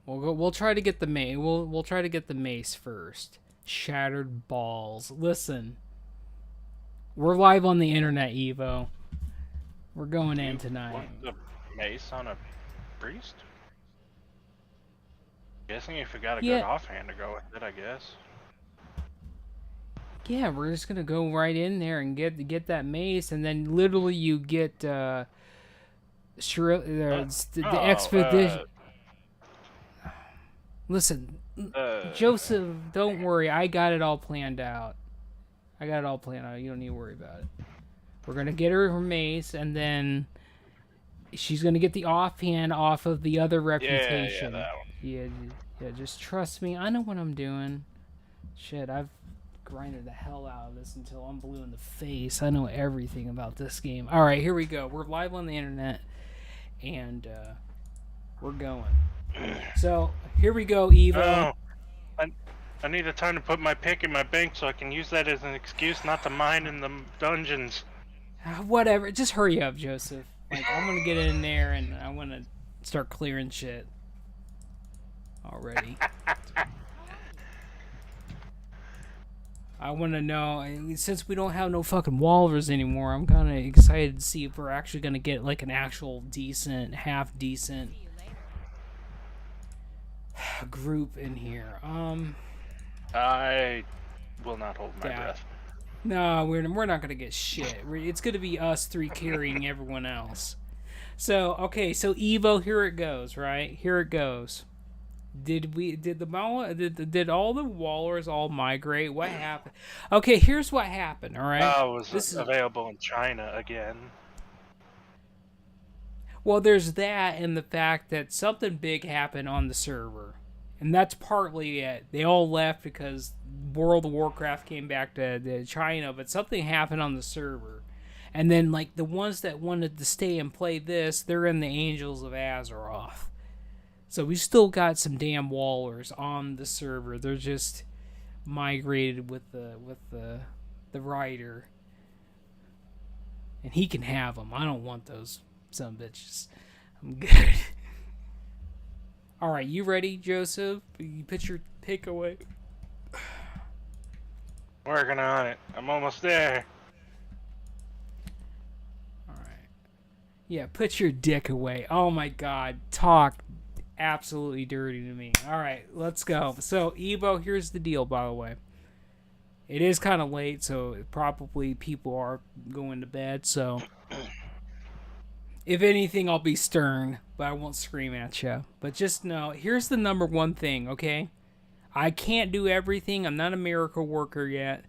We'll try to get the mace. We'll try to get the mace first. Shattered balls. Listen, we're live on the internet, Evo. We're going in tonight. Want the mace on a priest? Guessing if you got a good offhand to go with it, I guess. Yeah, we're just gonna go right in there and get that mace, and then literally you get the expedition. Listen, Joseph, don't worry. I got it all planned out. You don't need to worry about it. We're gonna get her mace, and then she's gonna get the offhand off of the other reputation. Yeah, that one. Yeah. Just trust me. I know what I'm doing. Shit, I've grinded the hell out of this until I'm blue in the face. I know everything about this game. All right, here we go. We're live on the internet, and we're going. So here we go, Evo. Oh, I need a time to put my pick in my bank so I can use that as an excuse not to mine in the dungeons. Whatever. Just hurry up, Joseph. Like, I'm gonna get in there and I want to start clearing shit already. I want to know, since we don't have no fucking walrus anymore, I'm kind of excited to see if we're actually going to get like an actual decent, half decent group in here. I will not hold my breath. No, we're not going to get shit. It's going to be us three carrying everyone else. So, okay, so Evo, here it goes, right? Here it goes. Did all the walrus all migrate? What happened? Okay, here's what happened. All right. Oh, it was available in China again. Well, there's that, and the fact that something big happened on the server, and that's partly it. They all left because World of Warcraft came back to China, but something happened on the server, and then like the ones that wanted to stay and play this, they're in the Angels of Azeroth. So we still got some damn wallers on the server. They're just migrated with the writer, and he can have them. I don't want those some bitches. I'm good. All right, you ready, Joseph? You put your pick away. Working on it. I'm almost there. All right. Yeah, put your dick away. Oh my God, talk absolutely dirty to me. All right, let's go. So, Evo, here's the deal, by the way. It is kind of late, so probably people are going to bed, so if anything, I'll be stern, but I won't scream at you. But just know, here's the number one thing, okay? I can't do everything. I'm not a miracle worker yet.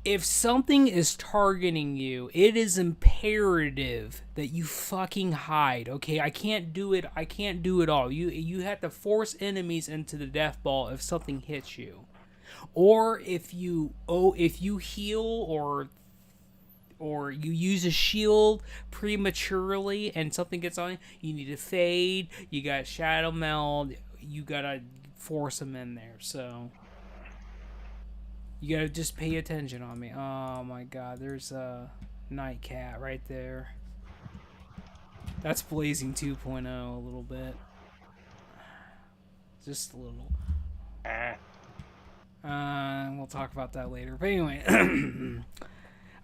If something is targeting you, it is imperative that you fucking hide, okay? I can't do it all. You have to force enemies into the death ball if something hits you. Or if you heal or you use a shield prematurely and something gets on you need to fade, you got shadow meld, you gotta force them in there, so you gotta just pay attention on me. Oh my God, there's a night cat right there. That's Blazing 2.0 a little bit. Just a little. We'll talk about that later. But anyway.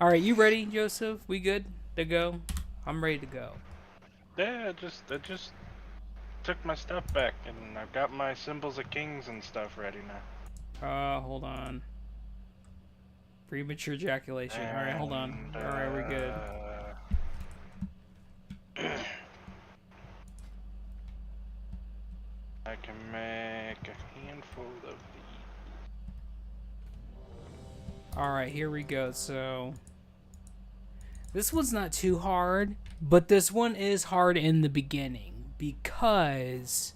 Alright, you ready, Joseph? We good to go? I'm ready to go. Yeah, I just took my stuff back and I've got my symbols of kings and stuff ready now. Hold on. Premature ejaculation. Alright, hold on. Alright, we're good. I can make a handful of these. Alright, here we go. So, this one's not too hard, but this one is hard in the beginning because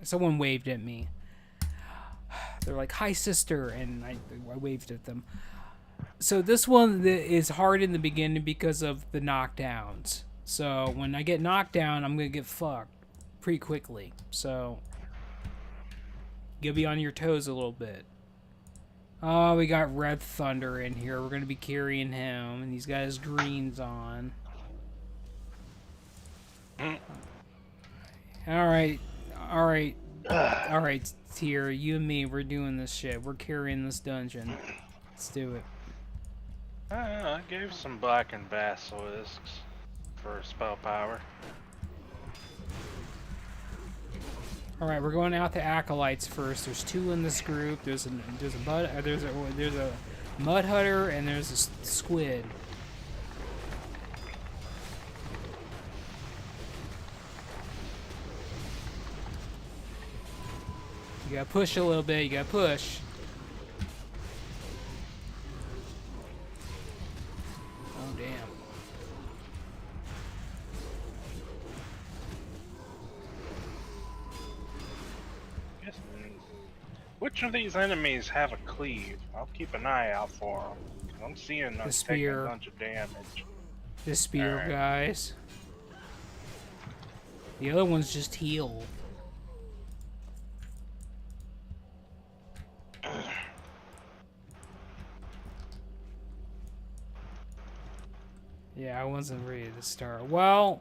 someone waved at me. They're like, "Hi, sister," and I waved at them. So this one is hard in the beginning because of the knockdowns. So when I get knocked down, I'm gonna get fucked pretty quickly. So you'll be on your toes a little bit. Oh, we got Red Thunder in here. We're gonna be carrying him, and he's got his greens on. Alright, alright, alright, Tier, you and me, we're doing this shit. We're carrying this dungeon. Let's do it. I gave some black and basilisks for spell power. Alright, we're going out to acolytes first. There's 2 in this group. There's a mud hutter and there's a squid. You gotta push a little bit, you gotta push. Oh, damn. Which of these enemies have a cleave? I'll keep an eye out for them. I'm seeing them taking a bunch of damage. The spear guys. The other one's just heal. Yeah, I wasn't ready to start. Well,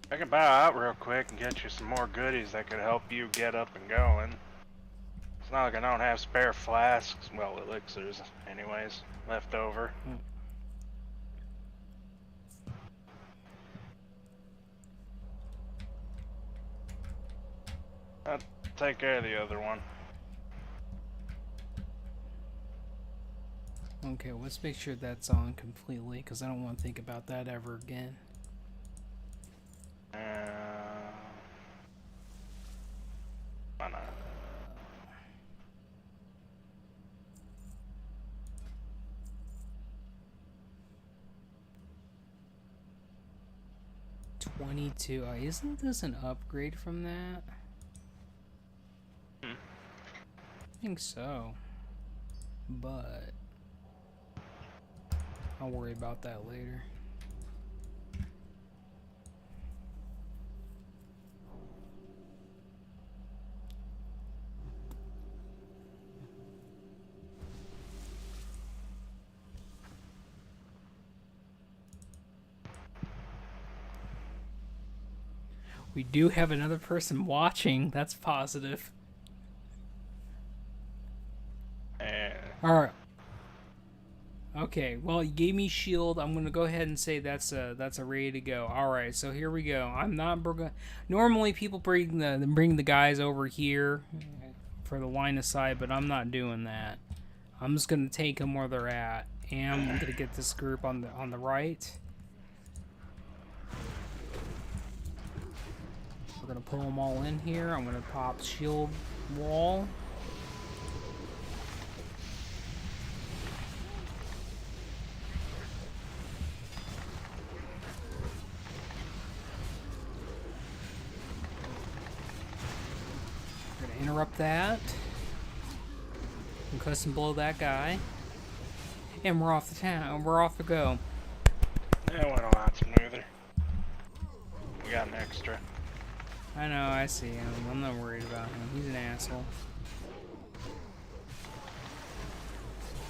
I can bow out real quick and get you some more goodies that could help you get up and going. It's not like I don't have spare flasks, well, elixirs, anyways, left over. I'll take care of the other one. okay, let's make sure that's on completely, because I don't want to think about that ever again. Why not? $22. Isn't this an upgrade from that? I think so. But I'll worry about that later. We do have another person watching. That's positive. Alright. Okay, well, you gave me shield. I'm gonna go ahead and say that's a ready to go. Alright, so here we go. I'm not normally people bring the guys over here for the line of sight, but I'm not doing that. I'm just gonna take them where they're at, and I'm gonna get this group on the right. We're gonna pull them all in here. I'm gonna pop shield wall. We're gonna interrupt that. And custom blow that guy. And we're off the town. We're off to go. That went a lot smoother. We got an extra. I know, I see him. I'm not worried about him. He's an asshole.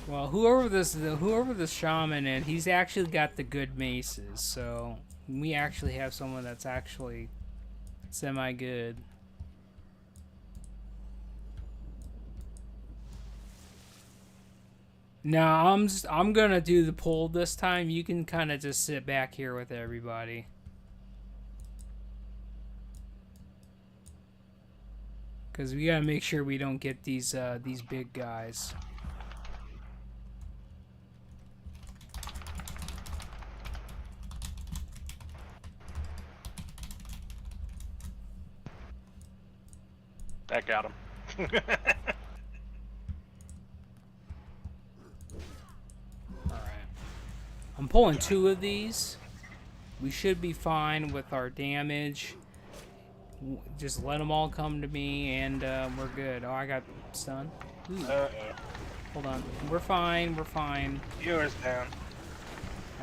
Well, whoever this shaman is, he's actually got the good maces, so we actually have someone that's actually semi-good. Now, I'm gonna do the pull this time. You can kind of just sit back here with everybody. Because we gotta make sure we don't get these big guys. That got him. Alright. I'm pulling 2 of these. We should be fine with our damage. Just let them all come to me, and we're good. Oh, I got stunned. Hold on. We're fine. We're fine. Yours down.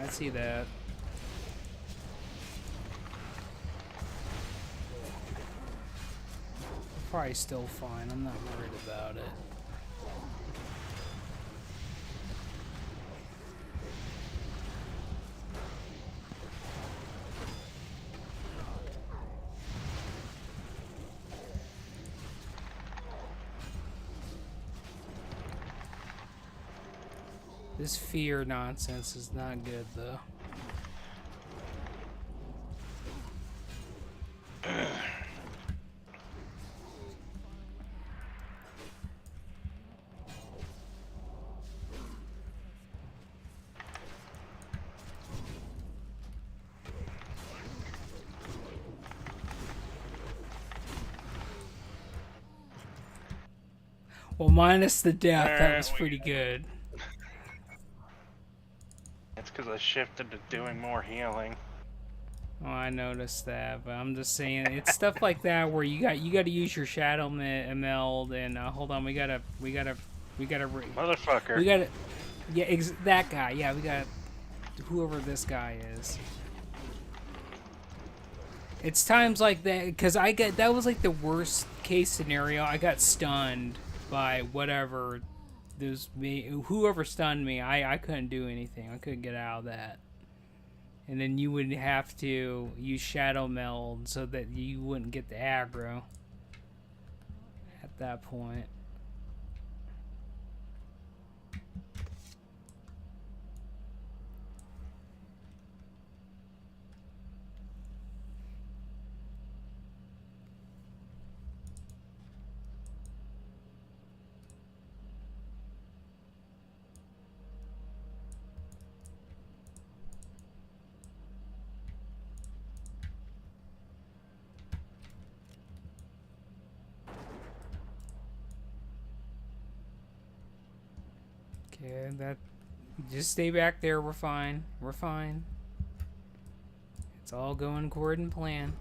I see that. Probably still fine. I'm not worried about it. This fear nonsense is not good, though. Well, minus the death, that was pretty good. It's because I shifted to doing more healing. Oh, I noticed that, but I'm just saying it's stuff like that where you got to use your shadow meld and hold on, we gotta Motherfucker. yeah, that guy, yeah, we got whoever this guy is. It's times like that because that was like the worst case scenario. I got stunned by whatever whoever stunned me. I couldn't do anything. I couldn't get out of that. And then you would have to use shadow meld so that you wouldn't get the aggro at that point. Okay, that. Just stay back there. We're fine. We're fine. It's all going according to plan.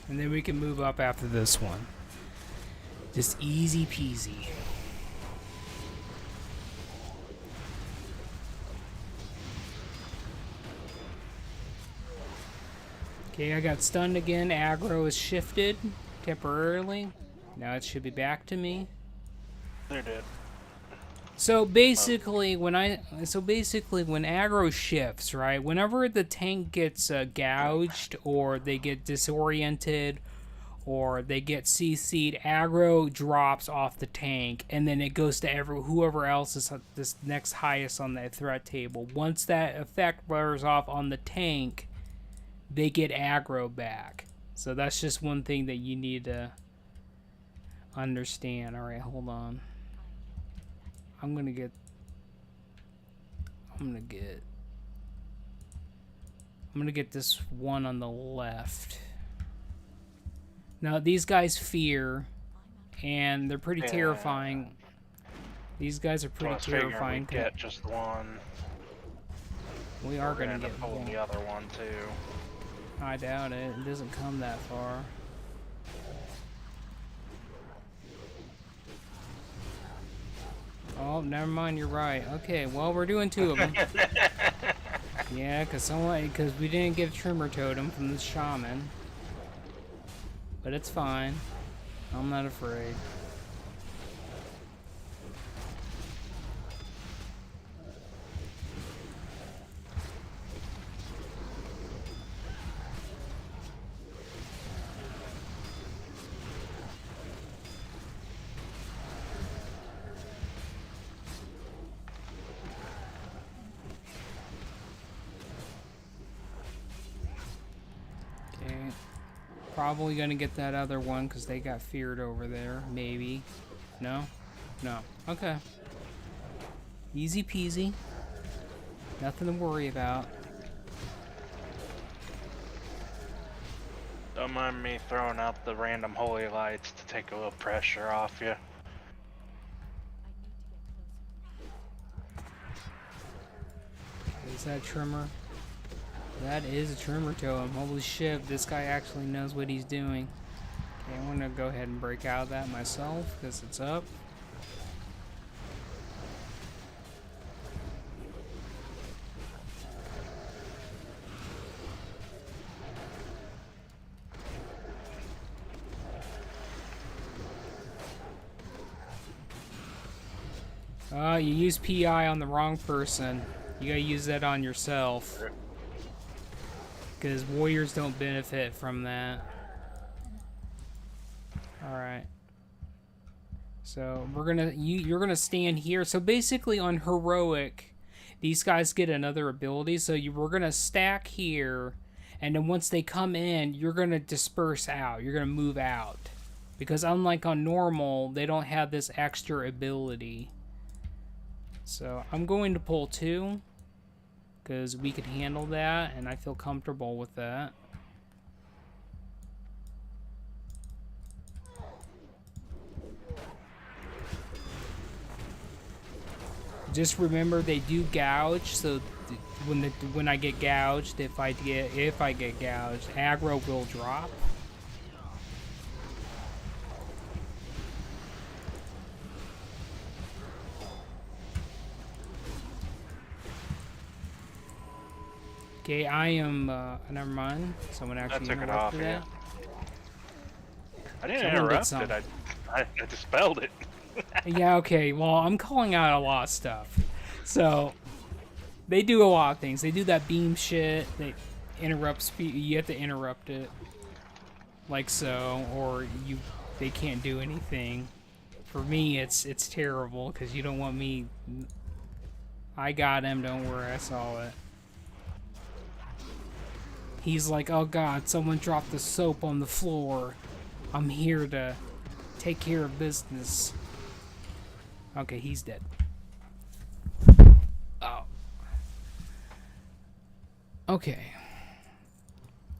And then we can move up after this one. Just easy peasy. Okay, I got stunned again. Aggro is shifted temporarily. Now it should be back to me. They're dead. So basically, when aggro shifts, right? Whenever the tank gets gouged, or they get disoriented, or they get CC'd, aggro drops off the tank, and then it goes to whoever else is this next highest on the threat table. Once that effect wears off on the tank, they get aggro back. So that's just one thing that you need to understand. All right, hold on. I'm gonna get this one on the left. Now these guys fear, and they're pretty terrifying. These guys are pretty terrifying. We get just one. We are gonna get one. The other one too. I doubt it. It doesn't come that far. Oh, never mind. You're right. Okay, well, we're doing two of them. Yeah, because we didn't get a trimmer totem from the shaman. But it's fine. I'm not afraid. Probably gonna get that other one because they got feared over there. Maybe. No? No. Okay. Easy peasy. Nothing to worry about. Don't mind me throwing out the random holy lights to take a little pressure off you. Is that a trimmer? That is a trimmer totem. Holy shit, this guy actually knows what he's doing. Okay, I'm gonna go ahead and break out of that myself because it's up. You use PI on the wrong person. You gotta use that on yourself. Because warriors don't benefit from that. Alright. So you're gonna stand here. So basically on heroic, these guys get another ability. So we're gonna stack here, and then once they come in, you're gonna disperse out. You're gonna move out, because unlike on normal, they don't have this extra ability. So I'm going to pull 2, because we can handle that, and I feel comfortable with that. Just remember they do gouge, so when I get gouged, if I get gouged, aggro will drop. Okay, I am. Never mind. Someone actually took it off, interrupted that. I didn't Someone did interrupt it. something. I dispelled it. Yeah, okay. Well, I'm calling out a lot of stuff. So, they do a lot of things. They do that beam shit. They interrupt speed. You have to interrupt it. Like so. Or they can't do anything. For me, it's terrible, because you don't want me... I got him, don't worry, I saw it. He's like, oh god, someone dropped the soap on the floor. I'm here to take care of business. Okay, he's dead. Oh. Okay.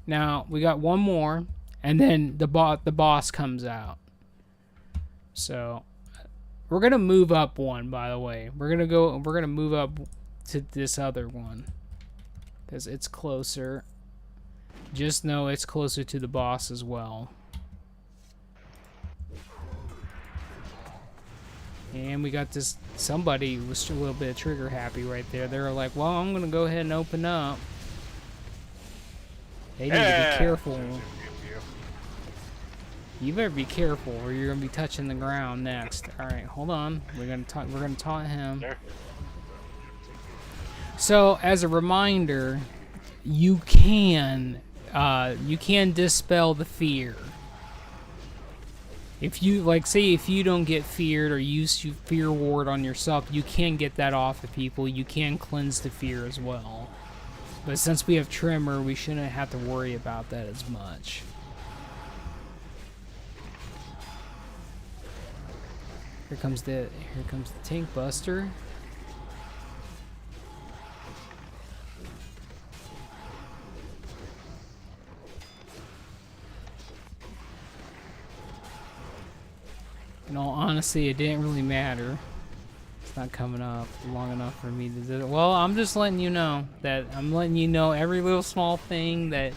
Now, we got one more, and then the boss comes out. So, we're gonna move up one, by the way. We're gonna move up to this other one, because it's closer. Just know it's closer to the boss as well. And we got this, somebody was a little bit trigger happy right there. They were like, well, I'm going to go ahead and open up. They need to be careful. You better be careful, or you're going to be touching the ground next. Alright, hold on. We're going to taunt him. There. So, as a reminder, you can dispel the fear. If you, like, say if you don't get feared or use fear ward on yourself, you can get that off of people. You can cleanse the fear as well. But since we have Tremor, we shouldn't have to worry about that as much. Here comes the tank buster. In all honesty, it didn't really matter. It's not coming up long enough for me to do it. Well, I'm just letting you know that I'm letting you know every little small thing that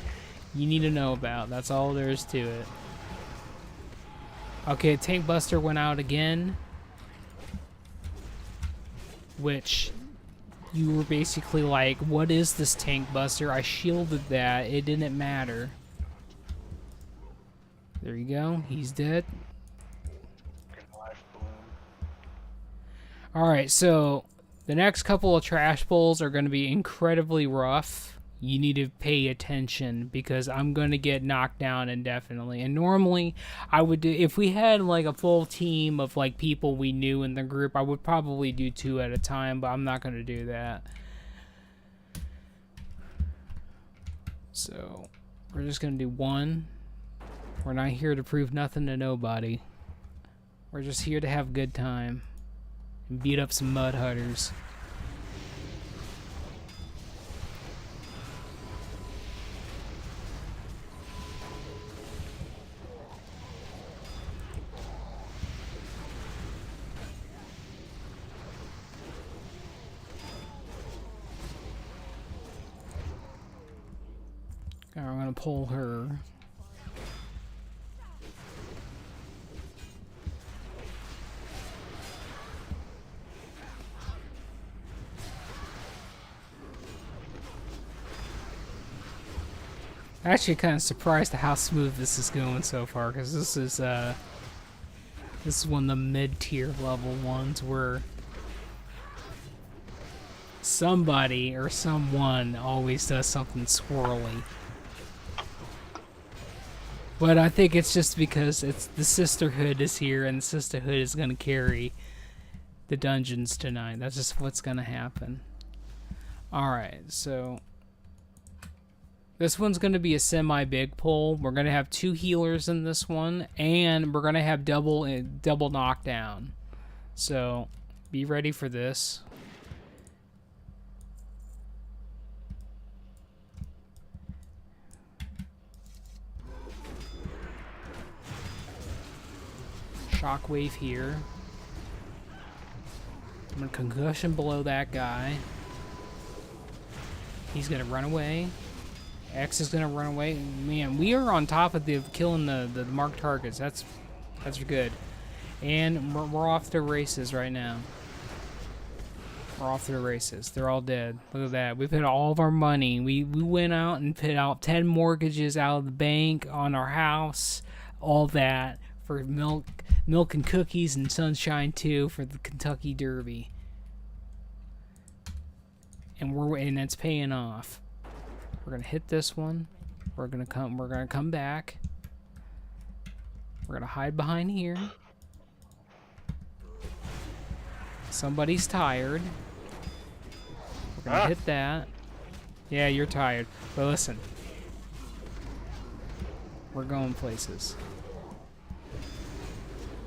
you need to know about. That's all there is to it. Okay, Tank Buster went out again. Which you were basically like, what is this Tank Buster? I shielded that. It didn't matter. There you go. He's dead. Alright, so the next couple of trash bowls are going to be incredibly rough. You need to pay attention, because I'm going to get knocked down indefinitely. And normally, I would do, if we had like a full team of like people we knew in the group, I would probably do 2 at a time, but I'm not going to do that. So, we're just going to do 1. We're not here to prove nothing to nobody. We're just here to have a good time and beat up some mud hutters. Alright, I'm gonna pull her. Actually, kind of surprised at how smooth this is going so far, because this is one of the mid-tier level ones where somebody or someone always does something swirly. But I think it's just because it's the Sisterhood is here, and the Sisterhood is going to carry the dungeons tonight. That's just what's going to happen. Alright, so this one's going to be a semi-big pull. We're going to have 2 healers in this one, and we're going to have double knockdown. So be ready for this. Shockwave here. I'm gonna concussion below that guy. He's gonna run away. X is gonna run away. Man, we are on top of the killing the marked targets. That's good. And we're off to races right now. We're off to the races. They're all dead. Look at that. We put all of our money. We went out and put out 10 mortgages out of the bank on our house. All that for milk and cookies and sunshine too for the Kentucky Derby. And it's paying off. We're gonna hit this one. We're gonna come back. We're gonna hide behind here. Somebody's tired. We're gonna hit that. Yeah, you're tired. But listen. We're going places.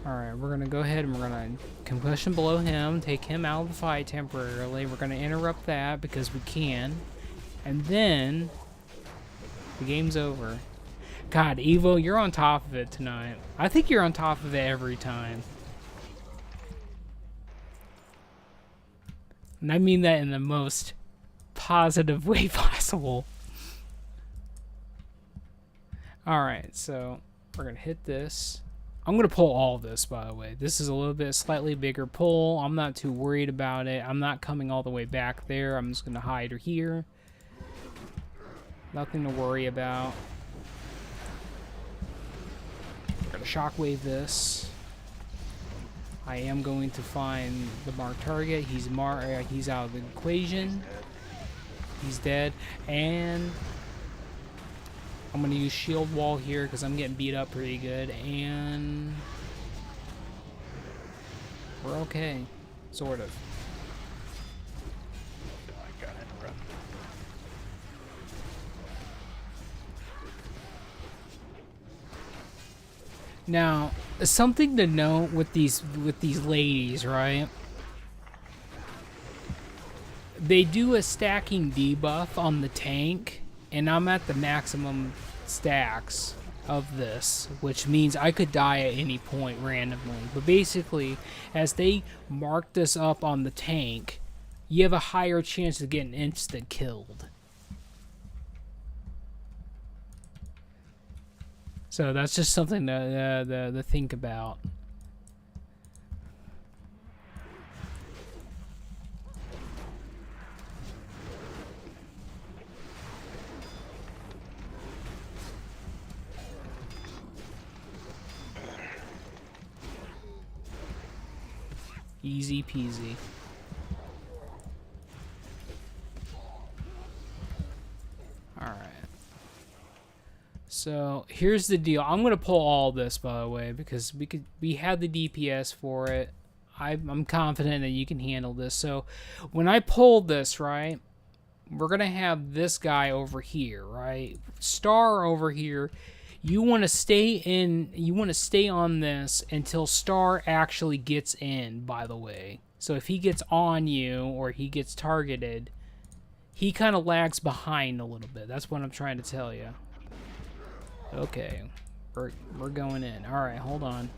Alright, we're gonna go ahead and we're gonna concussion below him, take him out of the fight temporarily. We're gonna interrupt that because we can. And then the game's over. God, Evo, you're on top of it tonight. I think you're on top of it every time. And I mean that in the most positive way possible. Alright, so we're gonna hit this. I'm going to pull all this, by the way. This is a little bit slightly bigger pull. I'm not too worried about it. I'm not coming all the way back there. I'm just going to hide here. Nothing to worry about. We're going to shockwave this. I am going to find the marked target. He's out of the equation. He's dead. And I'm going to use shield wall here because I'm getting beat up pretty good, and we're okay, sort of. I got interrupted. Now, something to note with these ladies, right? They do a stacking debuff on the tank. And I'm at the maximum stacks of this, which means I could die at any point randomly. But basically, as they mark this up on the tank, you have a higher chance of getting instant killed. So that's just something to think about. Easy peasy. Alright. So here's the deal. I'm gonna pull all this, by the way, because we had the DPS for it. I'm confident that you can handle this. So when I pull this, right, we're gonna have this guy over here, right? Star over here. You want to stay in. You want to stay on this until Star actually gets in. By the way, so if he gets on you or he gets targeted, he kind of lags behind a little bit. That's what I'm trying to tell you. Okay, we're going in. All right, hold on.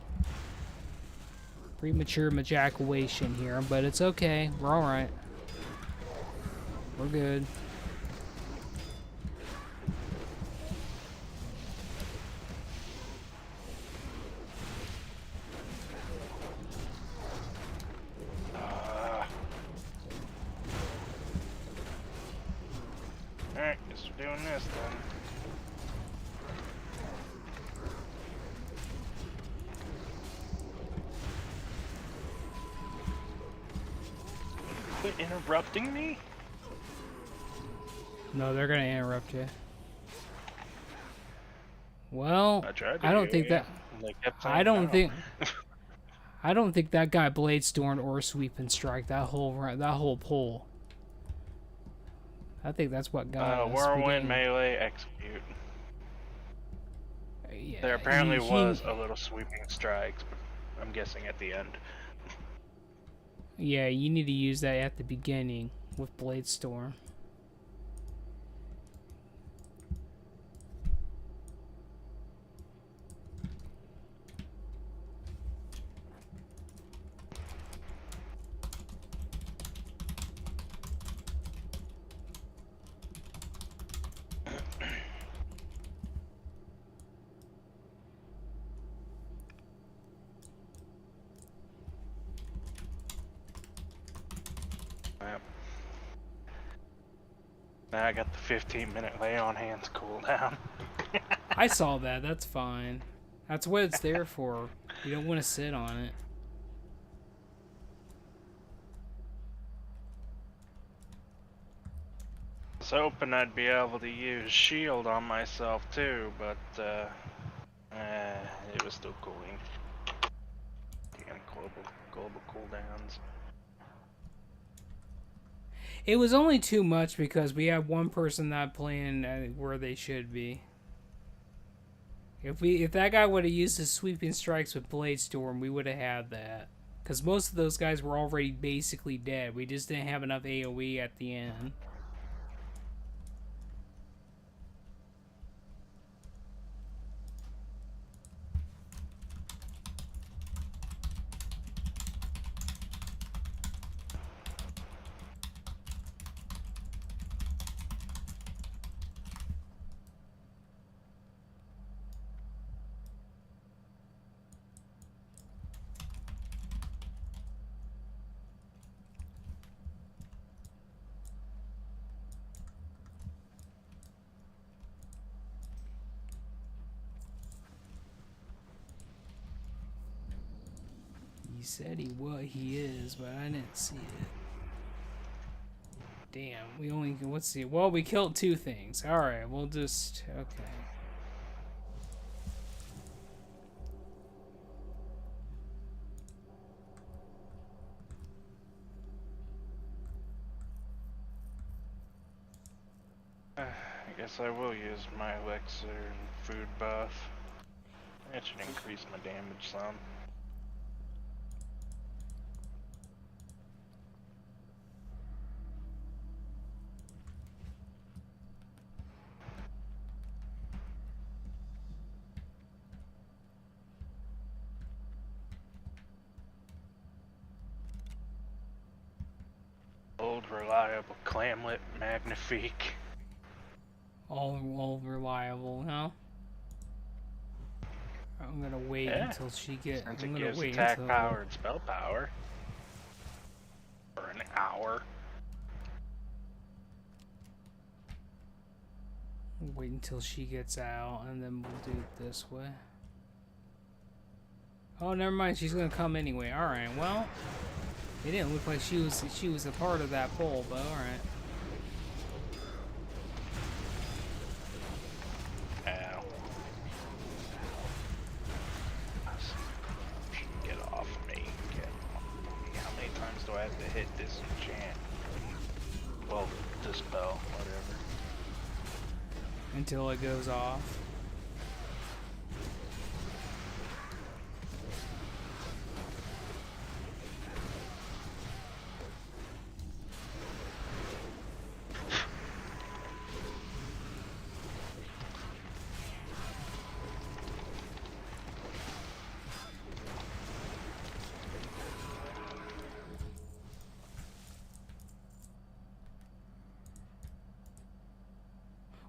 Premature ejaculation here, but it's okay. We're all right. We're good. Alright, guess we're doing this then. Quit interrupting me? No, they're gonna interrupt you. Well, I tried to I don't heal think you, that. and they kept I saying don't no. think. I don't think that guy blade storm or sweep and strike that whole pull. I think that's what got us. We Whirlwind, didn't. melee, execute. There Yeah, apparently was a little sweeping strikes, but I'm guessing at the end. Yeah, you need to use that at the beginning with blade storm. Yep. Now I got the 15-minute lay on hands cooldown. I saw that. That's fine. That's what it's there for. You don't want to sit on it. I was hoping I'd be able to use shield on myself too, but it was still cooling. Damn global cooldowns. It was only too much because we had one person not playing where they should be. If that guy would have used his sweeping strikes with blade storm, we would have had that. Because most of those guys were already basically dead. We just didn't have enough AoE at the end. He said he is, but I didn't see it. Damn, we only, let's see. Well, we killed two things. Alright, we'll just, okay. I guess I will use my elixir and food buff. That should increase my damage some. Old reliable clamlet magnifique. All reliable, huh? I'm gonna wait until she gets. Since I'm it gonna gives wait attack until. power and spell power. For an hour. Wait until she gets out, and then we'll do it this way. Oh, never mind. She's gonna come anyway. All right. Well, it didn't look like she was a part of that poll, but all right. Ow. Get off me. Get off me. How many times do I have to hit this enchant? Well, dispel, whatever. Until it goes off.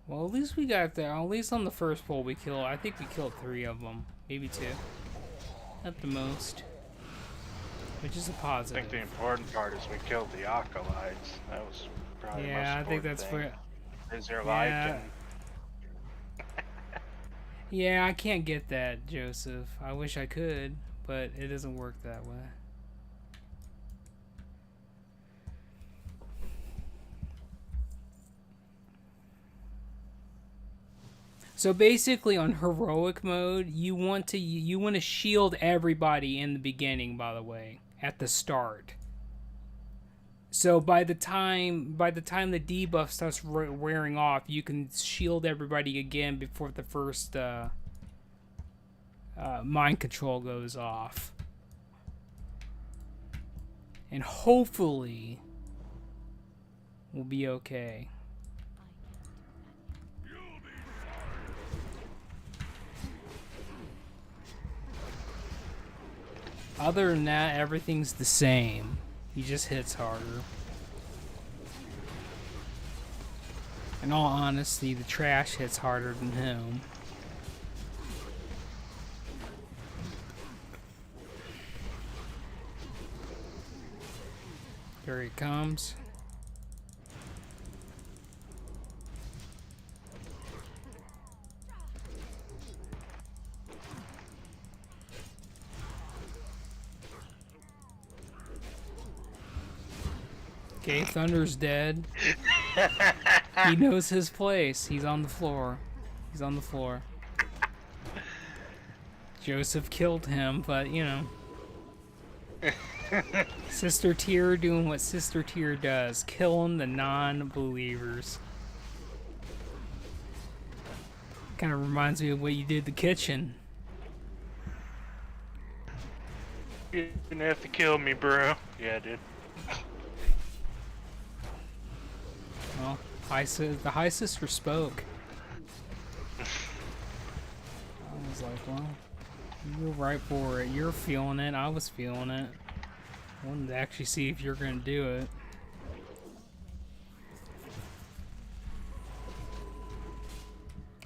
Well, at least we got there. At least on the first poll we killed. I think we killed 3 of them. Maybe 2. At the most. Which is a I positive. think the important part is we killed the acolytes. That was probably the most Yeah, I think important that's thing. for... Is their Yeah. life and Yeah, I can't get that, Joseph. I wish I could, but it doesn't work that way. So basically, on heroic mode, you want to shield everybody in the beginning. By the way, at the start. So by the time the debuff starts wearing off, you can shield everybody again before the first mind control goes off, and hopefully we'll be okay. Other than that, everything's the same. He just hits harder. In all honesty, the trash hits harder than him. Here he comes. Okay, Thunder's dead. He knows his place. He's on the floor. He's on the floor. Joseph killed him, but you know. Sister Tier doing what Sister Tier does, killing the non-believers. Kind of reminds me of what you did in the kitchen. You didn't have to kill me, bro. Yeah, I did. Well, the High Sister spoke. I was like, well, you were right for it. You're feeling it. I was feeling it. I wanted to actually see if you're going to do it.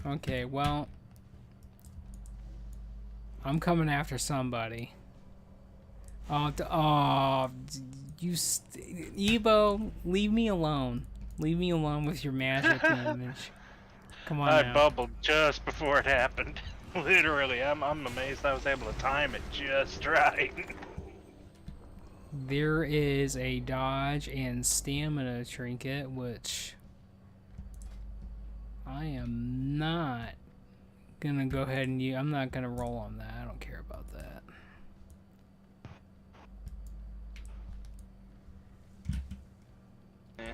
Okay, well, I'm coming after somebody. Ebo, leave me alone. Leave me alone with your magic damage. Come on I now. bubbled just before it happened. Literally, I'm amazed I was able to time it just right. There is a dodge and stamina trinket, which I am not gonna go ahead and use. I'm not gonna roll on that. I don't care about that. Yeah.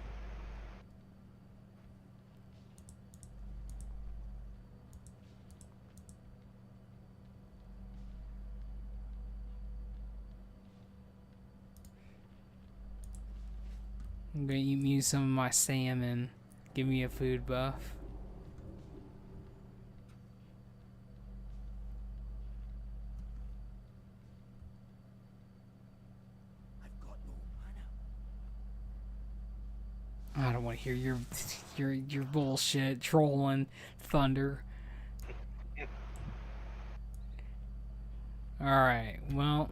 I'm gonna eat me some of my salmon. Give me a food buff. I don't want to hear your bullshit trolling Thunder. All right, well,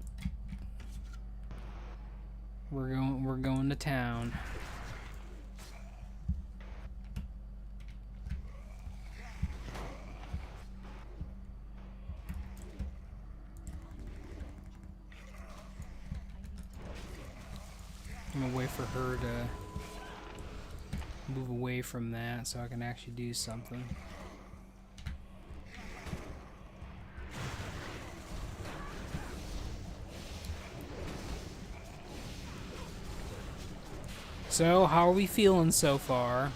we're going to town. I'm gonna wait for her to move away from that so I can actually do something. So, how are we feeling so far?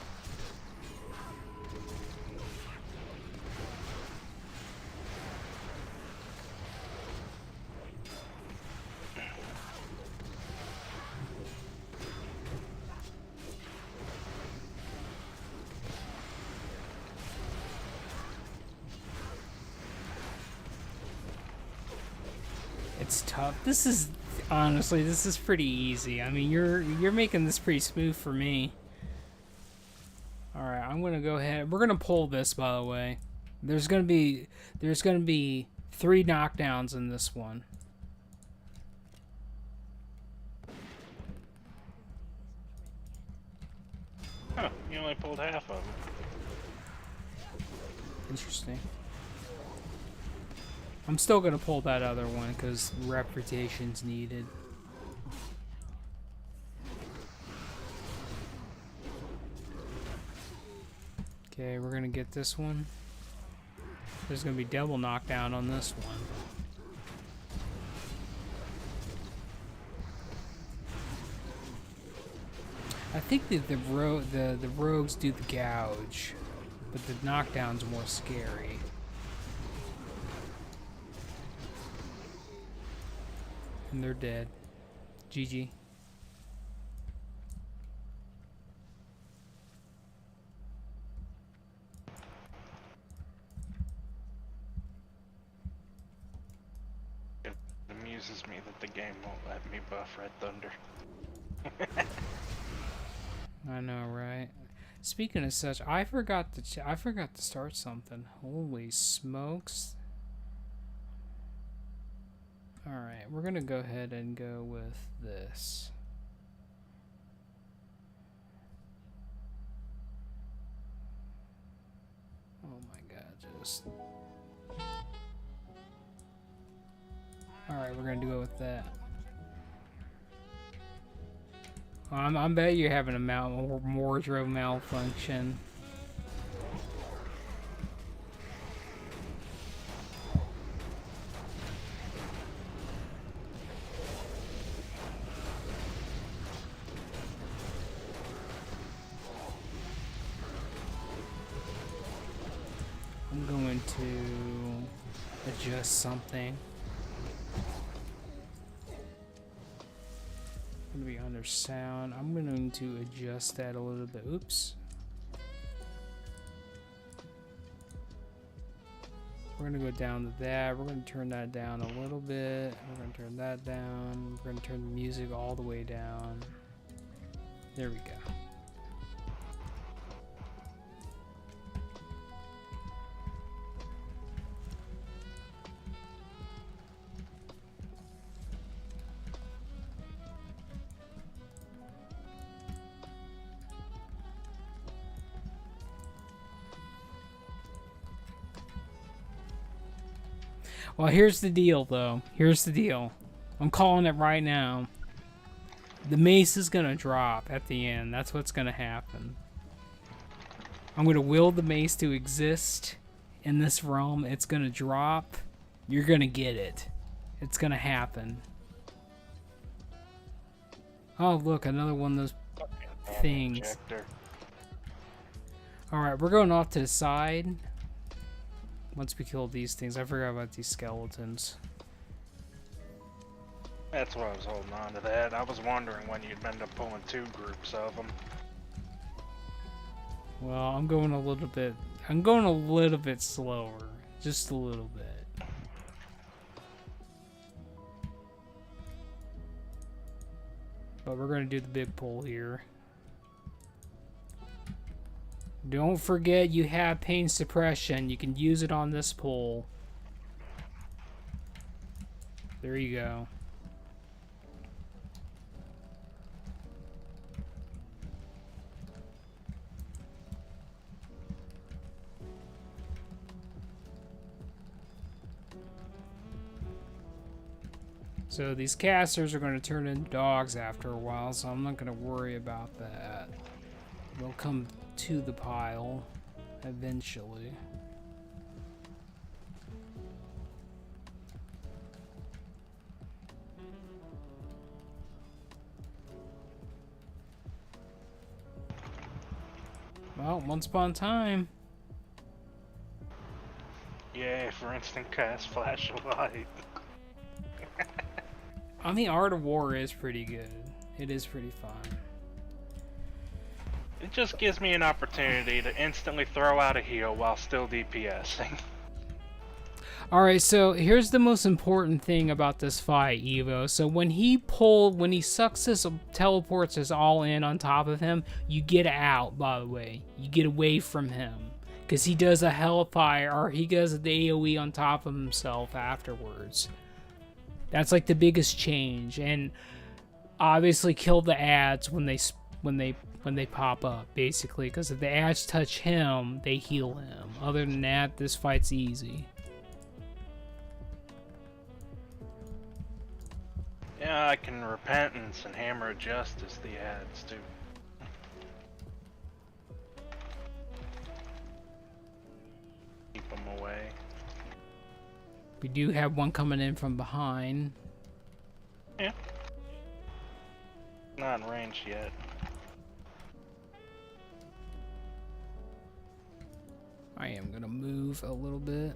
It's tough. This is honestly, this is pretty easy. I mean, you're making this pretty smooth for me. All right, I'm gonna go ahead. We're gonna pull this, by the way. There's gonna be 3 knockdowns in this one. Huh, you only pulled half of them. Interesting. I'm still gonna pull that other one because reputation's needed. Okay, we're gonna get this one. There's gonna be double knockdown on this one. I think that the rogues do the gouge, but the knockdown's more scary. And they're dead. GG. It amuses me that the game won't let me buff Red Thunder. I know, right? Speaking of such, I forgot to start something. Holy smokes! All right, we're gonna go ahead and go with this. Oh my God, just. All right, we're gonna go with that. I bet you're having a wardrobe malfunction. I'm going to adjust something. Gonna be under sound. I'm going to adjust that a little bit. Oops. We're gonna go down to that. We're gonna turn that down a little bit. We're gonna turn that down. We're gonna turn the music all the way down. There we go. Well, here's the deal, though. Here's the deal. I'm calling it right now. The mace is going to drop at the end. That's what's going to happen. I'm going to will the mace to exist in this realm. It's going to drop. You're going to get it. It's going to happen. Oh, look, another one of those things. Alright, we're going off to the side. Once we kill these things, I forgot about these skeletons. That's why I was holding on to that. I was wondering when you'd end up pulling 2 groups of them. Well, I'm going a little bit slower. Just a little bit. But we're going to do the big pull here. Don't forget you have pain suppression. You can use it on this pull. There you go. So these casters are going to turn into dogs after a while, so I'm not going to worry about that. They'll come to the pile eventually. Well, once upon a time. Yay, for instant cast flash of light. I mean, Art of War is pretty good. It is pretty fun. It just gives me an opportunity to instantly throw out a heal while still DPSing. Alright, so here's the most important thing about this fight, Evo. So when he sucks his teleports us all in on top of him, you get out, by the way. You get away from him. Because he does a Hellfire, or he does the AoE on top of himself afterwards. That's like the biggest change. And obviously kill the ads when they pop up, basically. Because if the ads touch him, they heal him. Other than that, this fight's easy. Yeah, I can Repentance and Hammer of Justice the ads too. Keep them away. We do have one coming in from behind. Yeah. Not in range yet. I am gonna move a little bit.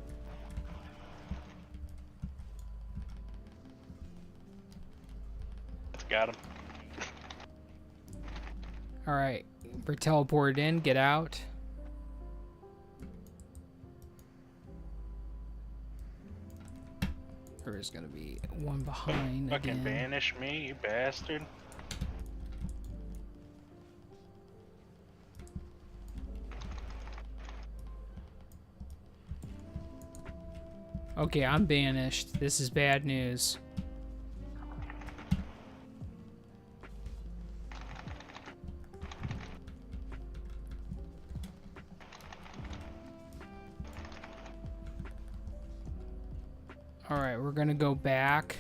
Got him. Alright, we're teleported in, get out. There's gonna be one behind Fucking again. banish me, you bastard. Okay, I'm banished. This is bad news. Alright, we're gonna go back.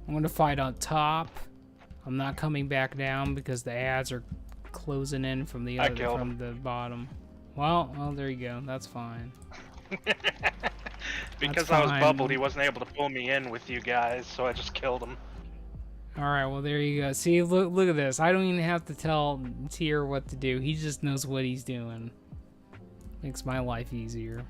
I'm gonna fight on top. I'm not coming back down because the ads are closing in from the other from the bottom. Well, there you go. That's fine. Because I was bubbled, he wasn't able to pull me in with you guys, so I just killed him. Alright, well there you go. See, look at this. I don't even have to tell Tyr what to do. He just knows what he's doing. Makes my life easier.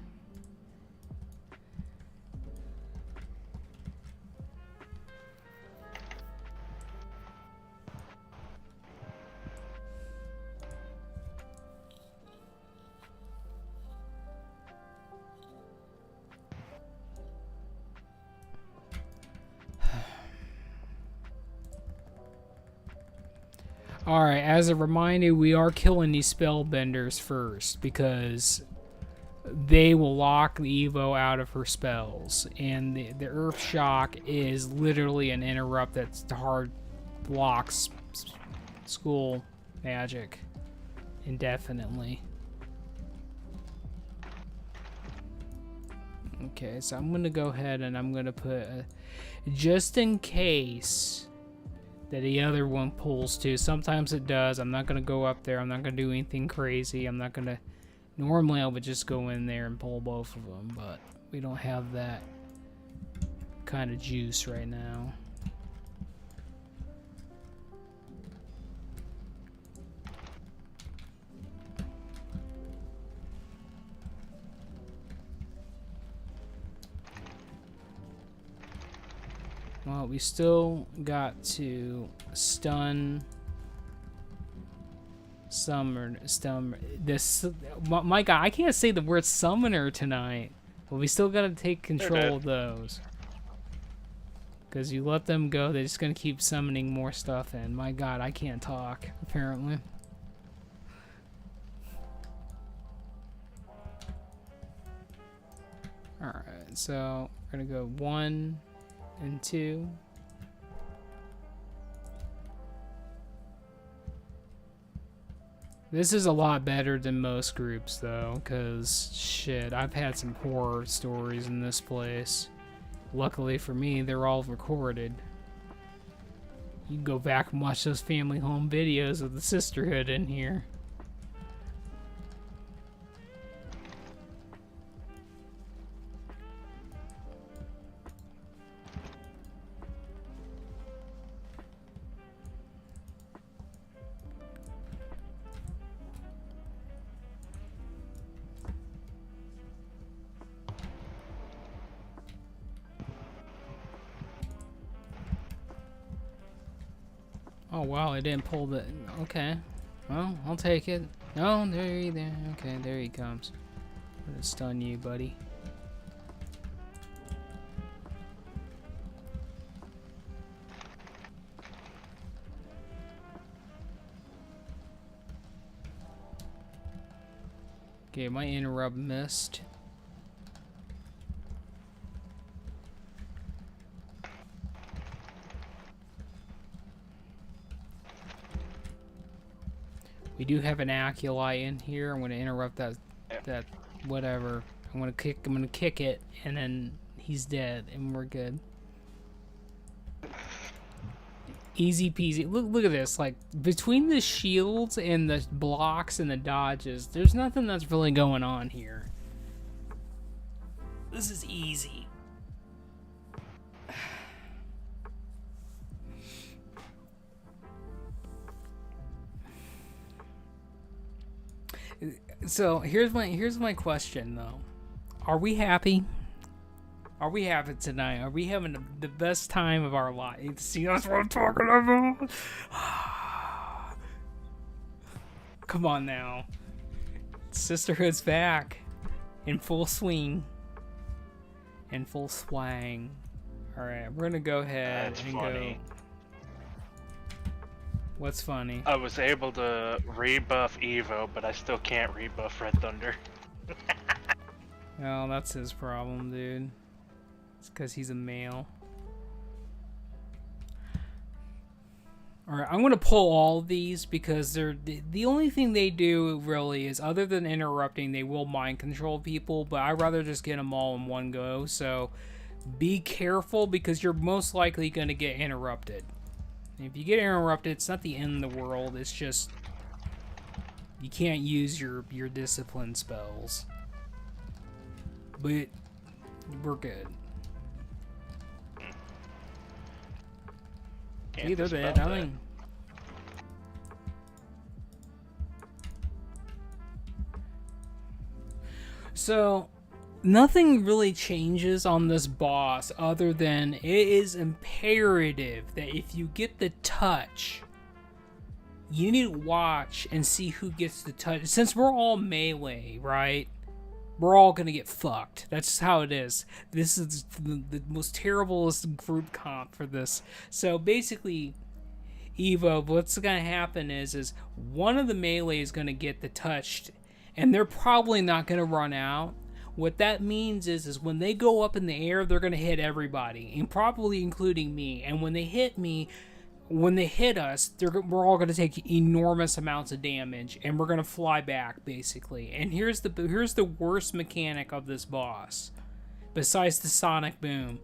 Alright, as a reminder, we are killing these spellbenders first because they will lock the Evo out of her spells. And the Earth Shock is literally an interrupt that's hard blocks school magic indefinitely. Okay, so I'm going to go ahead and I'm going to put, just in case that the other one pulls too. Sometimes it does. I'm not going to go up there. I'm not going to do anything crazy. I'm not going to... Normally I would just go in there and pull both of them, but we don't have that kind of juice right now. Well, we still got to stun this. My God, I can't say the word summoner tonight. But we still gotta take control of those. Because you let them go, they're just gonna keep summoning more stuff in. My God, I can't talk, apparently. Alright, so we're gonna go 1 and 2. This is a lot better than most groups though, because shit, I've had some horror stories in this place. Luckily for me, they're all recorded. You can go back and watch those family home videos of the Sisterhood in here. Oh wow, I didn't pull the... Okay. Well, I'll take it. Oh, there. Okay, there he comes. I'm gonna stun you, buddy. Okay, my interrupt missed. We do have an Acolyte in here. I'm gonna interrupt that whatever. I'm gonna kick it, and then he's dead, and we're good. Easy peasy. Look at this. Like between the shields and the blocks and the dodges, there's nothing that's really going on here. This is easy. So here's my question though. Are we happy? Are we happy tonight? Are we having the best time of our lives? See, that's what I'm talking about. Come on now. Sisterhood's back. In full swing. In full swang. Alright, we're gonna go ahead That's and funny. go. What's funny? I was able to rebuff Evo, but I still can't rebuff Red Thunder. Well, that's his problem, dude. It's because he's a male. Alright, I'm going to pull all of these because they're the only thing they do really is, other than interrupting, they will mind control people, but I'd rather just get them all in one go. So be careful because you're most likely going to get interrupted. If you get interrupted, it's not the end of the world. It's just you can't use your discipline spells. But we're good. Can't Either dispel bit, that. I mean. So, nothing really changes on this boss other than it is imperative that if you get the touch, you need to watch and see who gets the touch. Since we're all melee, right? We're all gonna get fucked. That's just how it is. This is the most terriblest group comp for this. So basically, Evo, what's gonna happen is one of the melee is gonna get the touched, and they're probably not gonna run out. What that means is when they go up in the air, they're gonna hit everybody, and probably including me. And when they hit me, when they hit us, we're all going to take enormous amounts of damage, and we're going to fly back, basically. And here's the worst mechanic of this boss, besides the sonic boom.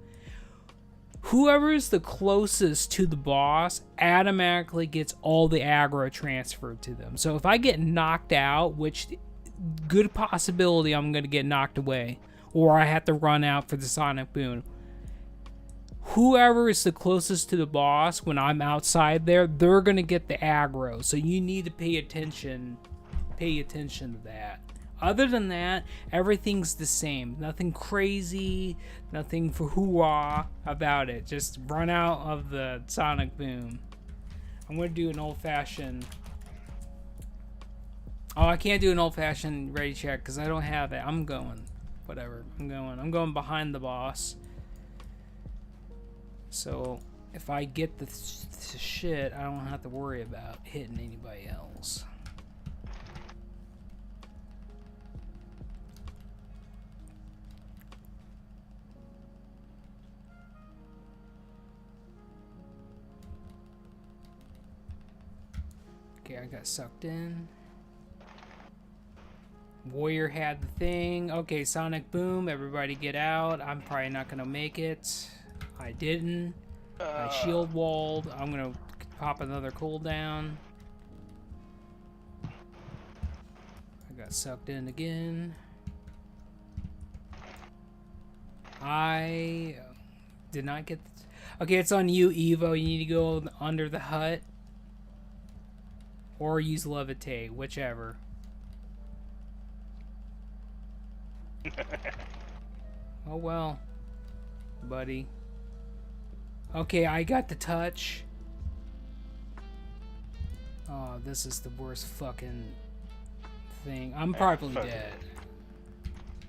Whoever is the closest to the boss automatically gets all the aggro transferred to them. So if I get knocked out, which good possibility I'm going to get knocked away, or I have to run out for the sonic boom, whoever is the closest to the boss when I'm outside there, they're gonna get the aggro. So you need to pay attention to that. Other than that, everything's the same. Nothing crazy, nothing for hoo-ah about it. Just run out of the sonic boom. I'm gonna do an old-fashioned. Oh, I can't do an old-fashioned ready check because I don't have it. I'm going. Whatever. I'm going behind the boss. So, if I get the shit, I don't have to worry about hitting anybody else. Okay, I got sucked in. Warrior had the thing. Okay, sonic boom, everybody get out. I'm probably not gonna make it. I didn't. I shield walled. I'm gonna pop another cooldown. I got sucked in again. I did not get. Okay, it's on you, Evo. You need to go under the hut or use levitate, whichever. Oh well, buddy. Okay, I got the touch. Oh, this is the worst fucking thing. I'm probably dead.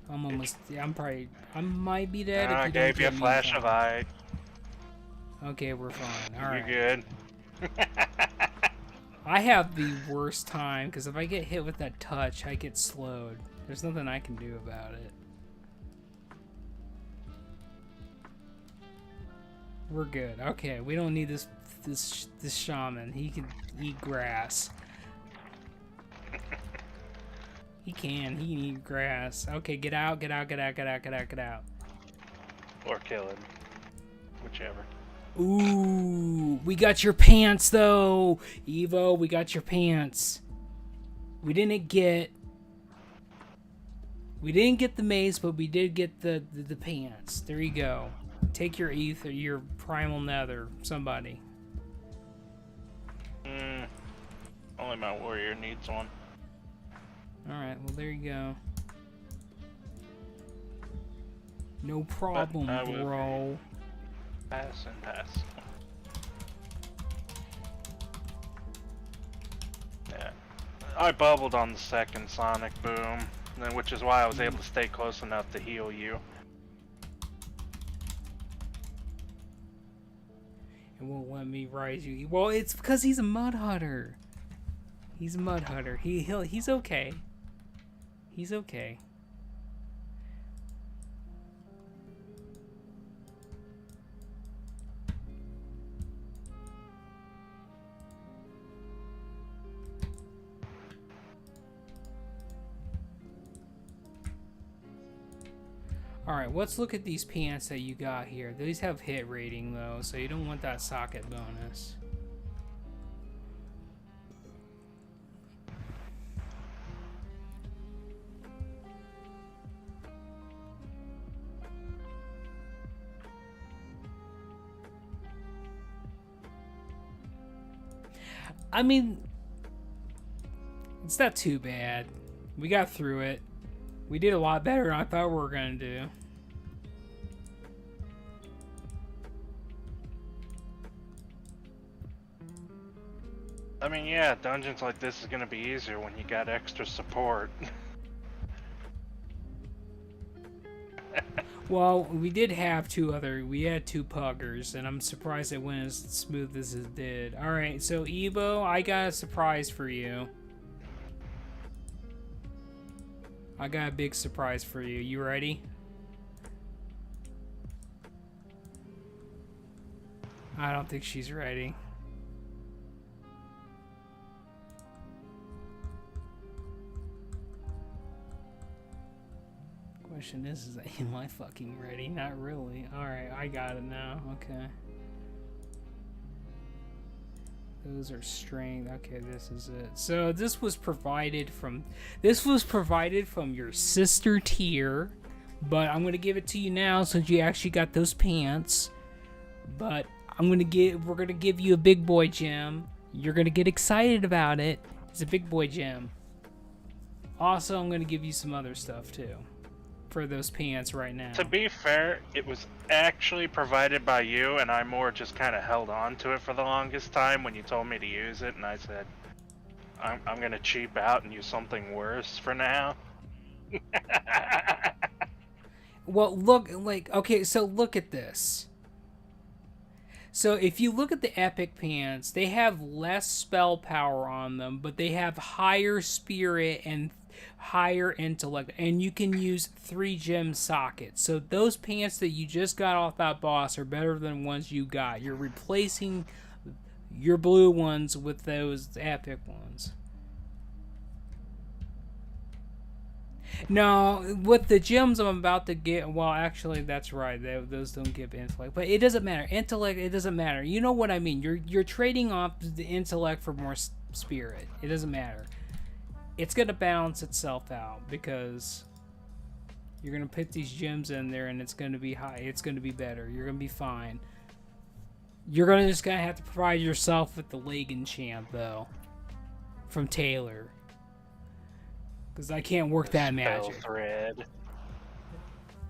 I'm almost. Yeah, I might be dead. I if you gave don't you a get me flash in of time. eye. Okay, we're fine. All right. You good? I have the worst time because if I get hit with that touch, I get slowed. There's nothing I can do about it. We're good. Okay, we don't need this shaman. He can eat grass. He can eat grass. Okay, get out, get out, get out, get out, get out, get out. Or kill him. Whichever. Ooh, we got your pants though, Evo. We got your pants. We didn't get We didn't get the mace, but we did get the pants. There you go. Take your ether, your primal nether, somebody. Only my warrior needs one. Alright, well there you go. No problem, bro. Pass and pass. Yeah. I bubbled on the second sonic boom, which is why I was able to stay close enough to heal you. It won't let me rise you. Well, it's because he's a mud hunter. He's a mud hunter. He's okay. He's okay. Alright, let's look at these pants that you got here. These have hit rating though, so you don't want that socket bonus. I mean, it's not too bad. We got through it. We did a lot better than I thought we were going to do. I mean, yeah, dungeons like this is going to be easier when you got extra support. Well, we did have we had two puggers, and I'm surprised it went as smooth as it did. Alright, so Ebo, I got a surprise for you. I got a big surprise for you. You ready? I don't think she's ready. Question is am I fucking ready? Not really. Alright, I got it now. Okay. Those are strength. Okay, this is it. So this was provided from your sister tier, but I'm gonna give it to you now since you actually got those pants. But we're gonna give you a big boy gem. You're gonna get excited about it. It's a big boy gem. Also, I'm gonna give you some other stuff too for those pants right now. To be fair, it was actually provided by you, and I more just kind of held on to it for the longest time when you told me to use it, and I said, I'm gonna cheap out and use something worse for now. Well, look, okay, so look at this. So if you look at the epic pants, they have less spell power on them, but they have higher spirit and higher intellect, and you can use 3 gem sockets. So those pants that you just got off that boss are better than ones you got. You're replacing your blue ones with those epic ones. No, with the gems I'm about to get, well, actually, that's right. Those don't give intellect, but it doesn't matter. Intellect, it doesn't matter. You know what I mean? You're trading off the intellect for more spirit. It doesn't matter. It's gonna balance itself out because you're gonna put these gems in there, and it's gonna be high. It's gonna be better. You're gonna be fine. You're just gonna have to provide yourself with the leg enchant though, from Taylor. Because I can't work that magic. Thread.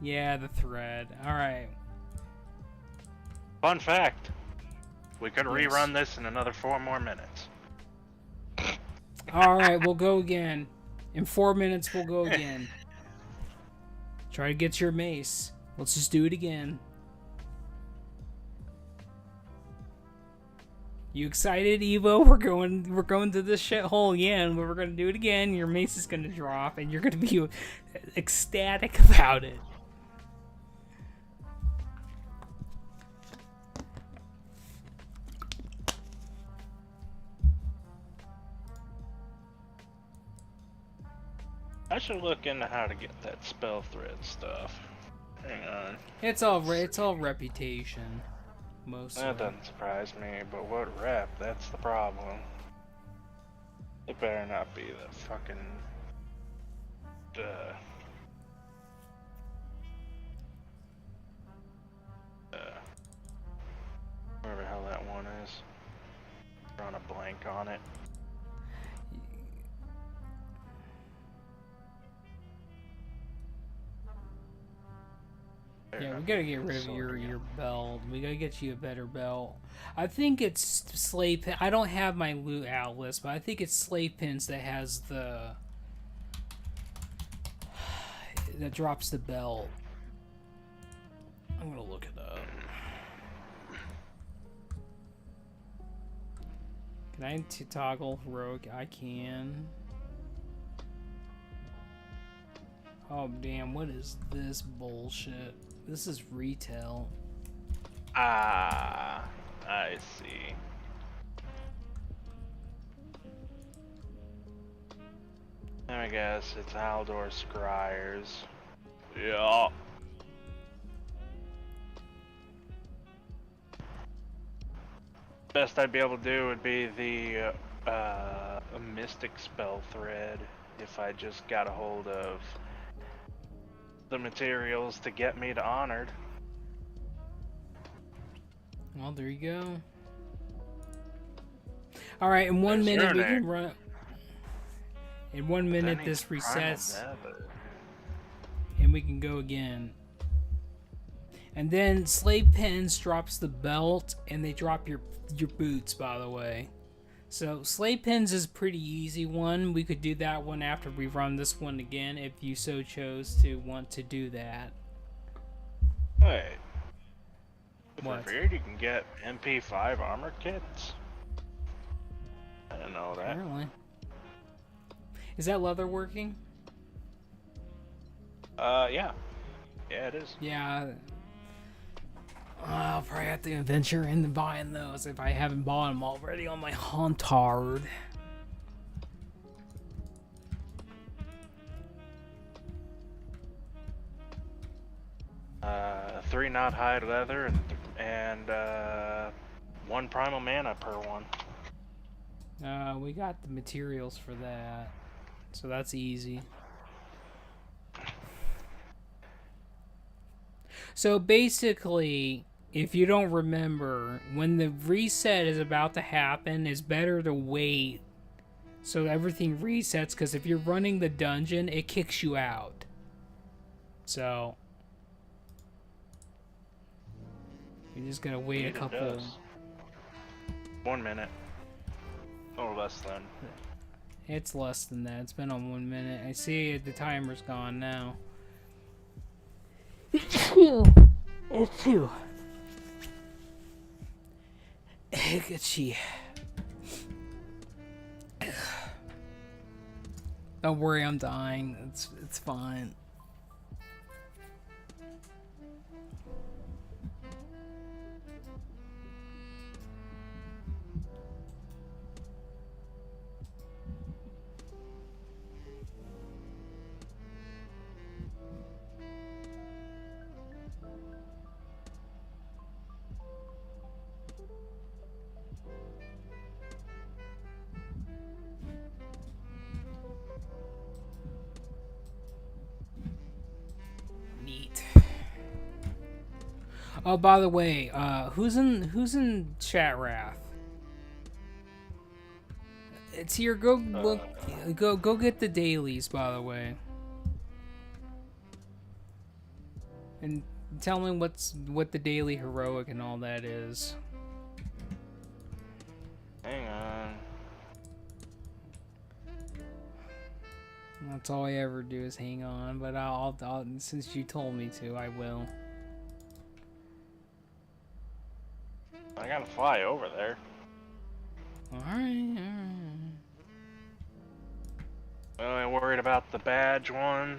Yeah, the thread. Alright. Fun fact. We could rerun this in another 4 more minutes. Alright, we'll go again. In 4 minutes, we'll go again. Try to get your mace. Let's just do it again. You excited, Evo? We're going to this shithole again, but we're gonna do it again. Your mace is gonna drop, and you're gonna be ecstatic about it. I should look into how to get that spell thread stuff. Hang on. It's all reputation. Mostly. That doesn't surprise me, but what rep? That's the problem. It better not be the fucking drawing a blank on it. Yeah, we gotta get rid of your belt. We gotta get you a better belt. I think it's slave pin. I don't have my loot out list, but I think it's slave pins that has the that drops the belt. I'm gonna look it up. Can I toggle heroic? I can. Oh damn! What is this bullshit? This is retail. Ah, I see. I guess it's Aldor Scryers. Yeah. Best I'd be able to do would be the Mystic Spell Thread if I just got a hold of the materials to get me to Honored. Well, there you go. All right, in 1 minute we can run. In 1 minute this resets, and we can go again. And then Slave Pins drops the belt, and they drop your boots, by the way. So Slave Pins is a pretty easy one. We could do that one after we run this one again, if you so chose to want to do that. Wait. What? For Beard, you can get MP5 armor kits? I didn't know that. Apparently. Is that leather working? Yeah. Yeah, it is. Yeah. I'll probably have to venture into buying those if I haven't bought them already on my Hauntard. Three knot hide leather and 1 primal mana per one. We got the materials for that, so that's easy. So basically, if you don't remember, when the reset is about to happen, it's better to wait so everything resets, because if you're running the dungeon, it kicks you out. So you just gotta wait a couple. 1 minute. Or less than. It's less than that. It's been on 1 minute. I see the timer's gone now. It's two. Itchy. Don't worry, I'm dying. It's fine. Oh, by the way, who's in chat, Wrath? It's here. Go look. Go get the dailies, by the way, and tell me what the daily heroic and all that is. Hang on. That's all I ever do is hang on, but I'll since you told me to, I will. I gotta fly over there. Alright. Well, I'm worried about the badge one.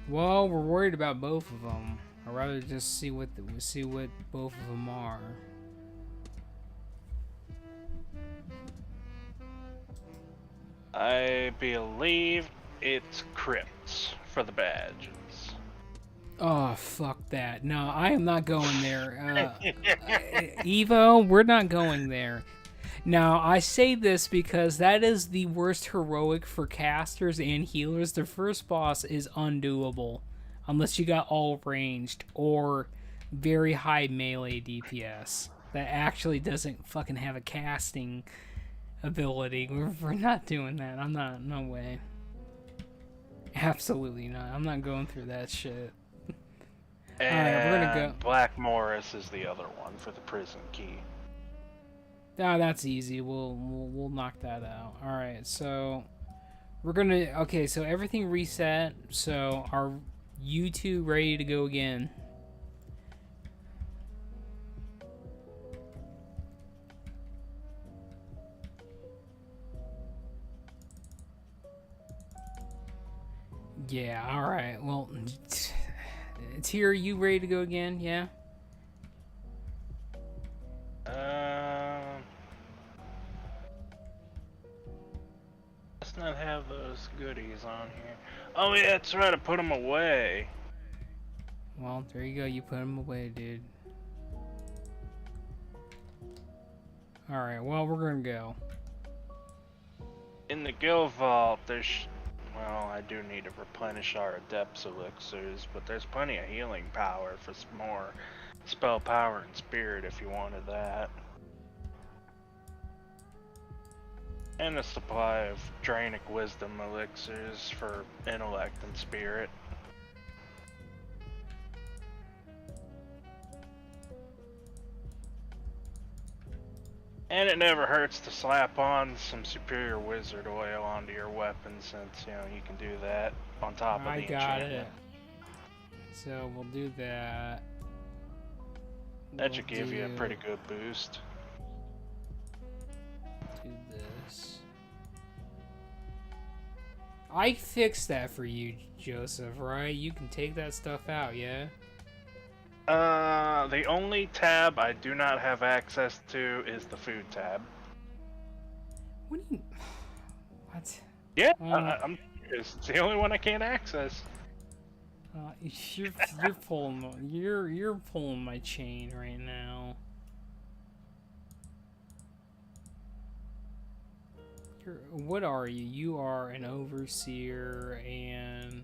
Well, we're worried about both of them. I'd rather just see what both of them are. I believe it's crypts for the badges. Oh, fuck that. No, I am not going there. Evo, we're not going there. Now, I say this because that is the worst heroic for casters and healers. The first boss is undoable unless you got all ranged or very high melee DPS. that actually doesn't fucking have a casting ability. We're not doing that. I'm not. No way. Absolutely not. I'm not going through that shit. And Alright, we're gonna go. Black Morris is the other one for the prison key. Oh, that's easy. We'll knock that out. All right, so we're gonna. Okay, so everything reset. So are you two ready to go again? Yeah. All right. Well, it's here. You ready to go again? Yeah. Let's not have those goodies on here. Oh yeah, that's right. I put them away. Well, there you go. You put them away, dude. All right. Well, we're gonna go. In the guild vault, there's. Well, I do need to replenish our Adept's elixirs, but there's plenty of healing power for some more spell power and spirit if you wanted that. And a supply of Drainic Wisdom elixirs for intellect and spirit. And it never hurts to slap on some Superior Wizard oil onto your weapon, since, you know, you can do that on top of the enchantment. It. So we'll do that. That should give you a pretty good boost. Do this. I fixed that for you, Joseph, right? You can take that stuff out, yeah? The only tab I do not have access to is the food tab. What do you... What? Yeah, I'm serious. It's the only one I can't access. You're pulling my chain right now. What are you? You are an overseer and...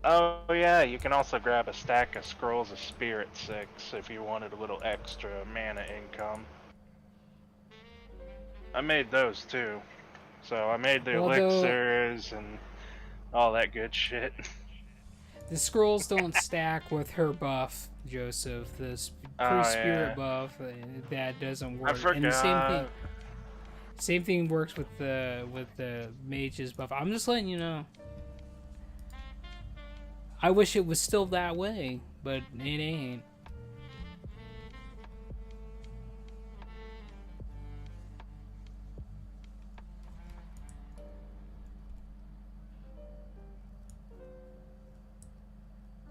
Oh yeah, you can also grab a stack of Scrolls of Spirit 6 if you wanted a little extra mana income. I made those too. So I made the elixirs and all that good shit. The scrolls don't stack with her buff, Joseph. The pre-spirit buff, that doesn't work. I forgot. And the same thing works with the mage's buff. I'm just letting you know. I wish it was still that way, but it ain't.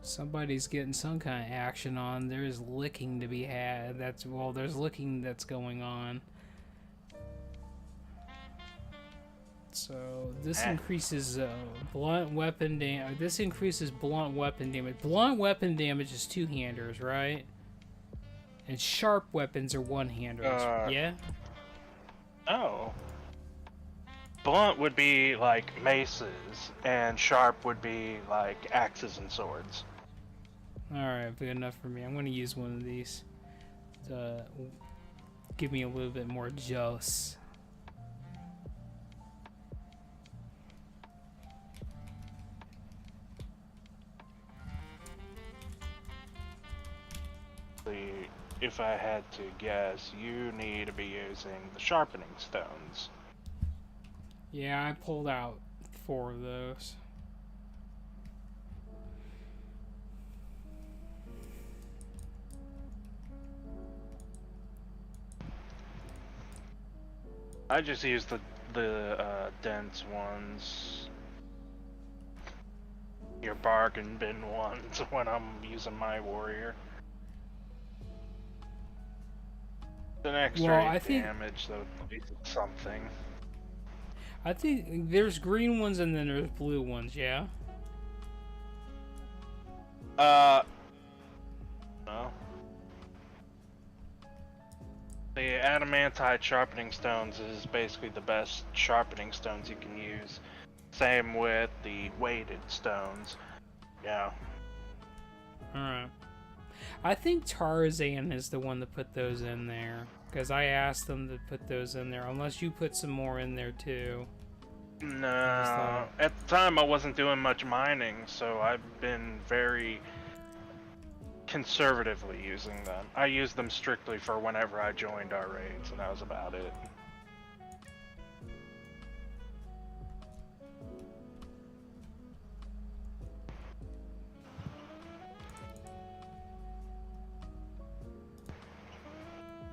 Somebody's getting some kind of action on. There's licking to be had. There's licking that's going on. So this increases blunt weapon damage. This increases blunt weapon damage. Blunt weapon damage is two-handers, right? And sharp weapons are one-handers. Yeah. Oh. Blunt would be like maces, and sharp would be like axes and swords. Alright, good enough for me. I'm going to use one of these to give me a little bit more juice. If I had to guess, you need to be using the sharpening stones. Yeah, I pulled out 4 of those. I just use the dense ones. Your bargain bin ones when I'm using my warrior. An extra damage, though, at least it's something. I think there's green ones and then there's blue ones, yeah? No. The adamantite sharpening stones is basically the best sharpening stones you can use. Same with the weighted stones. Yeah. Alright. I think Tarzan is the one that put those in there. Because I asked them to put those in there. Unless you put some more in there too. No. At the time I wasn't doing much mining, so I've been very conservatively using them. I used them strictly for whenever I joined our raids, and that was about it.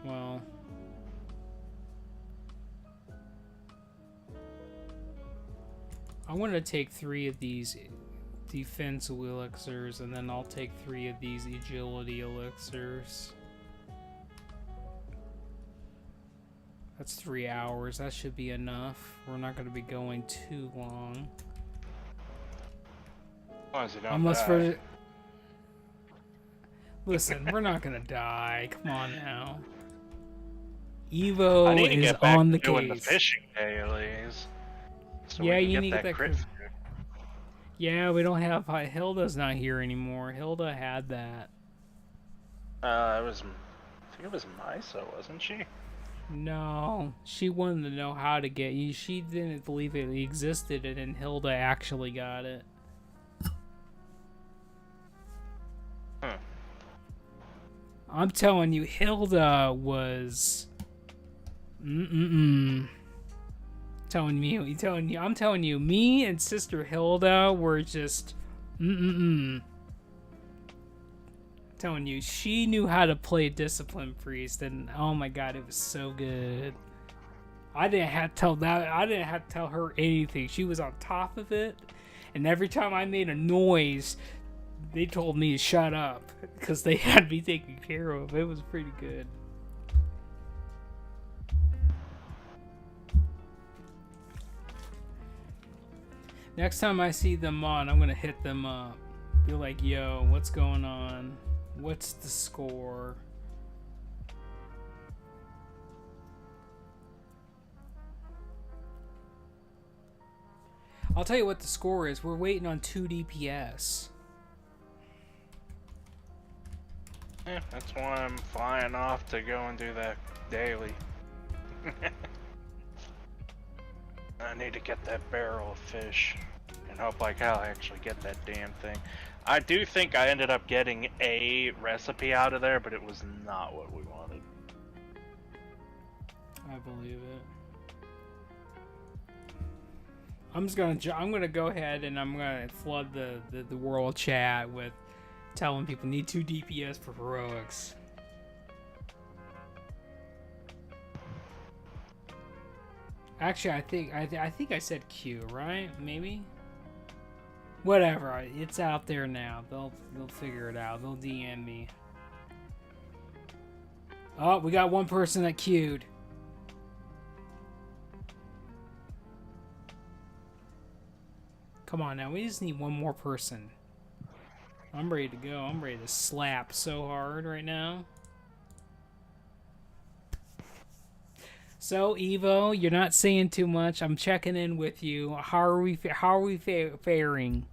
Well, I want to take 3 of these defense elixirs, and then I'll take 3 of these agility elixirs. That's 3 hours. That should be enough. We're not going to be going too long. As long as you don't Unless die. for... Listen, we're not going to die. Come on now. Evo I need to is get back on to the doing case. the fishing dailies. So Yeah, we can you get need to that get that crit crit. food. Yeah, we don't have... Hilda's not here anymore. Hilda had that. It was, I think it was Misa, wasn't she? No, she wanted to know how to get you. She didn't believe it existed, and then Hilda actually got it. Huh. I'm telling you, Hilda was... I'm telling you, me and Sister Hilda were just... Telling you, she knew how to play Discipline Priest, and oh my god, it was so good. I didn't have to tell her anything. She was on top of it, and every time I made a noise, they told me to shut up because they had me taken care of. It was pretty good. Next time I see them on, I'm gonna hit them up. Be like, yo, what's going on? What's the score? I'll tell you what the score is. We're waiting on 2 DPS. Yeah, that's why I'm flying off to go and do that daily. I need to get that barrel of fish and hope like hell I actually get that damn thing. I do think I ended up getting a recipe out of there, but it was not what we wanted. I believe it. I'm gonna go ahead and I'm gonna flood the world chat with telling people need 2 DPS for heroics. Actually, I think I said Q, right? Maybe. Whatever. It's out there now. They'll figure it out. They'll DM me. Oh, we got one person that queued. Come on now. We just need one more person. I'm ready to go. I'm ready to slap so hard right now. So, Evo, you're not saying too much. I'm checking in with you. How are we faring?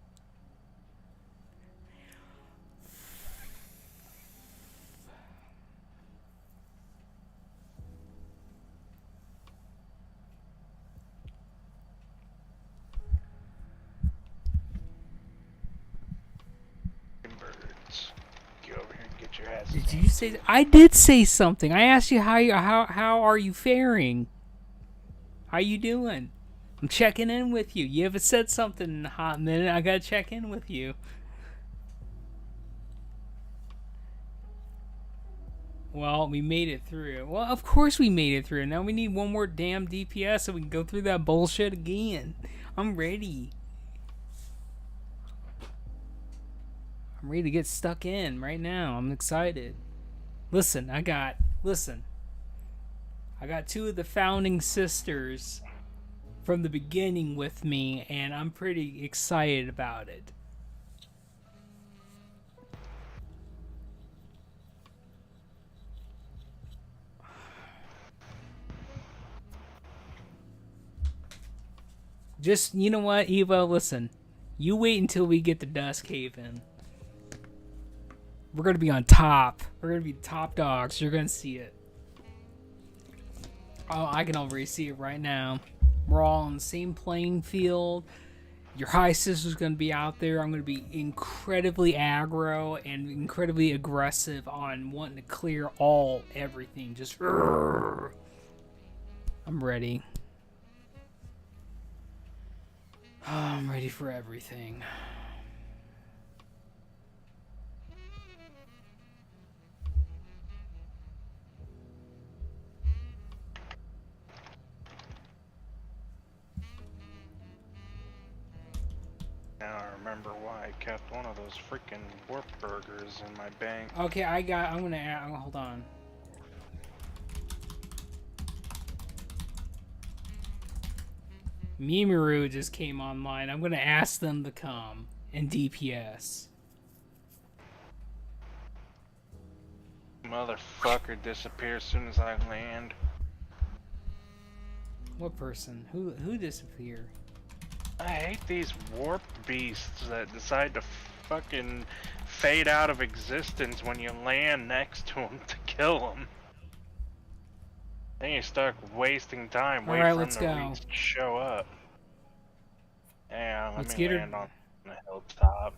Birds. Get over here and get your ass. Did you say? I did say something. I asked you how are you faring? How you doing? I'm checking in with you. You haven't said something in a hot minute. I gotta check in with you. Well, we made it through. Well, of course we made it through. Now we need one more damn DPS so we can go through that bullshit again. I'm ready. I'm ready to get stuck in right now. I'm excited. Listen, I got 2 of the founding sisters from the beginning with me, and I'm pretty excited about it. Just, you know what, Evo, listen. You wait until we get to Dusk Haven. We're gonna be on top. We're gonna be top dogs. You're gonna see it. Oh, I can already see it right now. We're all on the same playing field. Your high sister's gonna be out there. I'm gonna be incredibly aggro and incredibly aggressive on wanting to clear everything. Just I'm ready. Oh, I'm ready for everything. Now I remember why I kept one of those freaking warp burgers in my bank. Okay, I'm gonna add, hold on. Mimaru just came online. I'm gonna ask them to come and DPS. Motherfucker disappears as soon as I land. What person? Who disappeared? I hate these warp beasts that decide to fucking fade out of existence when you land next to them to kill them. Then you start wasting time waiting for them to show up. Yeah, let me land on the hilltop.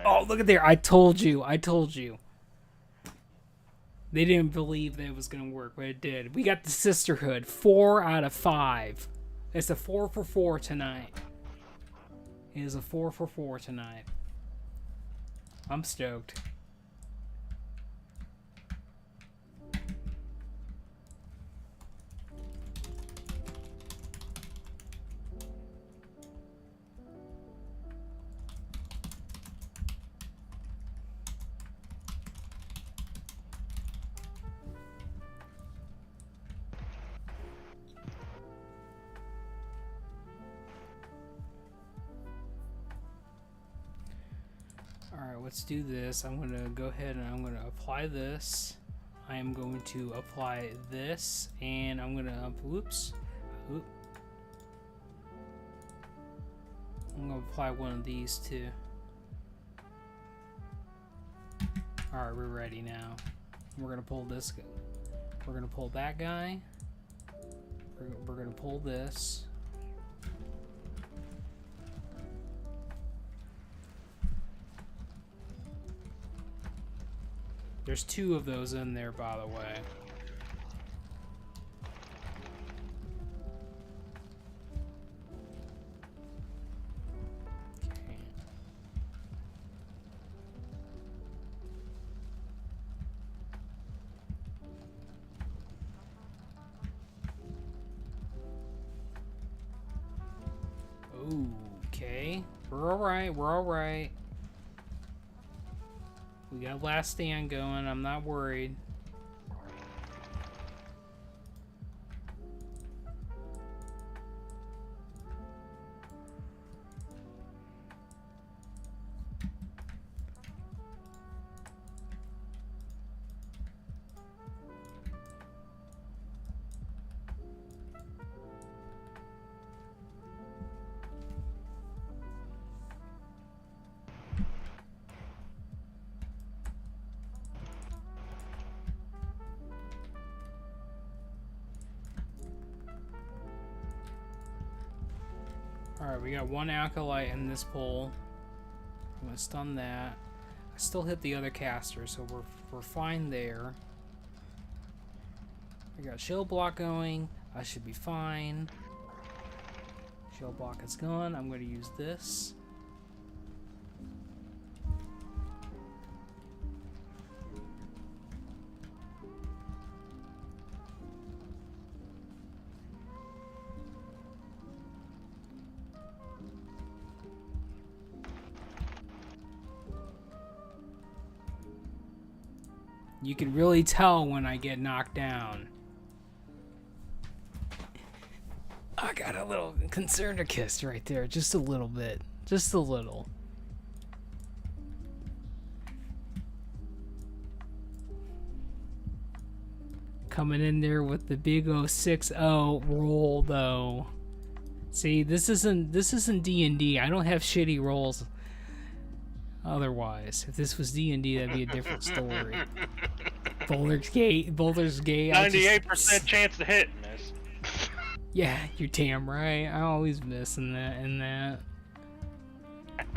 Oh, look at there. I told you. They didn't believe that it was going to work, but it did. We got the Sisterhood. 4 out of 5. It's a 4 for 4 tonight. It is a 4 for 4 tonight. I'm stoked. Alright, let's do this. I'm going to go ahead and I'm going to apply this. I am going to apply this, and I'm going to, whoops. Oop. I'm going to apply one of these too. Alright, we're ready now. We're going to pull this. We're going to pull that guy. We're going to pull this. There's 2 of those in there, by the way. Okay. We're alright, we're alright. We got last stand going, I'm not worried. Alright, we got 1 acolyte in this pole. I'm gonna stun that. I still hit the other caster, so we're fine there. I got shield block going. I should be fine. Shield block is gone. I'm gonna use this. You can really tell when I get knocked down. I got a little concernicus right there, just a little bit. Just a little. Coming in there with the big 060 roll, though. See, this isn't D&D. I don't have shitty rolls. Otherwise, if this was D&D, that'd be a different story. Boulder's Gate. 98% chance to hit, miss. Yeah, you're damn right. I always miss in that.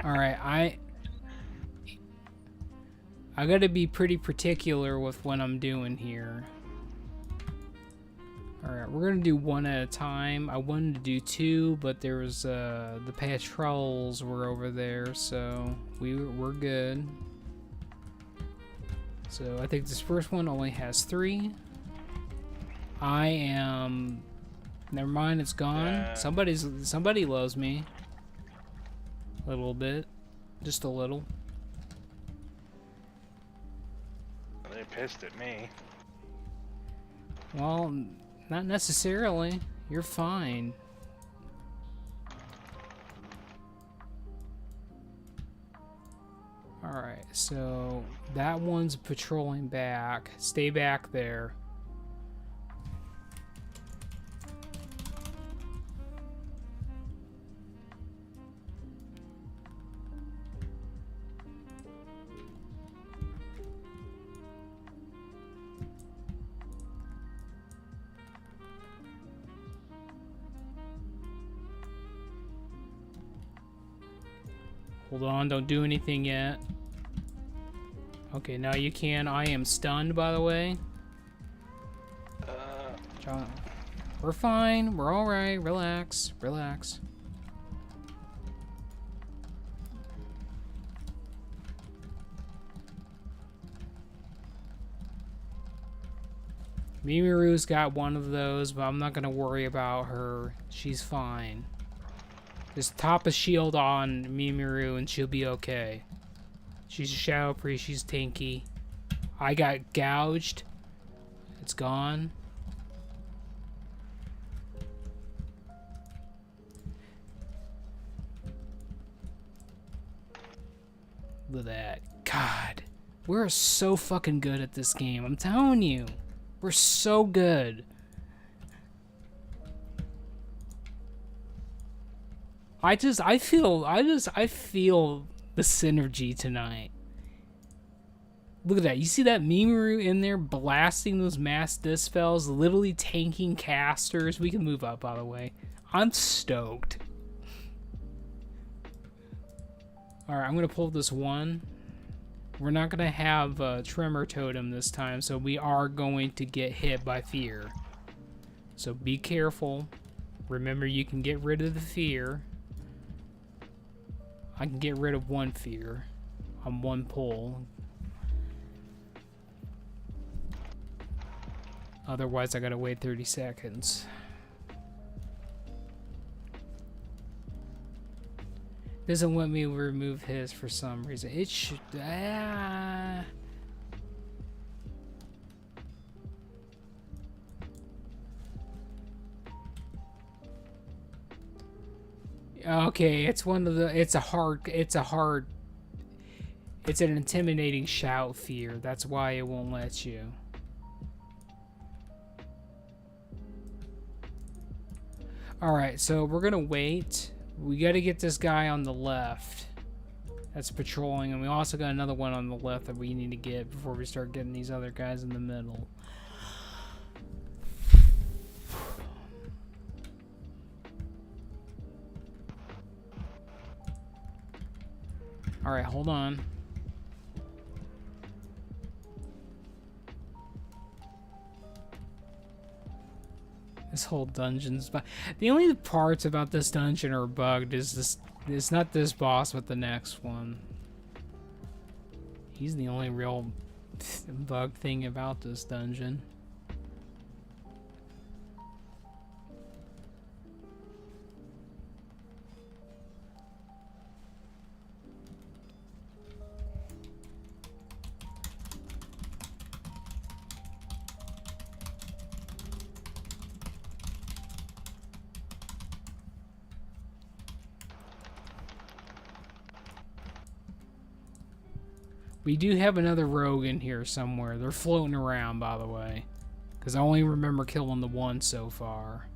All right, I gotta be pretty particular with what I'm doing here. Alright, we're gonna do one at a time. I wanted to do two, but there was the patrols were over there, so we're good. So I think this first one only has 3. I am. Never mind, it's gone. Somebody loves me. A little bit, just a little. They pissed at me. Well, not necessarily. You're fine. Alright, so that one's patrolling back. Stay back there. Hold on, don't do anything yet. Okay, now you can. I am stunned, by the way. John, we're fine. We're all right. Relax. Relax. Mimiru's got one of those, but I'm not going to worry about her. She's fine. Just top a shield on Mimiru and she'll be okay. She's a Shadow Priest, she's tanky. I got gouged. It's gone. Look at that. God. We're so fucking good at this game. I'm telling you. We're so good. I feel the synergy tonight. Look at that. You see that Mimiru in there blasting those mass dispels, literally tanking casters. We can move up, by the way. I'm stoked. Alright, I'm going to pull this one. We're not going to have a Tremor Totem this time, so we are going to get hit by fear. So be careful. Remember, you can get rid of the fear. I can get rid of one fear on one pull. Otherwise, I gotta wait 30 seconds. Doesn't let me remove his for some reason. It should. Okay, it's one of the. It's an intimidating shout fear. That's why it won't let you. Alright, so we're gonna wait. We gotta get this guy on the left that's patrolling, and we also got another one on the left that we need to get before we start getting these other guys in the middle. Alright, hold on. This whole dungeon's but the only parts about this dungeon are bugged is this. It's not this boss, but the next one. He's the only real bug thing about this dungeon. We do have another rogue in here somewhere. They're floating around, by the way. Because I only remember killing the one so far.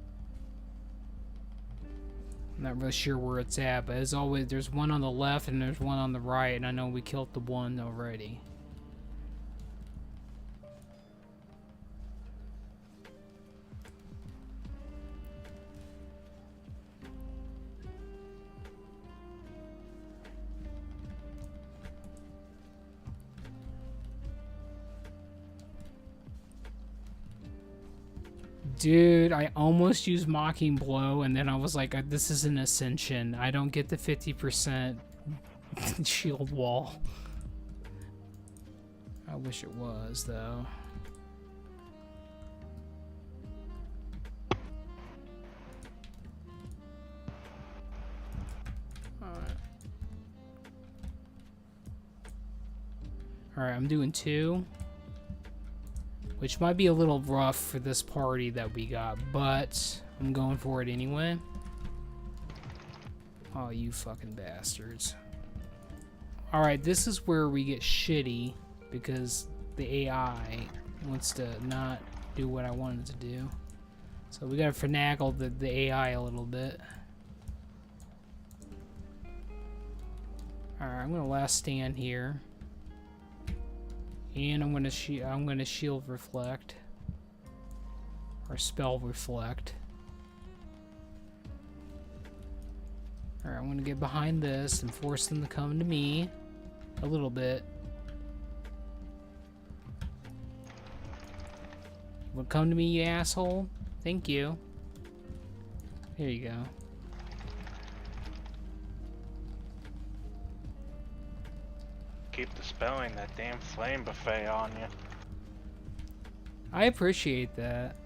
I'm not really sure where it's at, but as always, there's one on the left and there's one on the right, and I know we killed the one already. Dude, I almost used Mocking Blow, and then I was like, this is an Ascension. I don't get the 50% shield wall. I wish it was, though. Alright, I'm doing 2. Which might be a little rough for this party that we got, but I'm going for it anyway. Oh, you fucking bastards. Alright, this is where we get shitty because the AI wants to not do what I wanted to do. So we gotta finagle the AI a little bit. Alright, I'm gonna last stand here. And I'm gonna shield reflect. Or spell reflect. Alright, I'm gonna get behind this and force them to come to me a little bit. Well, come to me, you asshole. Thank you. There you go. Keep dispelling that damn flame buffet on you. I appreciate that.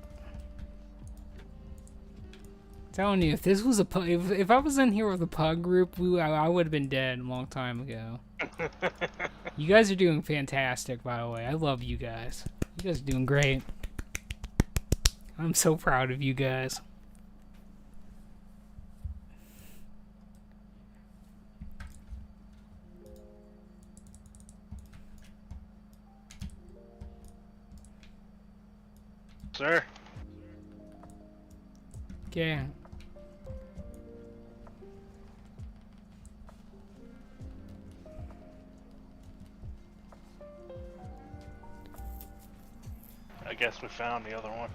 Telling you, if this was a pug, if I was in here with a pug group, I would have been dead a long time ago. You guys are doing fantastic, by the way. I love you guys. You guys are doing great. I'm so proud of you guys. Sir. Okay. I guess we found the other one.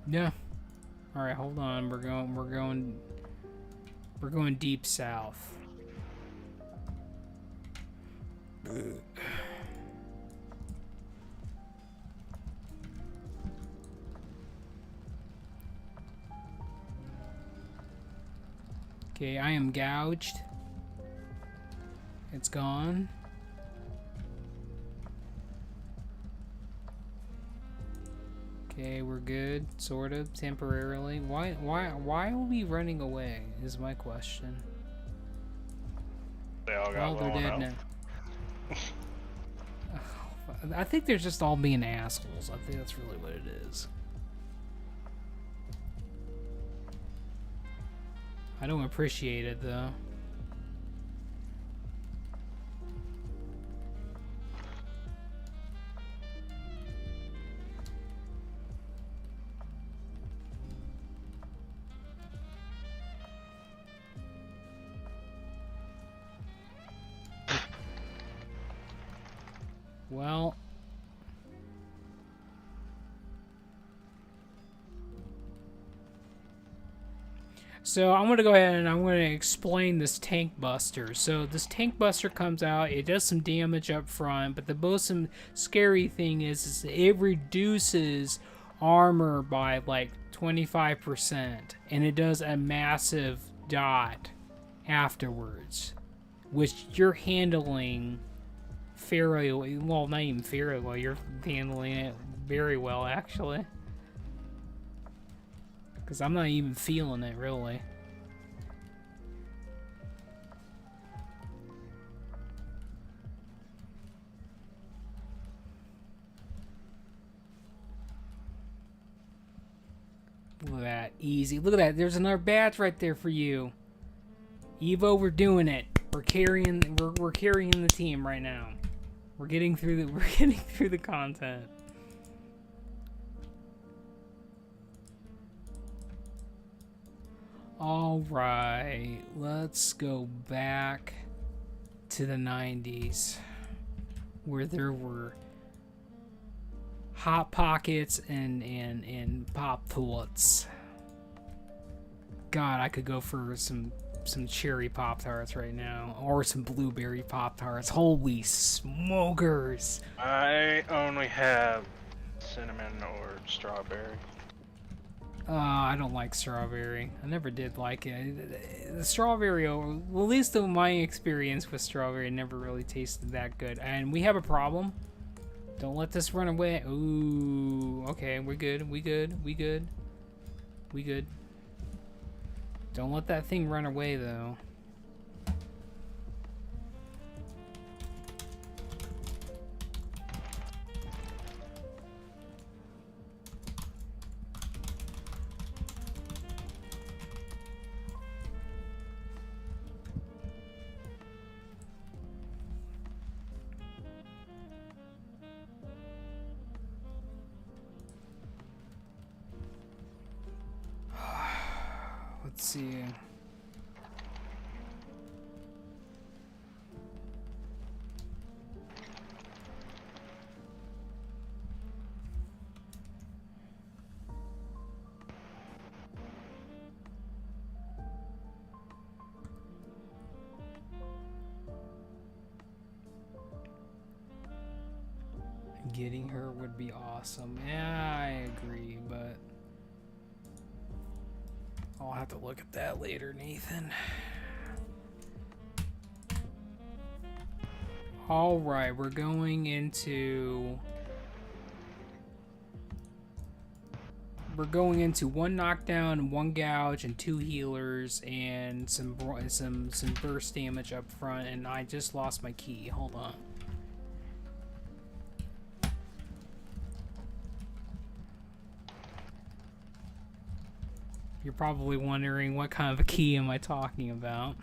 Yeah. All right, hold on. We're going deep south. Okay, I am gouged. It's gone. Okay, we're good, sort of, temporarily. Why are we running away? Is my question. They all got Well, they're blown dead up. now. I think they're just all being assholes. I think that's really what it is. I don't appreciate it, though. Well... So I'm going to go ahead and I'm going to explain this tank buster. So this tank buster comes out, it does some damage up front, but the most scary thing is it reduces armor by like 25%, and it does a massive dot afterwards, which you're handling fairly well, not even fairly well, you're handling it very well actually. Because I'm not even feeling it, really. Look at that. Easy. Look at that. There's another badge right there for you. Evo, we're doing it. We're carrying the team right now. We're getting through the content. All right, let's go back to the 90s where there were Hot Pockets and Pop Tarts. God, I could go for some cherry Pop Tarts right now, or some blueberry Pop Tarts. Holy smokers! I only have cinnamon or strawberry. I don't like strawberry. I never did like it. The strawberry, well, at least in my experience with strawberry, never really tasted that good. And we have a problem. Don't let this run away. Ooh, okay, we're good. We good. We good. We good. Don't let that thing run away, though. Let's see. Getting her would be awesome. Yeah, I agree, but I'll have to look at that later, Nathan. All right, we're going into one knockdown, one gouge, and 2 healers, and some burst damage up front. And I just lost my key. Hold on. You're probably wondering what kind of a key am I talking about.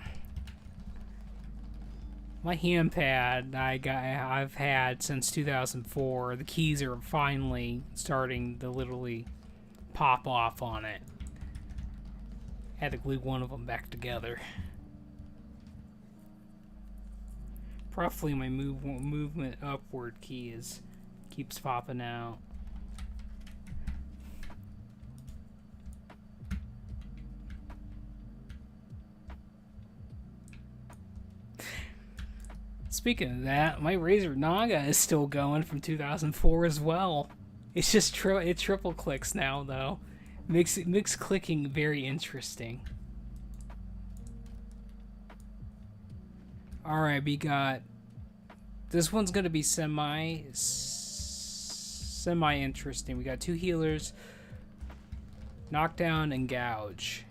My handpad I've had since 2004. The keys are finally starting to literally pop off on it. Had to glue one of them back together. Roughly my movement upward key keeps popping out. Speaking of that, my Razer Naga is still going from 2004 as well. It's just it triple clicks now though. Makes clicking very interesting. All right, we got this one's gonna be semi interesting. We got 2 healers, knockdown and gouge.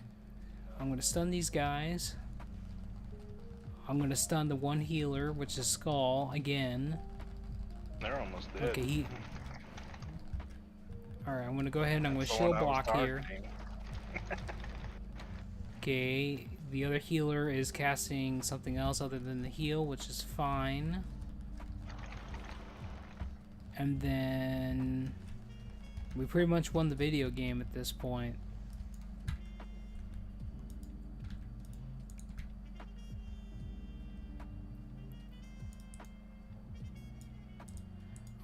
I'm gonna stun these guys. I'm gonna stun the 1 healer, which is Skull, again. They're almost dead. Okay, alright, I'm gonna go ahead and I'm gonna shield block here. Okay, the other healer is casting something else other than the heal, which is fine. And then we pretty much won the video game at this point.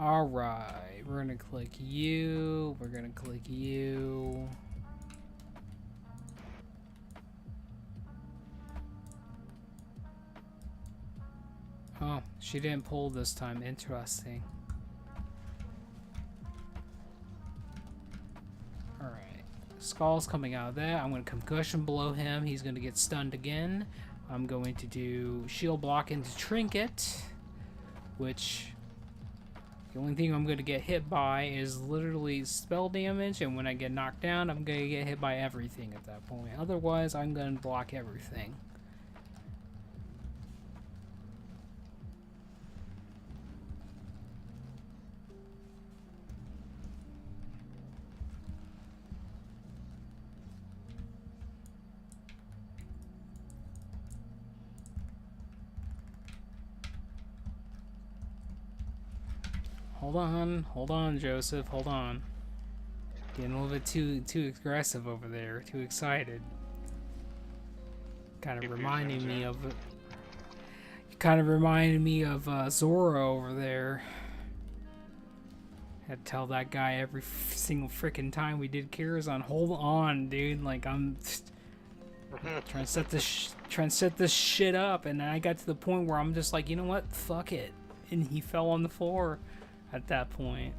Alright, we're gonna click you, we're gonna click you. Oh, she didn't pull this time, interesting. Alright, Skull's coming out of that. I'm gonna concussion below him, he's gonna get stunned again. I'm going to do shield block into Trinket, which the only thing I'm going to get hit by is literally spell damage, and when I get knocked down, I'm going to get hit by everything at that point. Otherwise, I'm going to block everything. Hold on, Joseph, hold on. Getting a little bit too aggressive over there, too excited. Kind of If you reminding zoom me in. of it. Kind of reminded me of Zora over there. Had to tell that guy every single freaking time we did Karazhan, hold on, dude. Like I'm trying to set this shit up, and I got to the point where I'm just like, you know what, fuck it, and he fell on the floor at that point.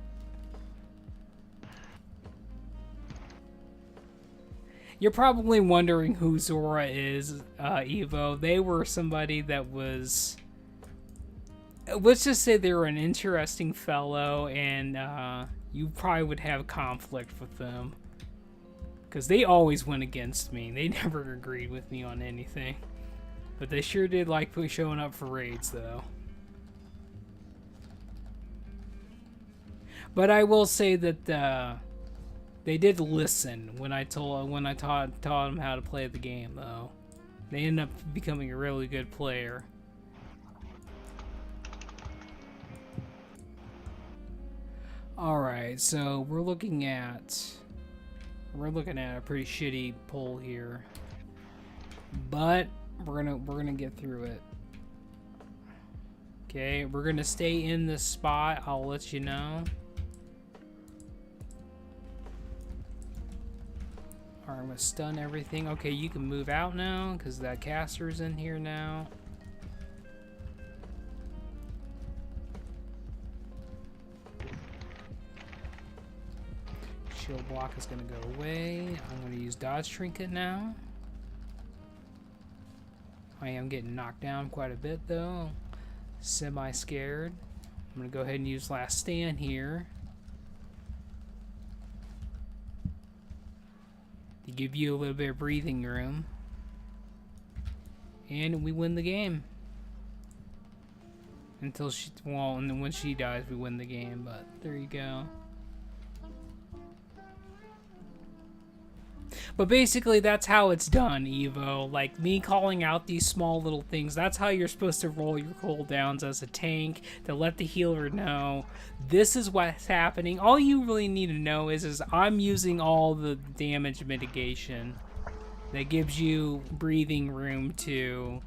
You're probably wondering who Zora is, Evo. They were somebody that was, let's just say they were an interesting fellow, and you probably would have conflict with them. Because they always went against me. They never agreed with me on anything. But they sure did like showing up for raids, though. But I will say that they did listen when I taught them how to play the game, though. They ended up becoming a really good player. Alright, so we're looking at a pretty shitty pull here. But we're gonna get through it. Okay, we're gonna stay in this spot, I'll let you know. Alright, I'm gonna stun everything. Okay, you can move out now, because that caster's in here now. Shield block is gonna go away. I'm gonna use dodge trinket now. I am getting knocked down quite a bit though. Semi scared. I'm gonna go ahead and use last stand here to give you a little bit of breathing room, and we win the game. Until she, well, and then when she dies, we win the game. But there you go. But basically, that's how it's done, Evo. Like, me calling out these small little things, that's how you're supposed to roll your cooldowns as a tank, to let the healer know this is what's happening. All you really need to know is I'm using all the damage mitigation that gives you breathing room to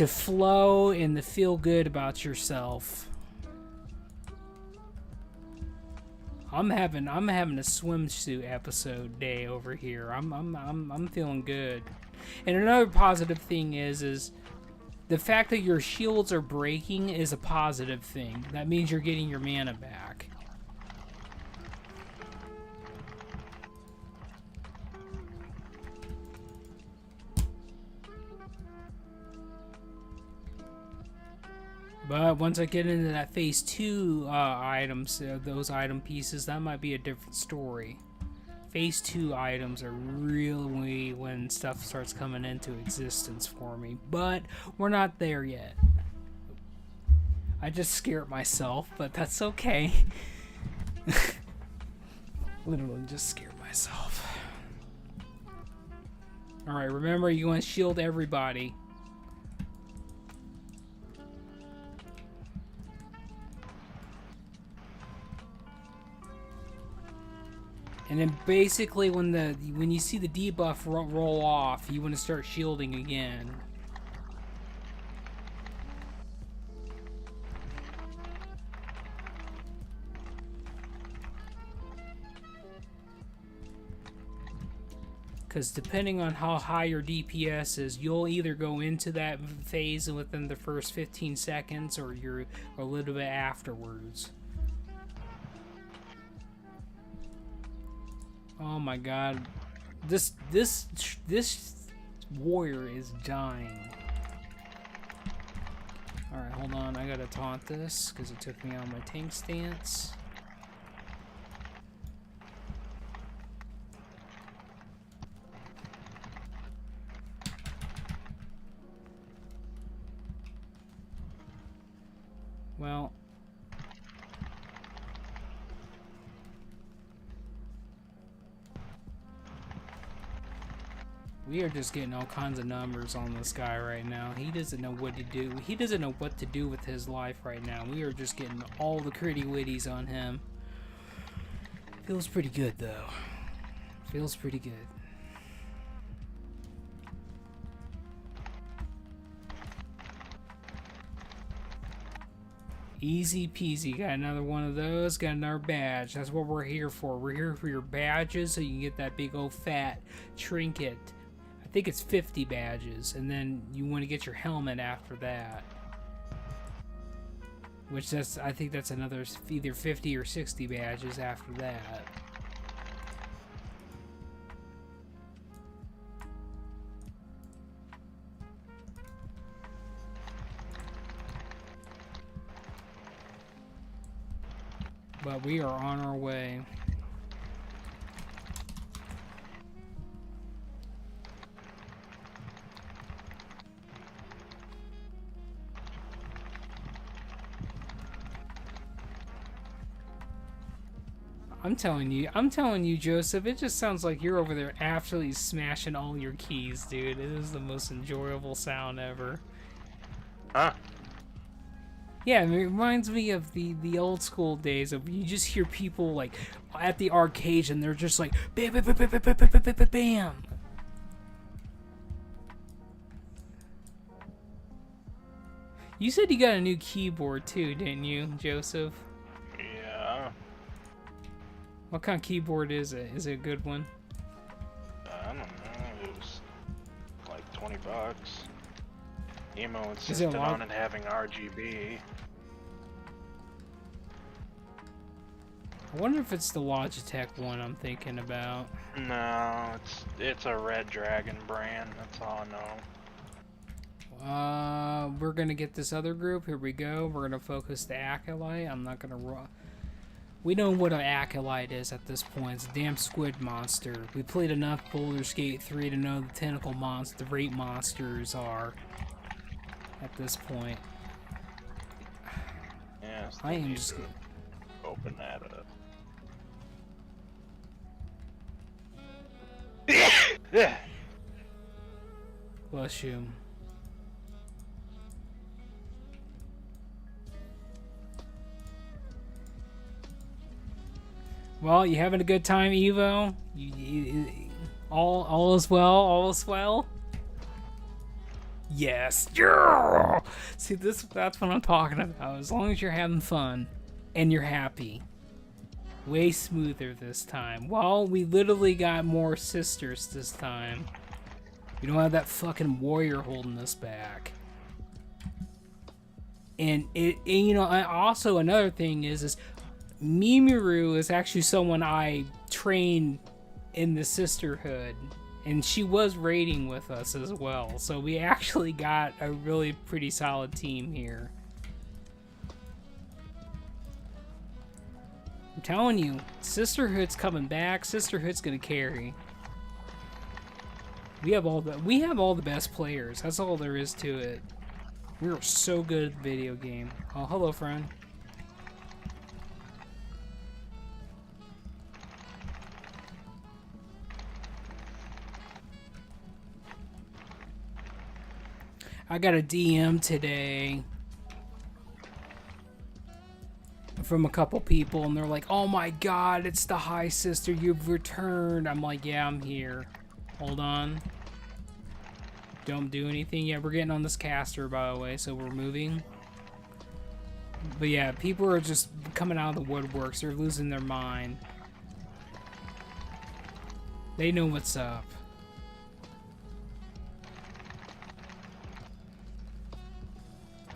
flow and to feel good about yourself. I'm having a swimsuit episode day over here. I'm feeling good. And another positive thing is the fact that your shields are breaking is a positive thing. That means you're getting your mana back. But once I get into that phase 2 items, those item pieces, that might be a different story. Phase 2 items are really when stuff starts coming into existence for me. But we're not there yet. I just scared myself, but that's okay. Literally just scared myself. Alright, remember you want to shield everybody. And then basically when you see the debuff roll off, you want to start shielding again. Because depending on how high your DPS is, you'll either go into that phase within the first 15 seconds or you're a little bit afterwards. Oh my god. This warrior is dying. Alright, hold on. I gotta taunt this because it took me out of my tank stance. Well, we are just getting all kinds of numbers on this guy right now. He doesn't know what to do. He doesn't know what to do with his life right now. We are just getting all the critty witties on him. Feels pretty good, though. Feels pretty good. Easy peasy. Got another one of those. Got another badge. That's what we're here for. We're here for your badges so you can get that big old fat trinket. I think it's 50 badges. And then you want to get your helmet after that. Which I think that's another either 50 or 60 badges after that. But we are on our way. I'm telling you, Joseph, it just sounds like you're over there absolutely smashing all your keys, dude. It is the most enjoyable sound ever. Huh? Yeah, it reminds me of the old school days of you just hear people like at the arcade and they're just like bam bam bam bam bam bam bam bam bam. You said you got a new keyboard too, didn't you, Joseph? Yeah. What kind of keyboard is it? Is it a good one? I don't know. It was like $20. Emo insisted on it having RGB. I wonder if it's the Logitech one I'm thinking about. No, it's a Red Dragon brand. That's all I know. We're gonna get this other group. Here we go. We're gonna focus the Acolyte. I'm not gonna. We know what an Acolyte is at this point. It's a damn squid monster. We played enough Baldur's Gate 3 to know the tentacle monster, the rape monsters are. At this point. Yeah, I am just open that up. Yeah. Bless you. Well, you having a good time, Evo? All is well. All is well. Yes. Yeah! See, that's what I'm talking about. As long as you're having fun and you're happy. Way smoother this time. Well, we literally got more sisters this time. We don't have that fucking warrior holding us back. And you know, also another thing is Mimiru is actually someone I trained in the Sisterhood. And she was raiding with us as well. So we actually got a really pretty solid team here. I'm telling you, Sisterhood's coming back. Sisterhood's gonna carry. We have all the best players. That's all there is to it. We are so good at the video game. Oh, hello, friend. I got a DM today from a couple people, and they're like, "Oh my God, it's the High Sister. You've returned." I'm like, "Yeah, I'm here. Hold on. Don't do anything yet. We're getting on this caster, by the way, so we're moving." But yeah, people are just coming out of the woodworks. They're losing their mind. They know what's up.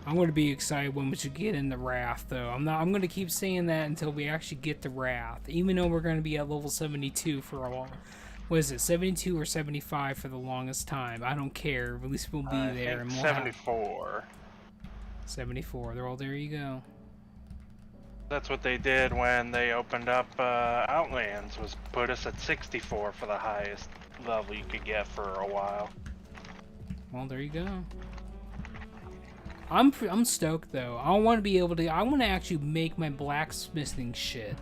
I'm going to be excited when we should get in the Wrath, though. I'm going to keep saying that until we actually get the Wrath. Even though we're going to be at level 72 for a long... What is it, 72 or 75 for the longest time? I don't care. At least we'll be there. And we'll 74. 74. Well, there you go. That's what they did when they opened up Outlands, was put us at 64 for the highest level you could get for a while. Well, there you go. I'm stoked though. I want to be able to. I want to actually make my blacksmithing shit.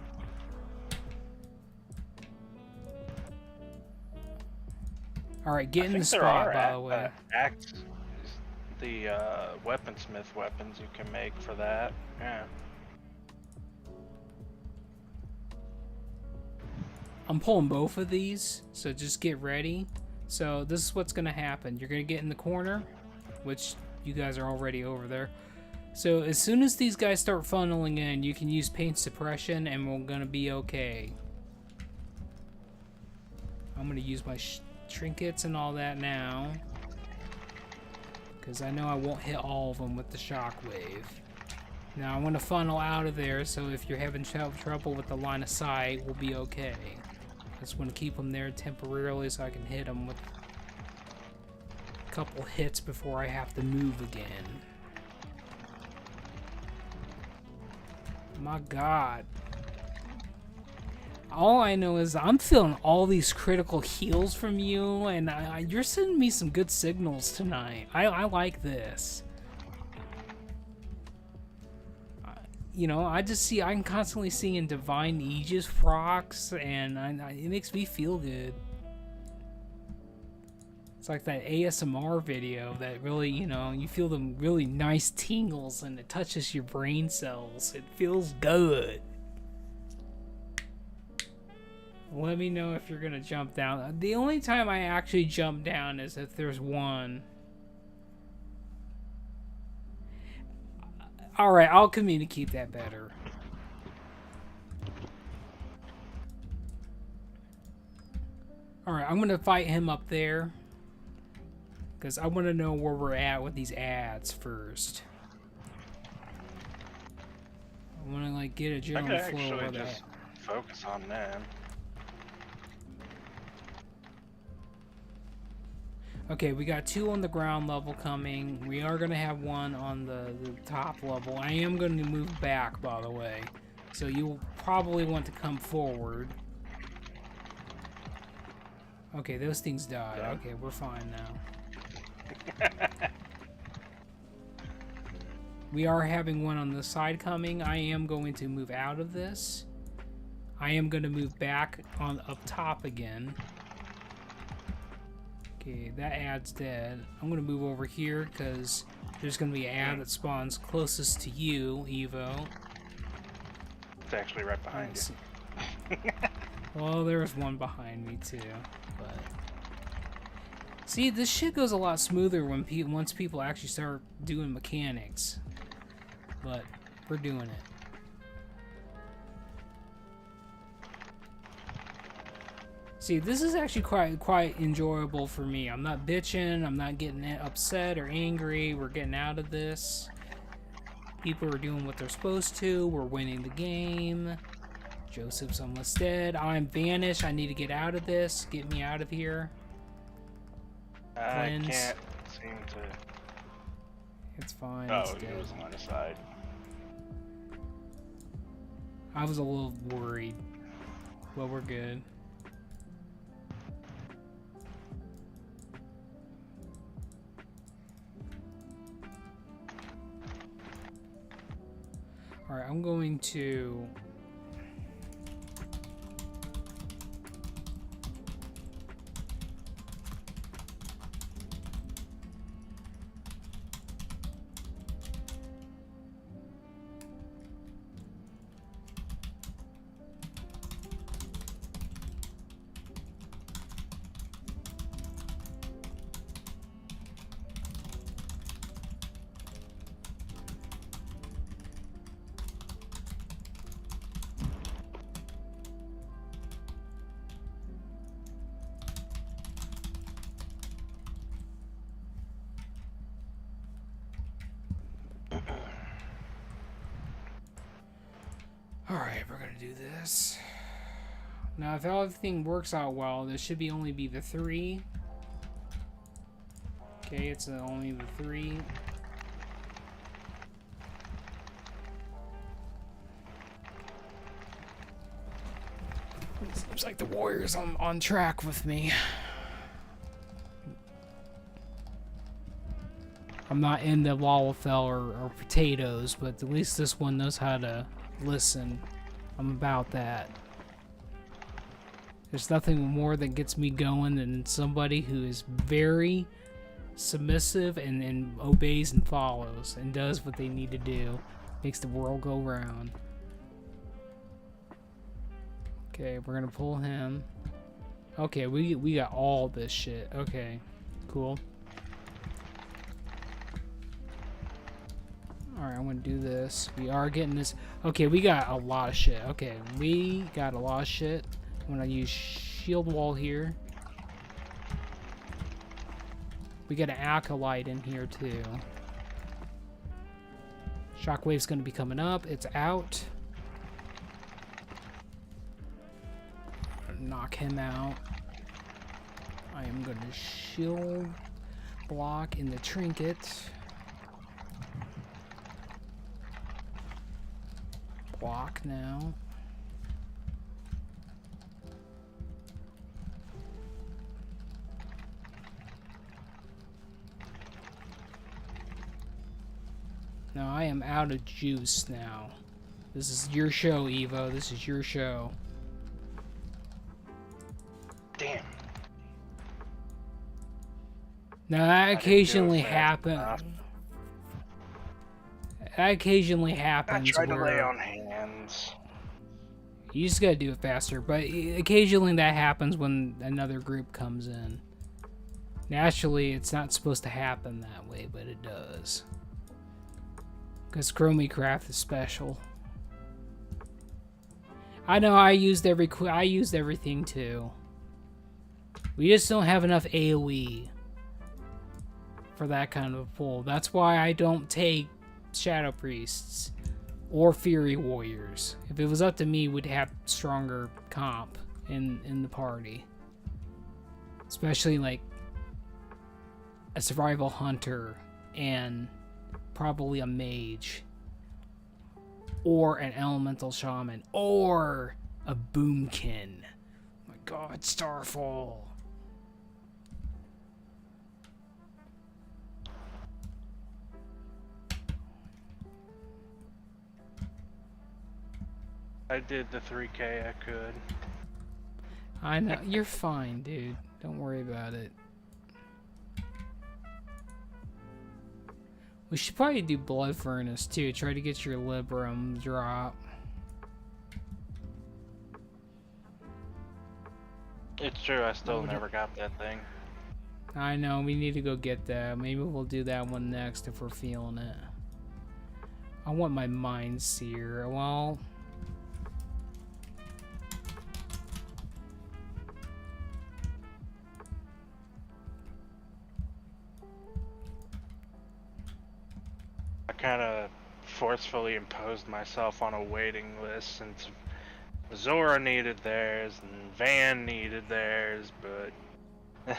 All right, get in the spot, by the way. The weaponsmith weapons you can make for that. Yeah. I'm pulling both of these, so just get ready. So this is what's gonna happen. You're gonna get in the corner, which you guys are already over there. So as soon as these guys start funneling in, you can use paint suppression and we're gonna be okay. I'm gonna use my trinkets and all that now, because I know I won't hit all of them with the shockwave. Now I'm gonna funnel out of there, so if you're having trouble with the line of sight, we'll be okay. I just want to keep them there temporarily so I can hit them with a couple hits before I have to move again. My God. All I know is I'm feeling all these critical heals from you, and you're sending me some good signals tonight. I like this. You know, I'm constantly seeing Divine Aegis procs, and it makes me feel good. It's like that ASMR video that really, you know, you feel them really nice tingles and it touches your brain cells. It feels good. Let me know if you're gonna jump down. The only time I actually jump down is if there's one. Alright, I'll communicate that better. Alright, I'm gonna fight him up there, because I want to know where we're at with these ads first. I want to like get a general flow of that. I could actually just focus on them. Okay, we got 2 on the ground level coming. We are going to have 1 on the top level. I am going to move back, by the way. So you'll probably want to come forward. Okay, those things died. Yeah. Okay, we're fine now. We are having 1 on the side coming. I am going to move out of this. I am going to move back on up top again. Okay, that ad's dead. I'm going to move over here because there's going to be an ad that spawns closest to you, Evo. It's actually right behind you. Well, there's one behind me too, but... See, this shit goes a lot smoother when once people actually start doing mechanics. But we're doing it. See, this is actually quite enjoyable for me. I'm not bitching, I'm not getting upset or angry. We're getting out of this. People are doing what they're supposed to. We're winning the game. Joseph's almost dead. I'm vanished. I need to get out of this. Get me out of here. I can't seem to... It's fine. Oh, it's he dead. was on the side. I was a little worried. Well, we're good. Alright, I'm going to... Alright, we're gonna do this. Now, if everything works out well, there should only be the 3. Okay, it's only the 3. Seems like the Warrior's on track with me. I'm not into Lalafell or potatoes, but at least this one knows how to listen. I'm about that. There's nothing more that gets me going than somebody who is very submissive and obeys and follows and does what they need to do. Makes the world go round. Okay, we're gonna pull him. Okay, we got all this shit. Okay, cool. Alright, I'm gonna do this. We are getting this. Okay, we got a lot of shit. Okay, we got a lot of shit. I'm gonna use shield wall here. We got an acolyte in here too. Shockwave's gonna be coming up. It's out. Knock him out. I am gonna shield block in the trinket. Block now. Now I am out of juice now. This is your show, Evo. This is your show. Damn. Now that occasionally happens. That occasionally happens. I tried to where lay on hands. you just gotta do it faster, but occasionally that happens when another group comes in. Naturally, it's not supposed to happen that way, but it does. Because Chromicraft is special. I know I used everything too. We just don't have enough AoE for that kind of a pull. That's why I don't take Shadow Priests or Fury Warriors. If it was up to me, we'd have stronger comp in the party. Especially like a survival hunter and probably a mage or an elemental shaman or a boomkin. Oh my god, Starfall. I did the 3K I could. I know, you're fine, dude. Don't worry about it. We should probably do Blood Furnace too. Try to get your Libram drop. It's true, I still never got that thing. I know, we need to go get that. Maybe we'll do that one next if we're feeling it. I want my Mind Seer. Well, I kind of forcefully imposed myself on a waiting list since Zora needed theirs and Van needed theirs, but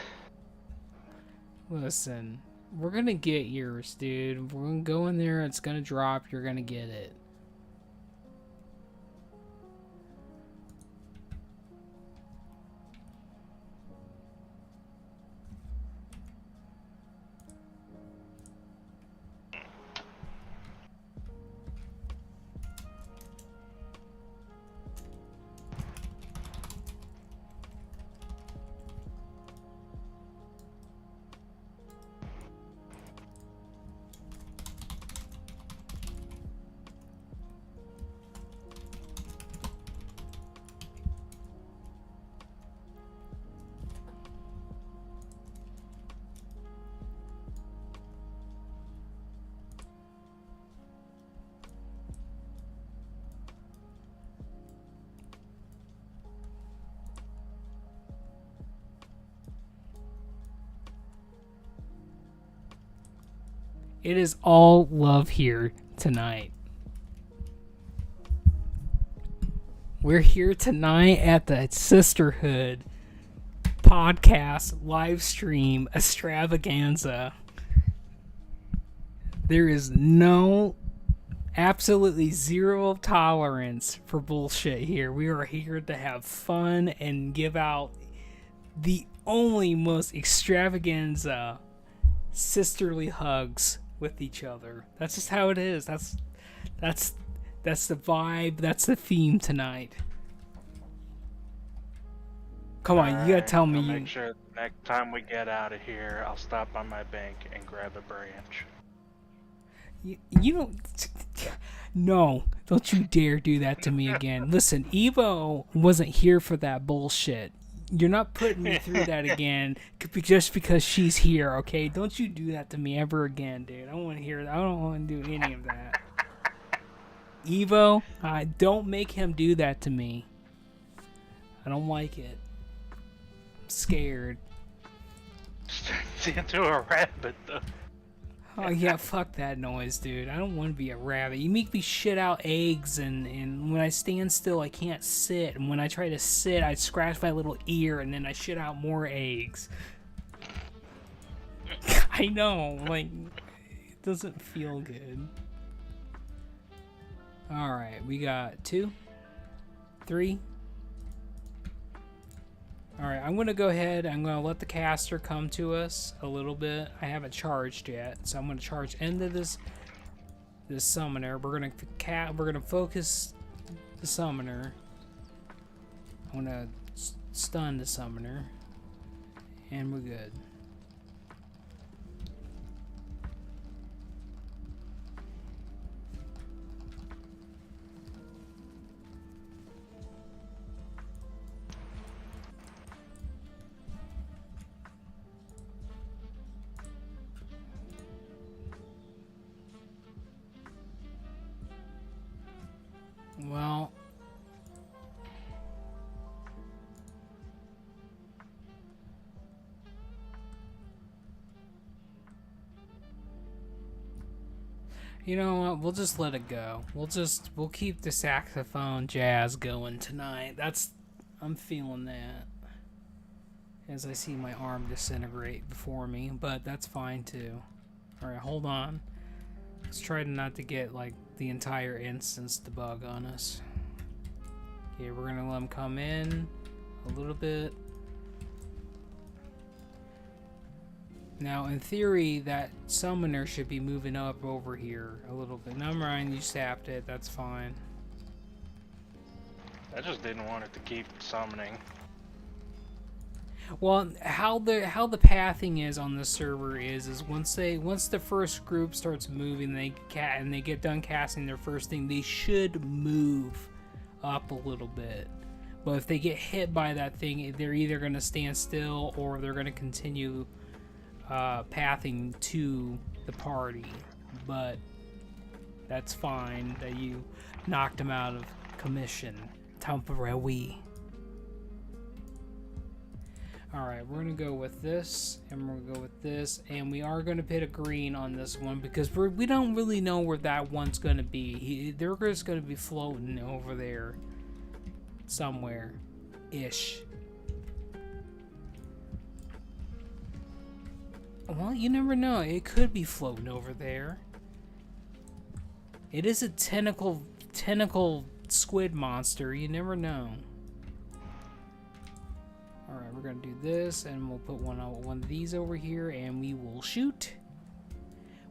listen, we're gonna get yours, dude. We're gonna go in there, it's gonna drop, you're gonna get it. It is all love here tonight. We're here tonight at the Sisterhood podcast live stream extravaganza. There is absolutely zero tolerance for bullshit here. We are here to have fun and give out the only most extravaganza sisterly hugs with each other. That's just how it is. That's the vibe. That's the theme tonight. Come on, you gotta tell me. I'll make sure next time we get out of here, I'll stop by my bank and grab a branch. You don't. No, don't you dare do that to me again. Listen, Evo wasn't here for that bullshit. You're not putting me through that again just because she's here, okay? Don't you do that to me ever again, dude. I don't want to hear that. I don't want to do any of that. Evo, don't make him do that to me. I don't like it. I'm scared. Turns into a rabbit, though. Oh, yeah, fuck that noise, dude. I don't want to be a rabbit. You make me shit out eggs, and when I stand still, I can't sit. And when I try to sit, I scratch my little ear, and then I shit out more eggs. I know, like, it doesn't feel good. Alright, we got 2, 3. Alright, I'm going to go ahead. I'm going to let the caster come to us a little bit. I haven't charged yet, so I'm going to charge into this summoner. We're going to focus the summoner. I'm going to stun the summoner. And we're good. Well, you know what? We'll just let it go. We'll keep the saxophone jazz going tonight. I'm feeling that. As I see my arm disintegrate before me, but that's fine too. All right, hold on. Let's try not to get like the entire instance to bug on us. Okay, we're gonna let him come in a little bit. Now, in theory, that summoner should be moving up over here a little bit. Never mind, you sapped it. That's fine. I just didn't want it to keep summoning. Well, how the pathing is on the server is once the first group starts moving, they get done casting their first thing, they should move up a little bit. But if they get hit by that thing, they're either going to stand still or they're going to continue pathing to the party. But that's fine that you knocked them out of commission temporarily. Alright, we're going to go with this, and we're going to go with this, and we are going to put a green on this one, because we don't really know where that one's going to be. They're just going to be floating over there somewhere-ish. Well, you never know. It could be floating over there. It is a tentacle squid monster. You never know. Alright, we're going to do this, and we'll put one of these over here, and we will shoot.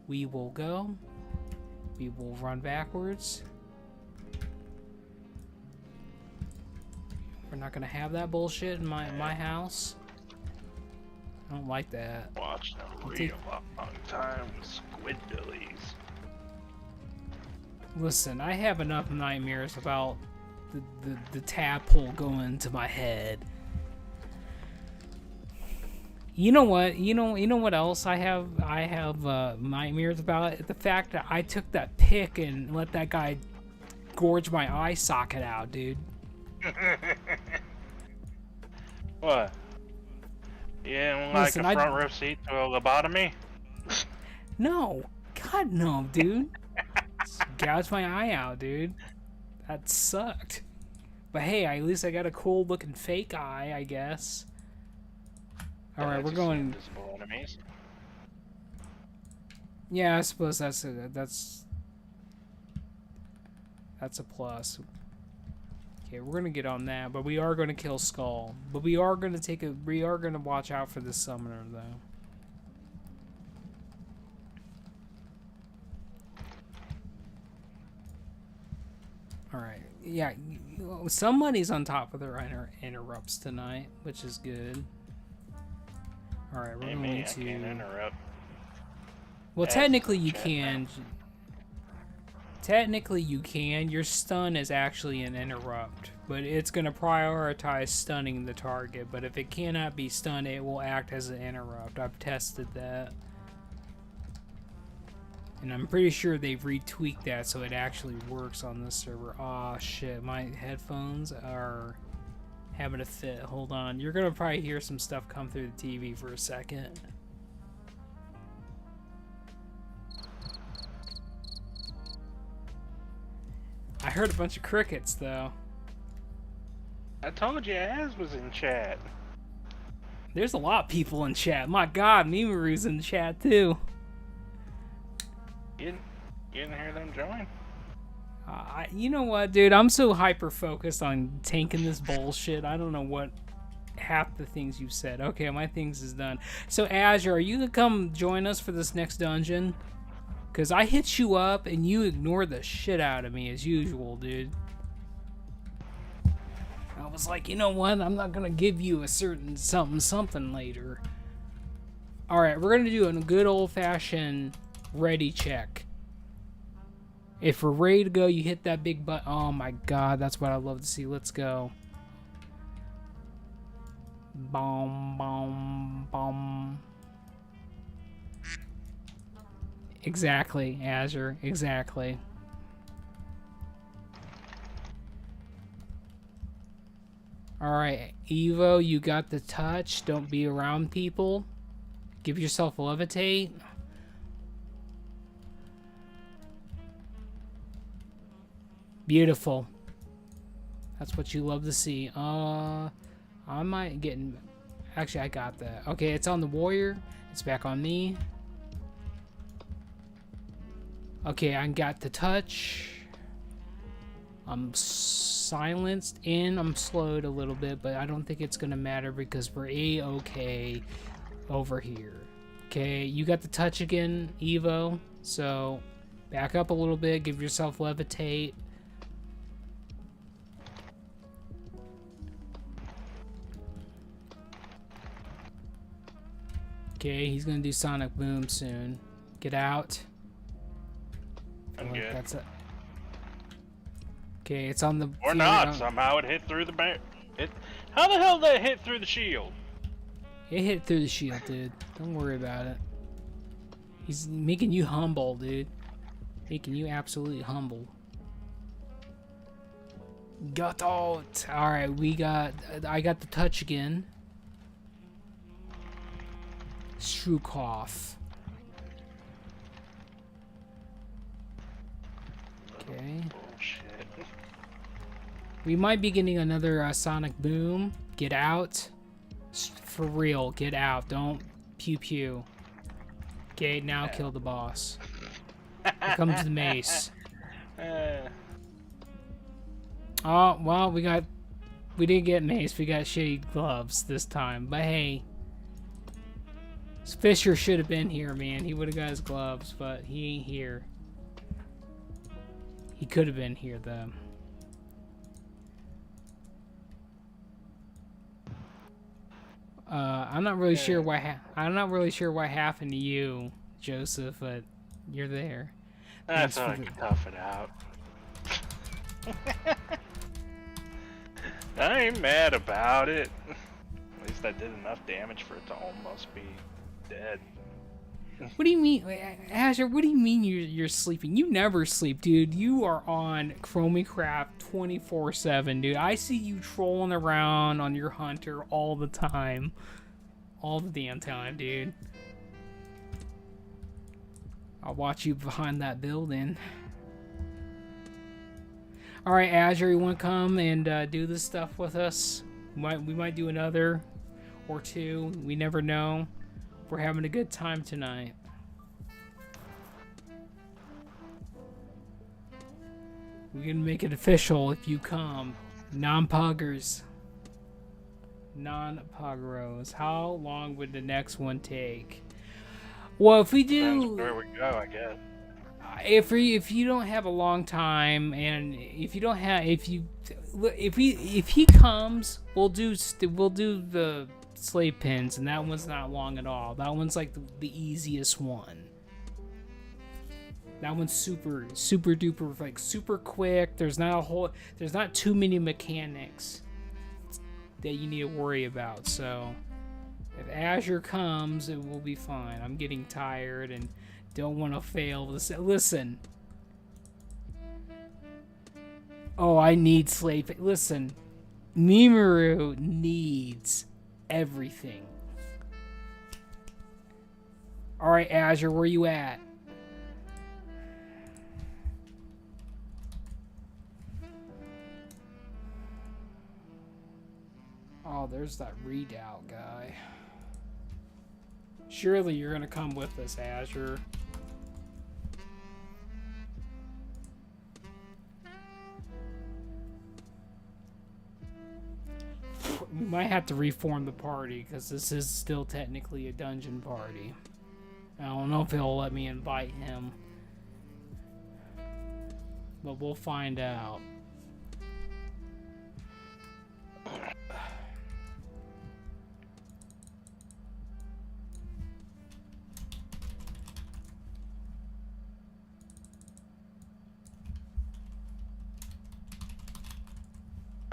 We will go. We will run backwards. We're not going to have that bullshit in my house. I don't like that. Watched a real long time with Squidbillies. Listen, I have enough nightmares about the tadpole going to my head. You know what? You know what else I have nightmares about? The fact that I took that pick and let that guy gorge my eye socket out, dude. What? Yeah, like Listen, a front row seat to a lobotomy? No. God, no, dude. Gouged my eye out, dude. That sucked. But hey, at least I got a cool looking fake eye, I guess. Alright, we're going... Invisible enemies. Yeah, I suppose that's a plus. Okay, we're gonna get on that, but we are gonna kill Skull. But we are gonna watch out for this summoner though. Alright, yeah, somebody's on top of their interrupts tonight, which is good. Alright, we're going I to... can't interrupt. Well, technically you can. Technically, you can. Your stun is actually an interrupt, but it's going to prioritize stunning the target. But if it cannot be stunned, it will act as an interrupt. I've tested that. And I'm pretty sure they've retweaked that so it actually works on this server. Aw, shit. My headphones are having a fit. Hold on. You're going to probably hear some stuff come through the TV for a second. I heard a bunch of crickets, though. I told you Az was in chat. There's a lot of people in chat. My god, Mimaru's in chat, too. You didn't hear them join? You know what, dude? I'm so hyper-focused on tanking this bullshit. I don't know what half the things you said. Okay, my things is done. So, Azure, are you gonna come join us for this next dungeon? Because I hit you up and you ignore the shit out of me as usual, dude. I was like, you know what? I'm not going to give you a certain something later. Alright, we're going to do a good old-fashioned ready check. If we're ready to go, you hit that big button. Oh my god, that's what I love to see. Let's go. Boom, boom, boom. Exactly, Azure. Exactly. Alright, Evo, you got the touch. Don't be around people. Give yourself a levitate. Beautiful. That's what you love to see. I might get... Actually, I got that. Okay, it's on the warrior. It's back on me. Okay, I got the touch. I'm silenced and I'm slowed a little bit, but I don't think it's gonna matter because we're A-okay over here. Okay, you got the touch again, Evo. So back up a little bit, give yourself levitate. Okay, he's gonna do sonic boom soon. Get out. I'm good. That's it. Okay, it's on the... Or not, somehow it hit through the how the hell did it hit through the shield? It hit through the shield, dude. Don't worry about it. He's making you humble, dude. Making you absolutely humble. Got out. Alright, I got the touch again. Shrukoff. Okay. Bullshit. We might be getting another sonic boom. Get out. For real, get out. Don't pew pew. Okay, now kill the boss. Here comes the mace. Oh, well, we didn't get mace. We got shitty gloves this time. But hey, Fisher should have been here, man. He would have got his gloves, but he ain't here. He could have been here, though. I'm not really sure what happened to you, Joseph, but you're there. I thought I could tough it out. I ain't mad about it. At least I did enough damage for it to almost be dead. What do you mean, Azure? What do you mean you're sleeping? You never sleep, dude. You are on Chromicraft 24/7, dude. I see you trolling around on your hunter all the time, all the damn time, dude. I'll watch you behind that building. All right, Azure, you want to come and do this stuff with us? We might do another or two. We never know. We're having a good time tonight. We're gonna make it official if you come. Non-puggers. Non-pugros. How long would the next one take? Well, if we do... Depends where we go, I guess. If you don't have a long time, and if you don't have... If he comes, we'll do the slave pins, and that one's not long at all. That one's like the easiest one. That one's super duper, like, super quick. There's not too many mechanics that you need to worry about. So if Azure comes, it will be fine. I'm getting tired and don't want to fail. Listen. Oh, I need slave. Listen, Mimaru needs everything. All right, Azure, where you at? Oh, there's that Redoubt guy. Surely you're gonna come with us, Azure. We might have to reform the party because this is still technically a dungeon party. I don't know if he'll let me invite him, but we'll find out.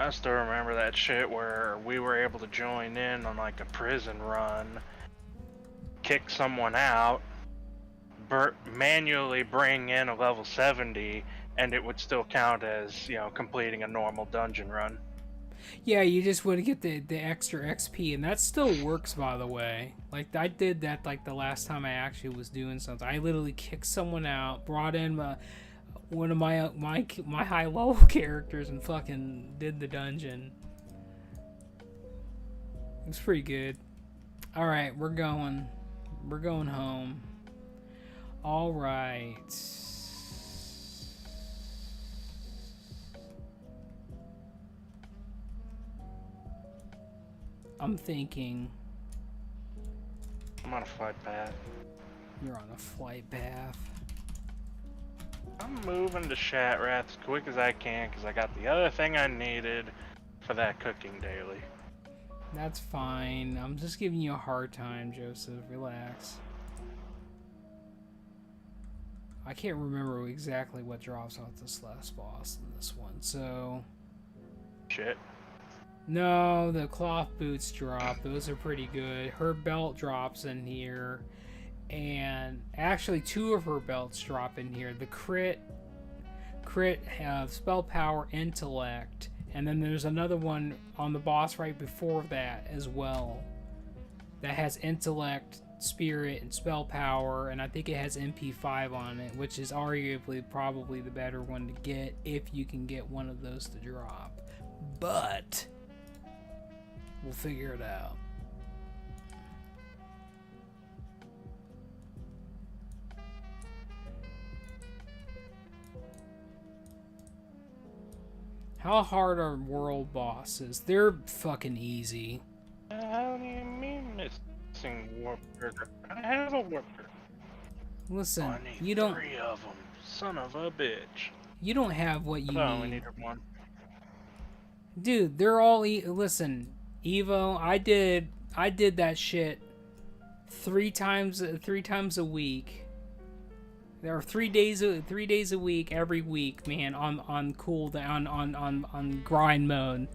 I still remember that shit where we were able to join in on like a prison run, kick someone out, manually bring in a level 70, and it would still count as, you know, completing a normal dungeon run. Yeah, you just want to get the extra XP, and that still works, by the way. Like, I did that, like, the last time I actually was doing something. I literally kicked someone out, brought in one of my high level characters, and fucking did the dungeon. It's pretty good. All right, we're going home. All right. I'm thinking. I'm on a flight path. You're on a flight path. I'm moving to Shatrath as quick as I can because I got the other thing I needed for that cooking daily. That's fine. I'm just giving you a hard time, Joseph. Relax. I can't remember exactly what drops off this last boss in this one, so... Shit. No, the cloth boots drop. Those are pretty good. Her belt drops in here. And actually, two of her belts drop in here. The crit have spell power, intellect. And then there's another one on the boss right before that as well. That has intellect, spirit, and spell power. And I think it has MP5 on it, which is arguably probably the better one to get if you can get one of those to drop. But... we'll figure it out. How hard are world bosses? They're fucking easy. How do you mean missing warp burger? I have a warp burger. Listen, I need you don't. 3 of them. Son of a bitch. You don't have what you I only need. needed 1. Dude, they're all. Listen, Evo. I did that shit 3 times a week. There are 3 days a week every week, man. On cooldown on grind mode.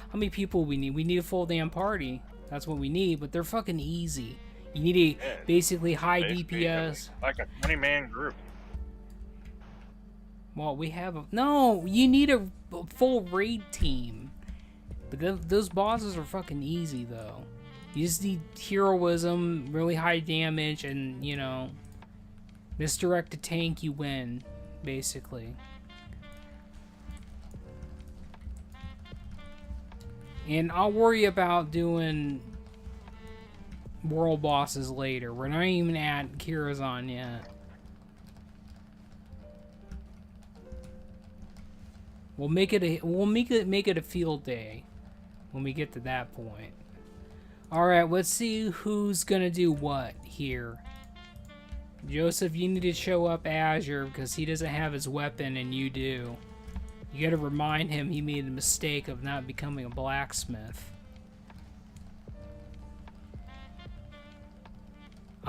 How many people we need? We need a full damn party. That's what we need. But they're fucking easy. You need a basically high DPS. Like a 20-man group. Well, we have a... No, you need a full raid team. But those bosses are fucking easy, though. You just need heroism, really high damage, and, you know... misdirect a tank, you win, basically. And I'll worry about doing world bosses later. We're not even at Kirazan yet. We'll make it a field day when we get to that point. All right, let's see who's gonna do what here. Joseph, you need to show up Azure because he doesn't have his weapon and you do. You gotta remind him he made the mistake of not becoming a blacksmith.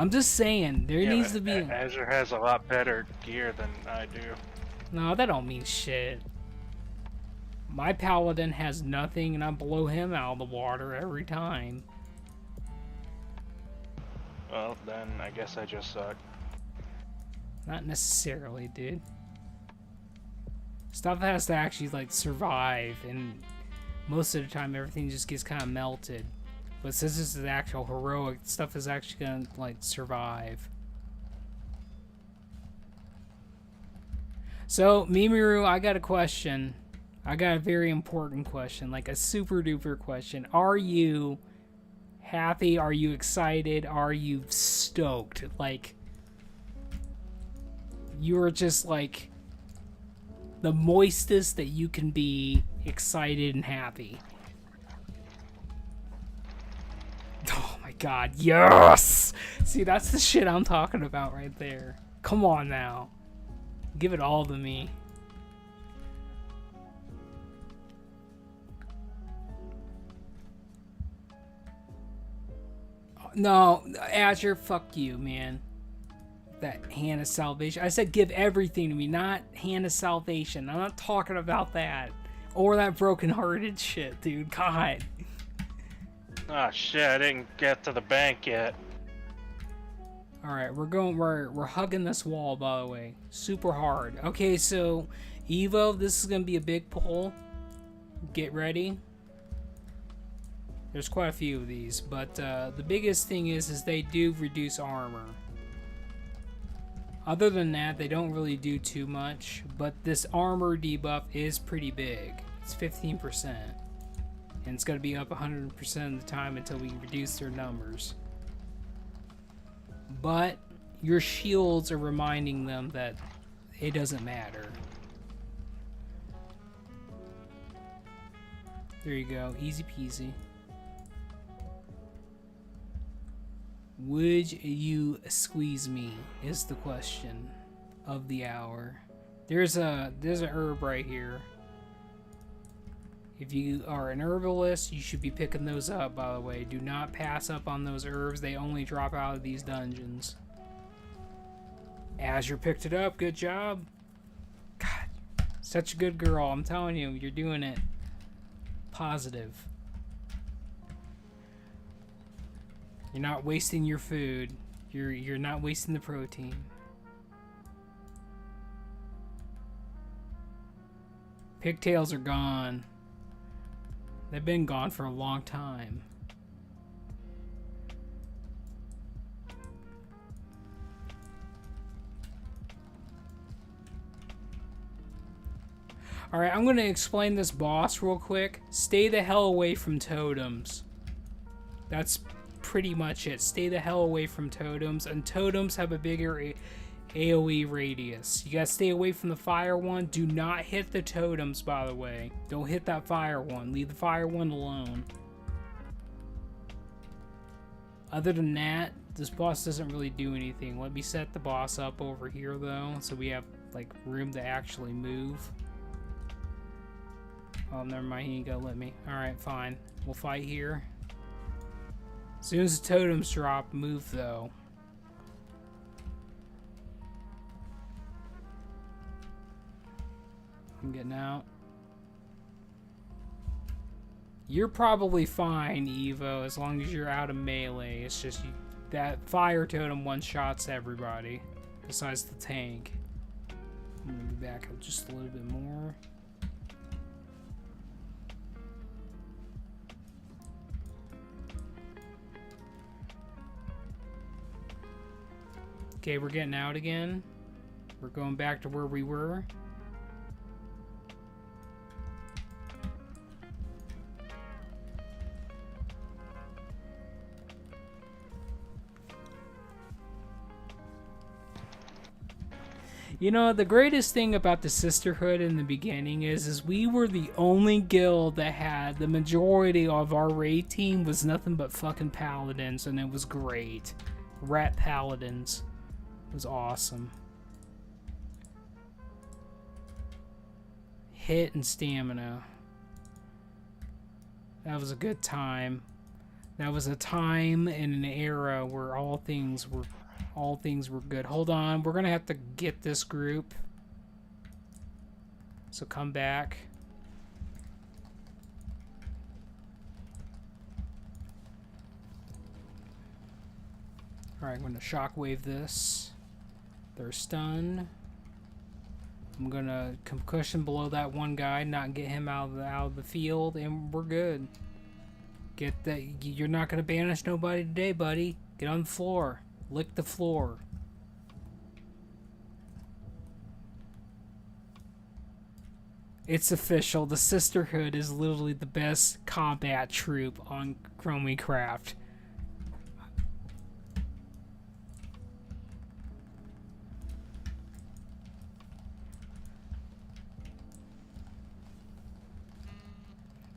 I'm just saying, there Yeah, needs but to be... Azure has a lot better gear than I do. No, that don't mean shit. My paladin has nothing, and I blow him out of the water every time. Well, then I guess I just suck. Not necessarily, dude. Stuff has to actually, like, survive, and most of the time everything just gets kind of melted. But since this is actual heroic, stuff is actually gonna, like, survive. So, Mimiru, I got a question. I got a very important question, like a super duper question. Are you happy? Are you excited? Are you stoked? Like, you're just like the moistest that you can be, excited and happy. Oh my god, yes! See, that's the shit I'm talking about right there. Come on now. Give it all to me. No, Azure, fuck you, man. That hand of salvation. I said give everything to me, not hand of salvation. I'm not talking about that. Or that broken-hearted shit, dude. God. Oh shit, I didn't get to the bank yet. Alright, we're hugging this wall, by the way. Super hard. Okay, so Evo, this is gonna be a big pull. Get ready. There's quite a few of these, but the biggest thing is they do reduce armor. Other than that, they don't really do too much, but this armor debuff is pretty big. It's 15%, and it's going to be up 100% of the time until we reduce their numbers. But your shields are reminding them that it doesn't matter. There you go, easy peasy. Would you squeeze me is the question of the hour. There's an herb right here. If you are an herbalist, you should be picking those up, by the way. Do not pass up on those herbs. They only drop out of these dungeons. Azure picked it up. Good job. God, such a good girl. I'm telling you, you're doing it. Positive. You're not wasting your food. You're not wasting the protein. Pigtails are gone. They've been gone for a long time. Alright, I'm going to explain this boss real quick. Stay the hell away from totems. That's pretty much it. Stay the hell away from totems, and totems have a bigger AoE radius. You gotta stay away from the fire one. Do not hit the totems, by the way. Don't hit that fire one. Leave the fire one alone. Other than that, this boss doesn't really do anything. Let me set the boss up over here, though, so we have like room to actually move. Oh, never mind. He ain't gonna let me. Alright, fine. We'll fight here. As soon as the totems drop, move, though. I'm getting out. You're probably fine, Evo, as long as you're out of melee. It's just that fire totem one-shots everybody, besides the tank. I'm gonna be back up just a little bit more. Okay, we're getting out again. We're going back to where we were. You know, the greatest thing about the Sisterhood in the beginning is we were the only guild that had the majority of our raid team was nothing but fucking paladins, and it was great. Rat paladins. It was awesome. Hit and stamina. That was a good time. That was a time and an era where all things were good. Hold on, we're gonna have to get this group. So come back. Alright, I'm gonna shockwave this. They're stunned. I'm gonna concussion below that one guy, not get him out of the field, and we're good. Get that. You're not gonna banish nobody today, buddy. Get on the floor. Lick the floor. It's official. The Sisterhood is literally the best combat troop on Chromie.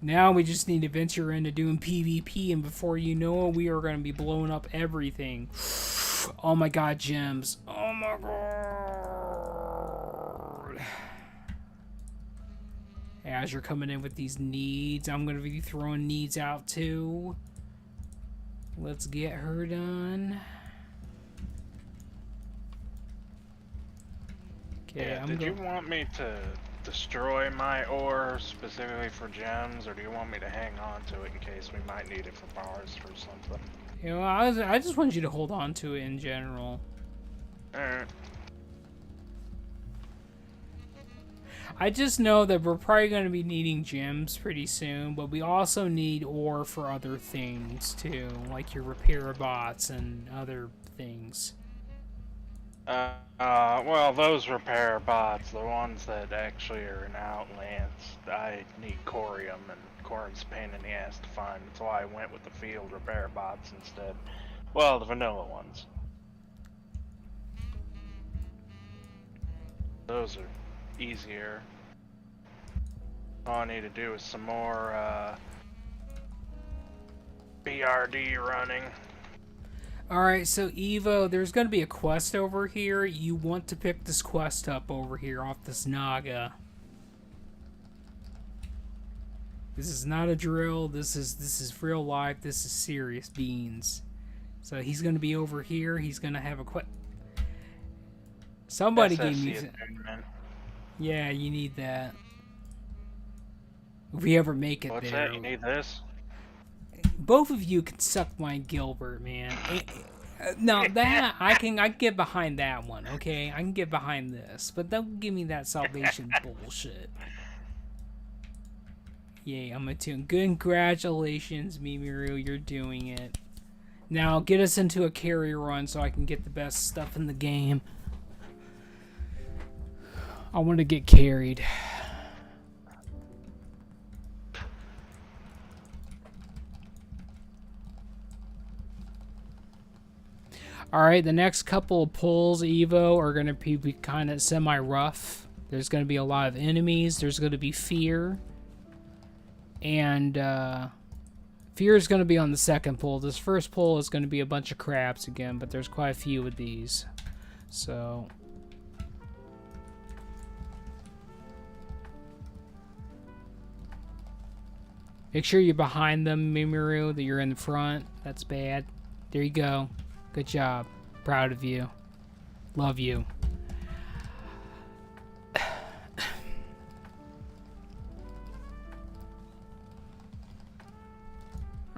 Now we just need to venture into doing PvP, and before you know it, we are going to be blowing up everything. Oh my god, gems. Oh my god. As you're coming in with these needs, I'm going to be throwing needs out too. Let's get her done. Okay, yeah, did you want me to destroy my ore specifically for gems, or do you want me to hang on to it in case we might need it for bars or something? You know, I just want you to hold on to it in general. Alright. I just know that we're probably going to be needing gems pretty soon, but we also need ore for other things too, like your repair bots and other things. Well, those repair bots, the ones that actually are in Outlands, I need corium, and corium's a pain in the ass to find. That's why I went with the field repair bots instead. Well, the vanilla ones. Those are easier. All I need to do is some more, BRD running. Alright, so Evo, there's going to be a quest over here. You want to pick this quest up over here off this Naga. This is not a drill. This is real life. This is serious beans. So he's going to be over here. He's going to have a quest. Somebody gave me... Yeah, you need that. If we ever make it What's there. that? You need this? Both of you can suck my Gilbert, man. No, that I can get behind that one, okay? I can get behind this, but don't give me that salvation bullshit. Yay, I'm a tune. Congratulations, Mimiru, you're doing it. Now get us into a carry run so I can get the best stuff in the game. I want to get carried. Alright, the next couple of pulls, Evo, are going to be kind of semi-rough. There's going to be a lot of enemies. There's going to be fear. And fear is going to be on the second pull. This first pull is going to be a bunch of crabs again, but there's quite a few of these. So... make sure you're behind them, Mimiru, that you're in the front. That's bad. There you go. Good job. Proud of you. Love you.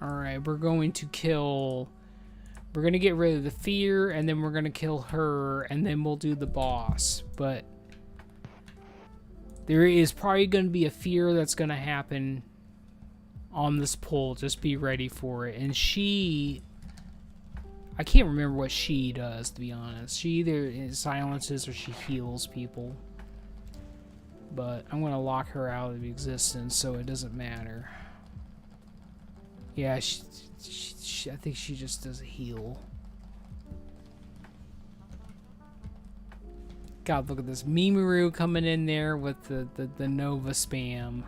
Alright, we're going to kill... we're going to get rid of the fear, and then we're going to kill her, and then we'll do the boss. But there is probably going to be a fear that's going to happen on this pull. Just be ready for it. And she... I can't remember what she does, to be honest. She either silences or she heals people. But I'm going to lock her out of existence so it doesn't matter. Yeah, I think she just does a heal. God, look at this. Mimiru coming in there with the Nova spam.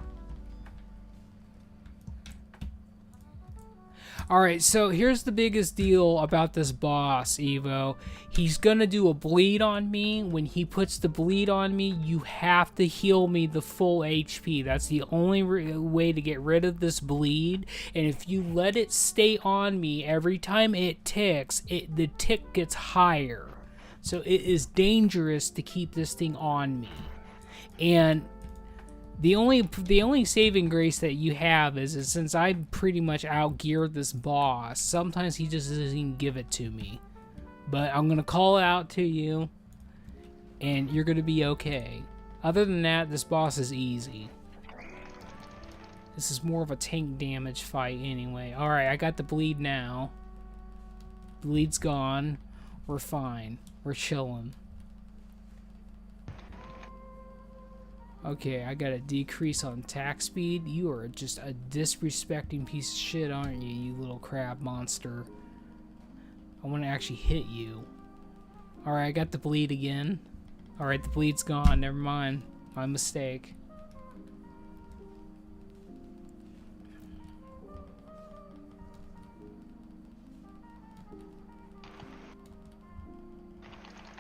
Alright, so here's the biggest deal about this boss, Evo. He's gonna do a bleed on me. When he puts the bleed on me, you have to heal me the full HP. That's the only way to get rid of this bleed. And if you let it stay on me, every time it ticks, the tick gets higher. So it is dangerous to keep this thing on me. And the only saving grace that you have is since I pretty much outgeared this boss, sometimes he just doesn't even give it to me. But I'm gonna call it out to you, and you're gonna be okay. Other than that, this boss is easy. This is more of a tank damage fight anyway. Alright, I got the bleed now. Bleed's gone. We're fine. We're chilling. Okay, I got a decrease on attack speed. You are just a disrespecting piece of shit, aren't you, you little crab monster? I want to actually hit you. Alright, I got the bleed again. Alright, the bleed's gone. Never mind. My mistake.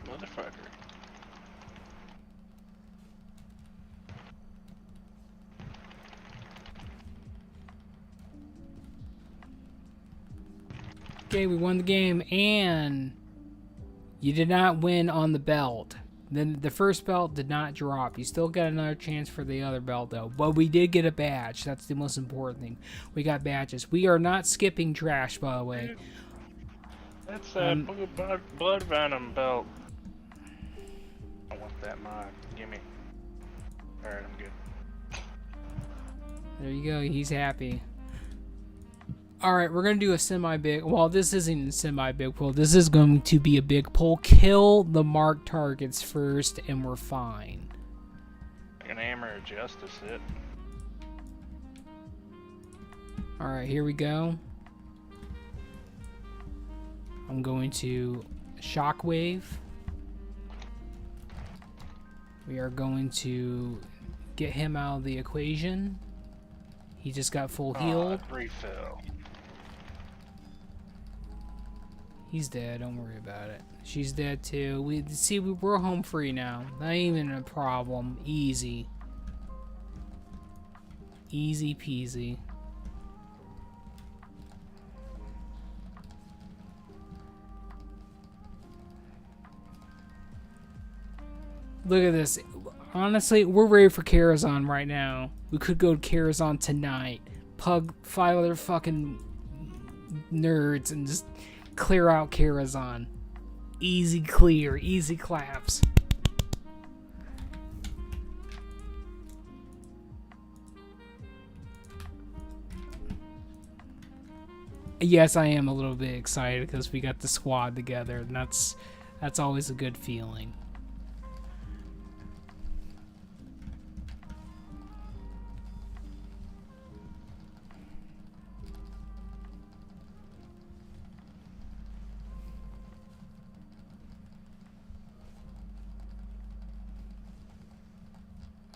Motherfucker. Okay, we won the game, and you did not win on the belt. Then the first belt did not drop. You still got another chance for the other belt, though. But we did get a badge. That's the most important thing. We got badges. We are not skipping trash, by the way. That's a blood venom belt. I want that mod. Gimme. Alright, I'm good. There you go. He's happy. Alright, we're going to do a semi-big... Well, this isn't a semi-big pull. This is going to be a big pull. Kill the marked targets first, and we're fine. Like an hammer of justice hit. Alright, here we go. I'm going to shockwave. We are going to get him out of the equation. He just got full healed. Refill. He's dead. Don't worry about it. She's dead too. We're home free now. Not even a problem. Easy. Easy peasy. Look at this. Honestly, we're ready for Karazhan right now. We could go to Karazhan tonight. Pug 5 other fucking nerds and just clear out Karazhan. Easy clear, easy claps. Yes, I am a little bit excited because we got the squad together, and that's always a good feeling.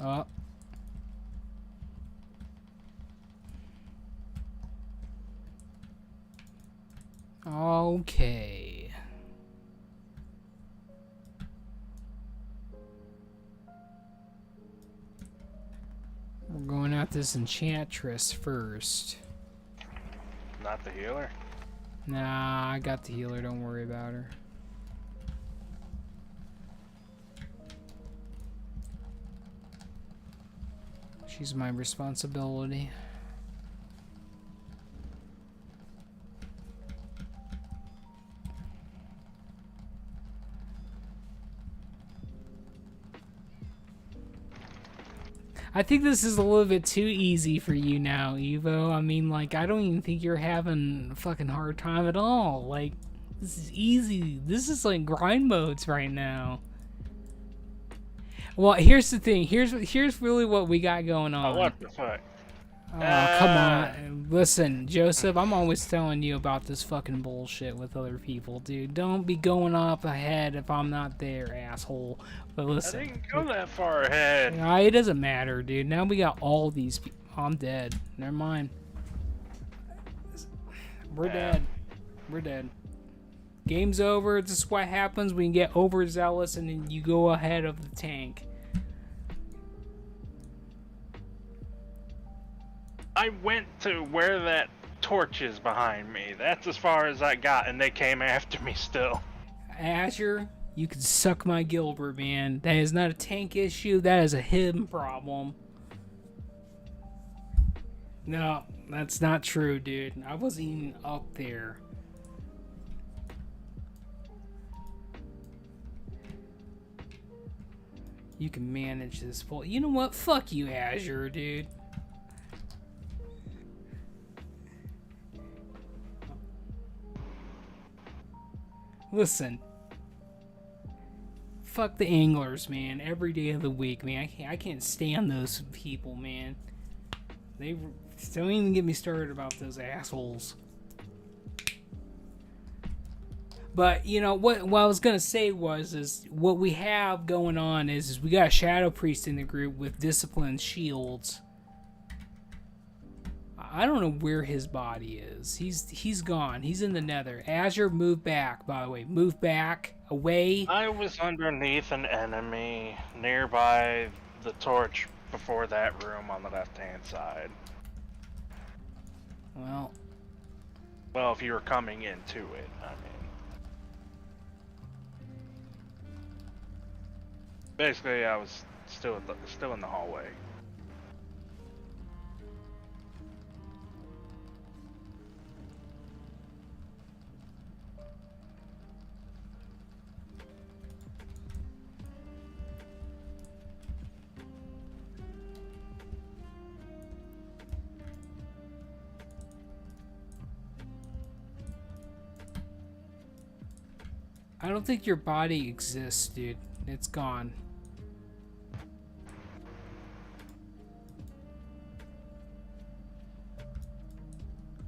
Oh. Okay. We're going at this enchantress first. Not the healer? Nah, I got the healer. Don't worry about her. She's my responsibility. I think this is a little bit too easy for you now, Evo. I mean, like, I don't even think you're having a fucking hard time at all. Like, this is easy. This is like grind modes right now. Well, here's the thing. Here's really what we got going on. Oh, what the fuck? Oh, come on. Listen, Joseph, I'm always telling you about this fucking bullshit with other people, dude. Don't be going up ahead if I'm not there, asshole. But listen. I didn't go that far ahead. It doesn't matter, dude. Now we got all these people. Oh, I'm dead. Never mind. We're Yeah. dead. We're dead. Game's over. This is what happens when you get overzealous and then you go ahead of the tank. I went to where that torch is behind me. That's as far as I got, and they came after me still. Azure, you can suck my Gilbert, man. That is not a tank issue. That is a him problem. No, that's not true, dude. I wasn't even up there. You can manage this full. You know what? Fuck you, Azure, dude. Listen. Fuck the anglers, man. Every day of the week, man. I can't stand those people, man. They don't even get me started about those assholes. But you know what I was gonna say is what we have going on is we got a Shadow Priest in the group with disciplined shields. I don't know where his body is. He's gone. He's in the Nether. Azure, move back. By the way, move back away. I was underneath an enemy nearby the torch before that room on the left-hand side. Well, if you were coming into it, I mean. Basically, I was still in the hallway. I don't think your body exists, dude. It's gone.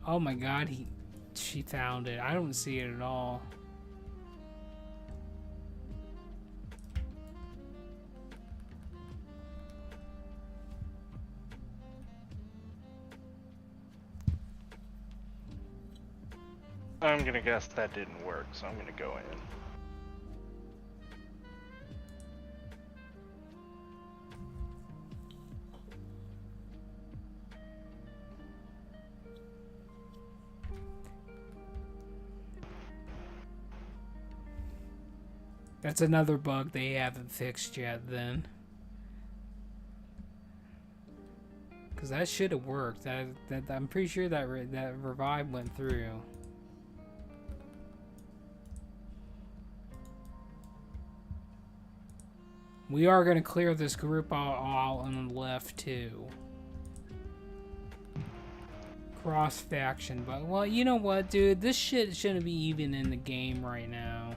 Oh my god, she found it. I don't see it at all. I'm gonna guess that didn't work, so I'm gonna go in. That's another bug they haven't fixed yet, then. Because that should have worked. That I'm pretty sure that revive went through. We are going to clear this group all on the left, too. Cross faction. But, well, you know what, dude? This shit shouldn't be even in the game right now.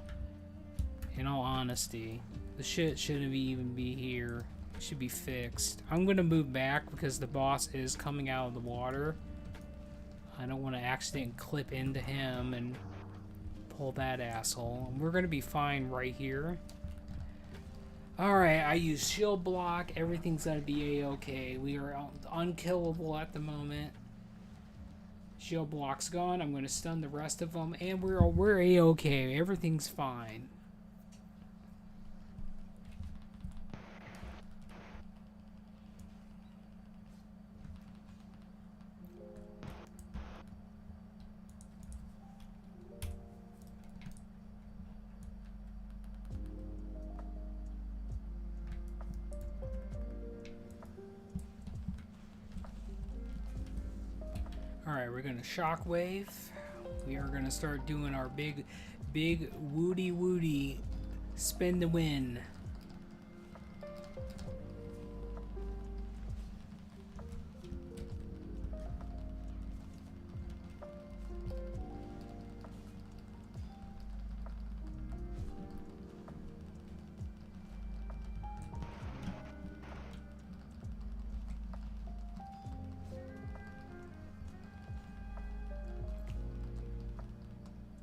In all honesty, the shit shouldn't even be here. It should be fixed. I'm gonna move back because the boss is coming out of the water. I don't want to accidentally clip into him and pull that asshole. We're gonna be fine right here. Alright, I use shield block. Everything's gonna be a-okay. We are unkillable at the moment. Shield block's gone. I'm gonna stun the rest of them, and we're a-okay. Everything's fine. Alright, we're gonna shockwave. We are gonna start doing our big woody spin the win.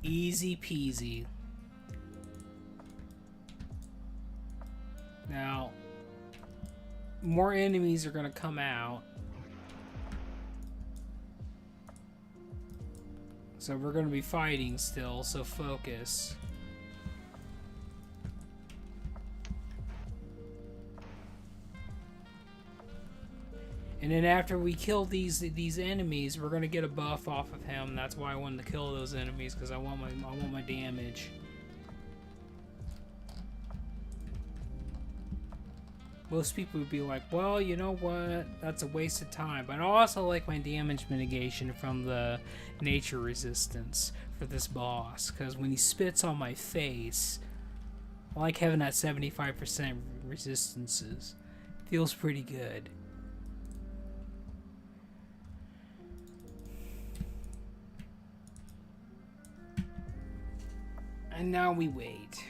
Easy peasy. Now, more enemies are going to come out. So we're going to be fighting still, so focus. And then after we kill these enemies, we're gonna get a buff off of him. That's why I wanted to kill those enemies, because I want my damage. Most people would be like, well, you know what? That's a waste of time. But I also like my damage mitigation from the nature resistance for this boss, because when he spits on my face, I like having that 75% resistances. Feels pretty good. And now we wait.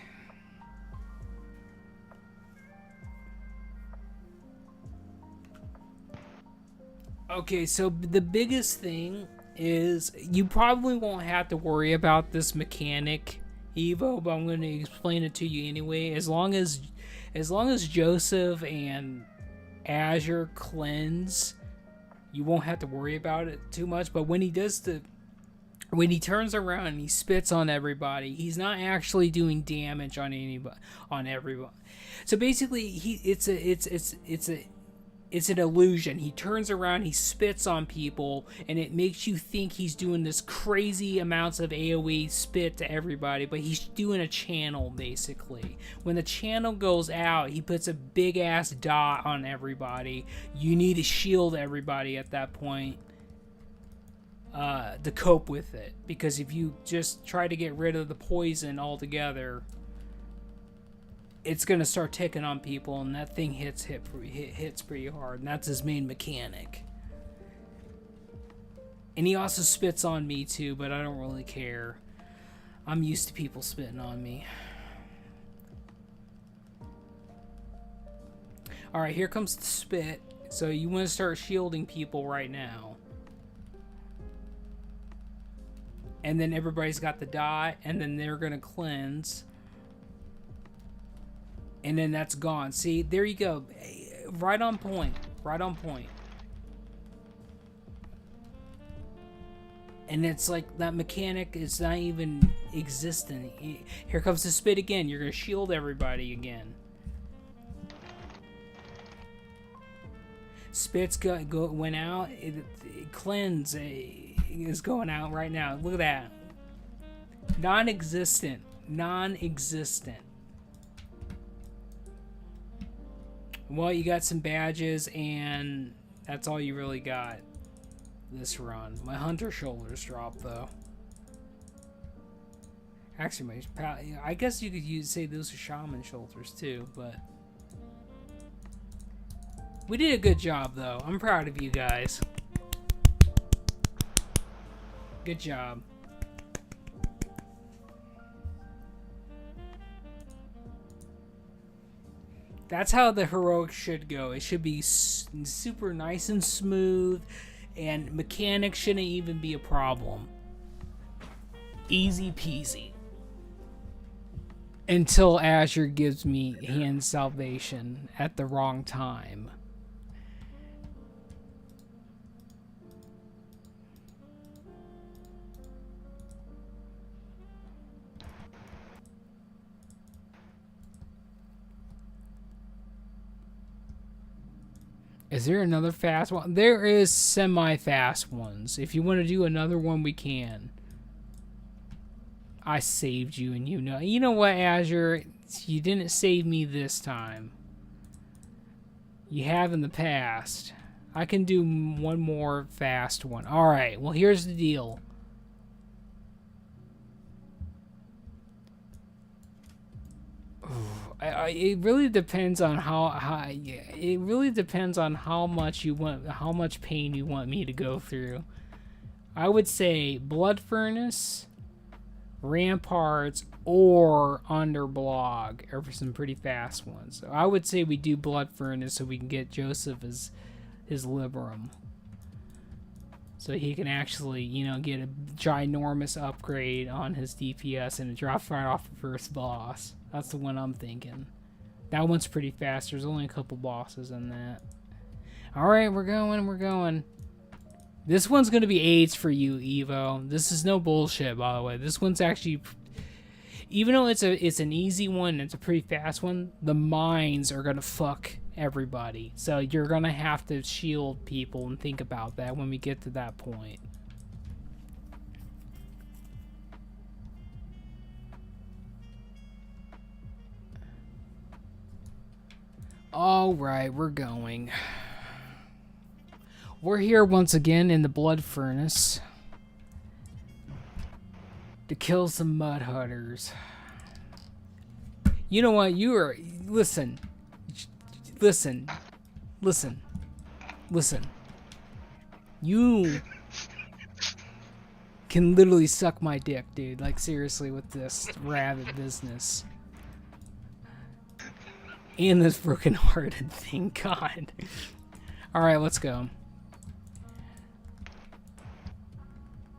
Okay, so the biggest thing is you probably won't have to worry about this mechanic, Evo, but I'm going to explain it to you anyway. As long as Joseph and Azure cleanse, you won't have to worry about it too much. But when he turns around and he spits on everybody, he's not actually doing damage on everyone. So basically, it's an illusion. He turns around, he spits on people, and it makes you think he's doing this crazy amounts of AoE spit to everybody, but he's doing a channel, basically. When the channel goes out, he puts a big-ass dot on everybody. You need to shield everybody at that point to cope with it. Because if you just try to get rid of the poison altogether, it's gonna start ticking on people, and that thing hits pretty hard, and that's his main mechanic. And he also spits on me too, but I don't really care. I'm used to people spitting on me. Alright, here comes the spit. So you want to start shielding people right now. And then everybody's got the dot, and then they're gonna cleanse. And then that's gone. See, there you go. Right on point. Right on point. And it's like that mechanic is not even existent. Here comes the spit again. You're going to shield everybody again. Spits went out. Cleanse is going out right now. Look at that. Non-existent. Non-existent. Well, you got some badges, and that's all you really got this run. My hunter shoulders dropped, though. Actually, I guess you could say those are shaman shoulders, too, but we did a good job, though. I'm proud of you guys. Good job. That's how the heroics should go. It should be super nice and smooth, and mechanics shouldn't even be a problem. Easy peasy. Until Azure gives me hand salvation at the wrong time. Is there another fast one? There is semi-fast ones. If you want to do another one, we can. I saved you, and you know. You know what, Azure? You didn't save me this time. You have in the past. I can do one more fast one. Alright, well, here's the deal. It really depends on it really depends on how much pain you want me to go through. I would say Blood Furnace, Ramparts, or Underblog are some pretty fast ones. So I would say we do Blood Furnace so we can get Joseph his Liberum. So he can actually, you know, get a ginormous upgrade on his DPS and it drops right off the first boss. That's the one I'm thinking. That one's pretty fast. There's only a couple bosses in that. Alright, we're going. This one's gonna be AIDS for you, Evo. This is no bullshit, by the way. This one's actually, even though it's an easy one, it's a pretty fast one. The mines are gonna fuck everybody, so you're gonna have to shield people and think about that when we get to that point. All right, we're going. We're here once again in the blood furnace to kill some mud hutters. You know what? You are... Listen. Listen. Listen. Listen. You can literally suck my dick, dude. Like, seriously, with this rabbit business. And this broken-hearted thing. God. Alright, let's go.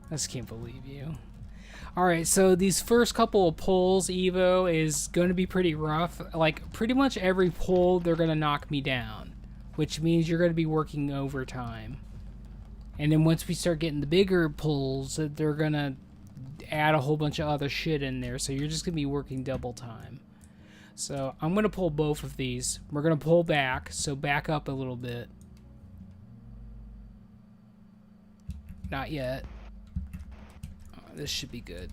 I just can't believe you. Alright, so these first couple of pulls, Evo, is going to be pretty rough. Like, pretty much every pull, they're going to knock me down. Which means you're going to be working overtime. And then once we start getting the bigger pulls, they're going to add a whole bunch of other shit in there. So you're just going to be working double time. So I'm going to pull both of these. We're going to pull back, so back up a little bit. Not yet. This should be good.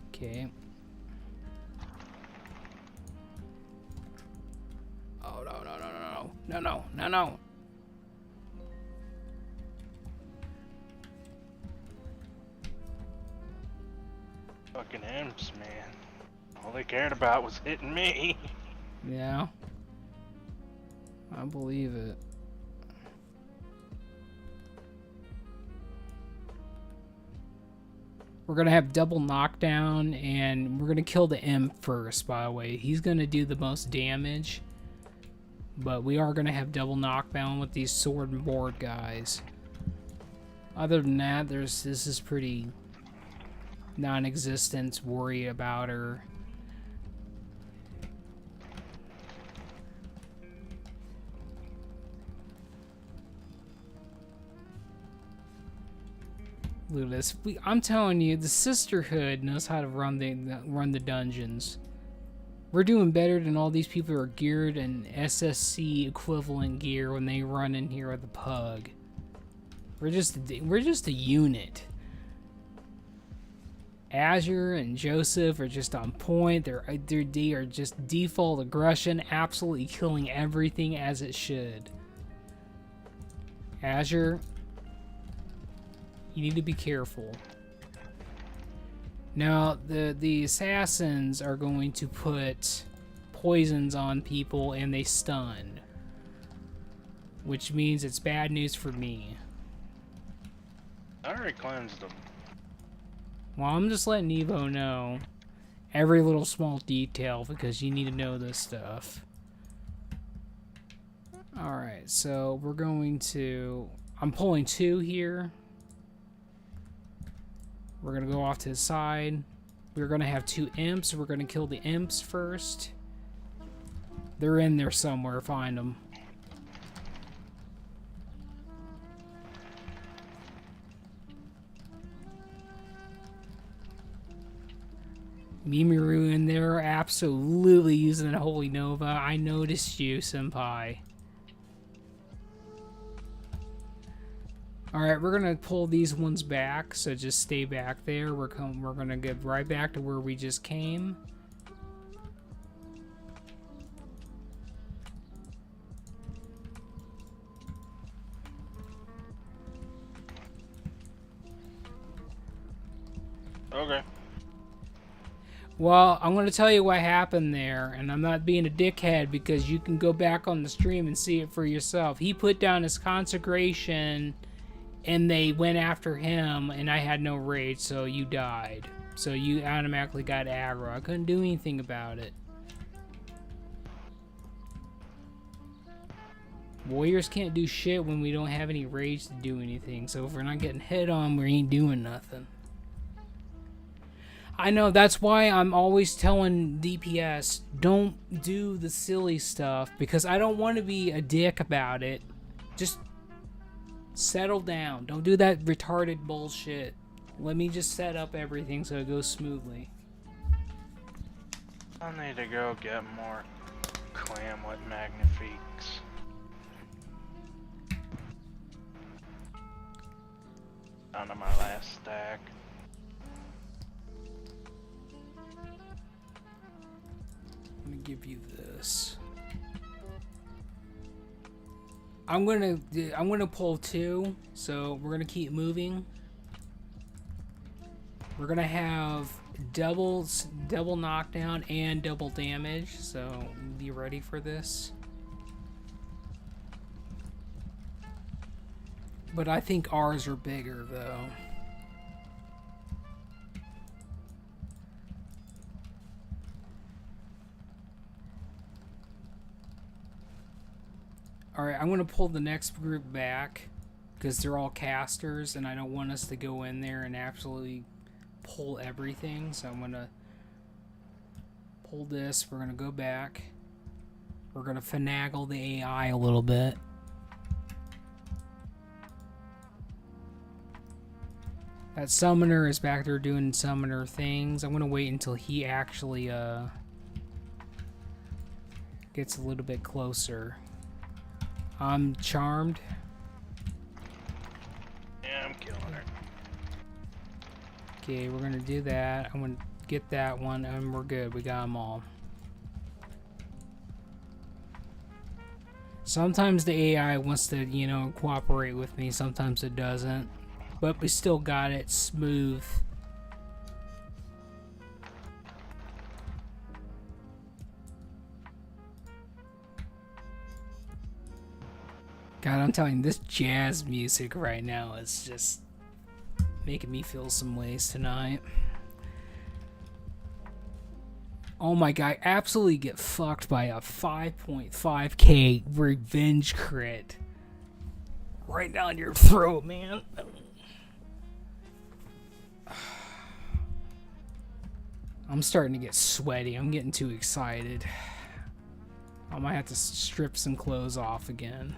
Okay. Oh, no, no, no, no, no. No, no, no, no. Fucking imps, man. All they cared about was hitting me. Yeah. I believe it. We're going to have double knockdown, and we're going to kill the imp first, by the way. He's going to do the most damage. But we are going to have double knockdown with these sword and board guys. Other than that, this is pretty non-existent, worry about her. Look at this. I'm telling you, the Sisterhood knows how to run the dungeons. We're doing better than all these people who are geared in SSC equivalent gear when they run in here with a pug. We're just a unit. Azure and Joseph are just on point. They are just default aggression, absolutely killing everything as it should. Azure, you need to be careful. Now, the assassins are going to put poisons on people and they stun. Which means it's bad news for me. I already cleansed them. Well, I'm just letting Evo know every little small detail because you need to know this stuff. Alright, so we're going to... I'm pulling 2 here. We're going to go off to the side. We're going to have 2 imps. We're going to kill the imps first. They're in there somewhere. Find them. Mimiru in there, absolutely using a Holy Nova. I noticed you, senpai. Alright, we're gonna pull these ones back, so just stay back there. We're gonna get right back to where we just came. Okay. Well, I'm going to tell you what happened there, and I'm not being a dickhead because you can go back on the stream and see it for yourself. He put down his consecration, and they went after him, and I had no rage, so you died. So you automatically got aggro. I couldn't do anything about it. Warriors can't do shit when we don't have any rage to do anything, so if we're not getting hit on, we ain't doing nothing. I know, that's why I'm always telling DPS, don't do the silly stuff, because I don't want to be a dick about it. Just settle down. Don't do that retarded bullshit. Let me just set up everything so it goes smoothly. I need to go get more clamlet magnifiques. Down to my last stack. I'm gonna give you this. I'm gonna pull 2, so we're gonna keep moving. We're gonna have double knockdown and double damage, so be ready for this. But I think ours are bigger though. Alright, I'm going to pull the next group back because they're all casters and I don't want us to go in there and absolutely pull everything. So I'm going to pull this. We're going to go back. We're going to finagle the AI a little bit. That summoner is back there doing summoner things. I'm going to wait until he actually gets a little bit closer. I'm charmed. Yeah, I'm killing her. Okay, we're gonna do that. I'm gonna get that one, and we're good. We got them all. Sometimes the AI wants to, you know, cooperate with me. Sometimes it doesn't. But we still got it smooth. God, I'm telling you, this jazz music right now is just making me feel some ways tonight. Oh my god, absolutely get fucked by a 5.5k revenge crit. Right down your throat, man. I'm starting to get sweaty. I'm getting too excited. I might have to strip some clothes off again.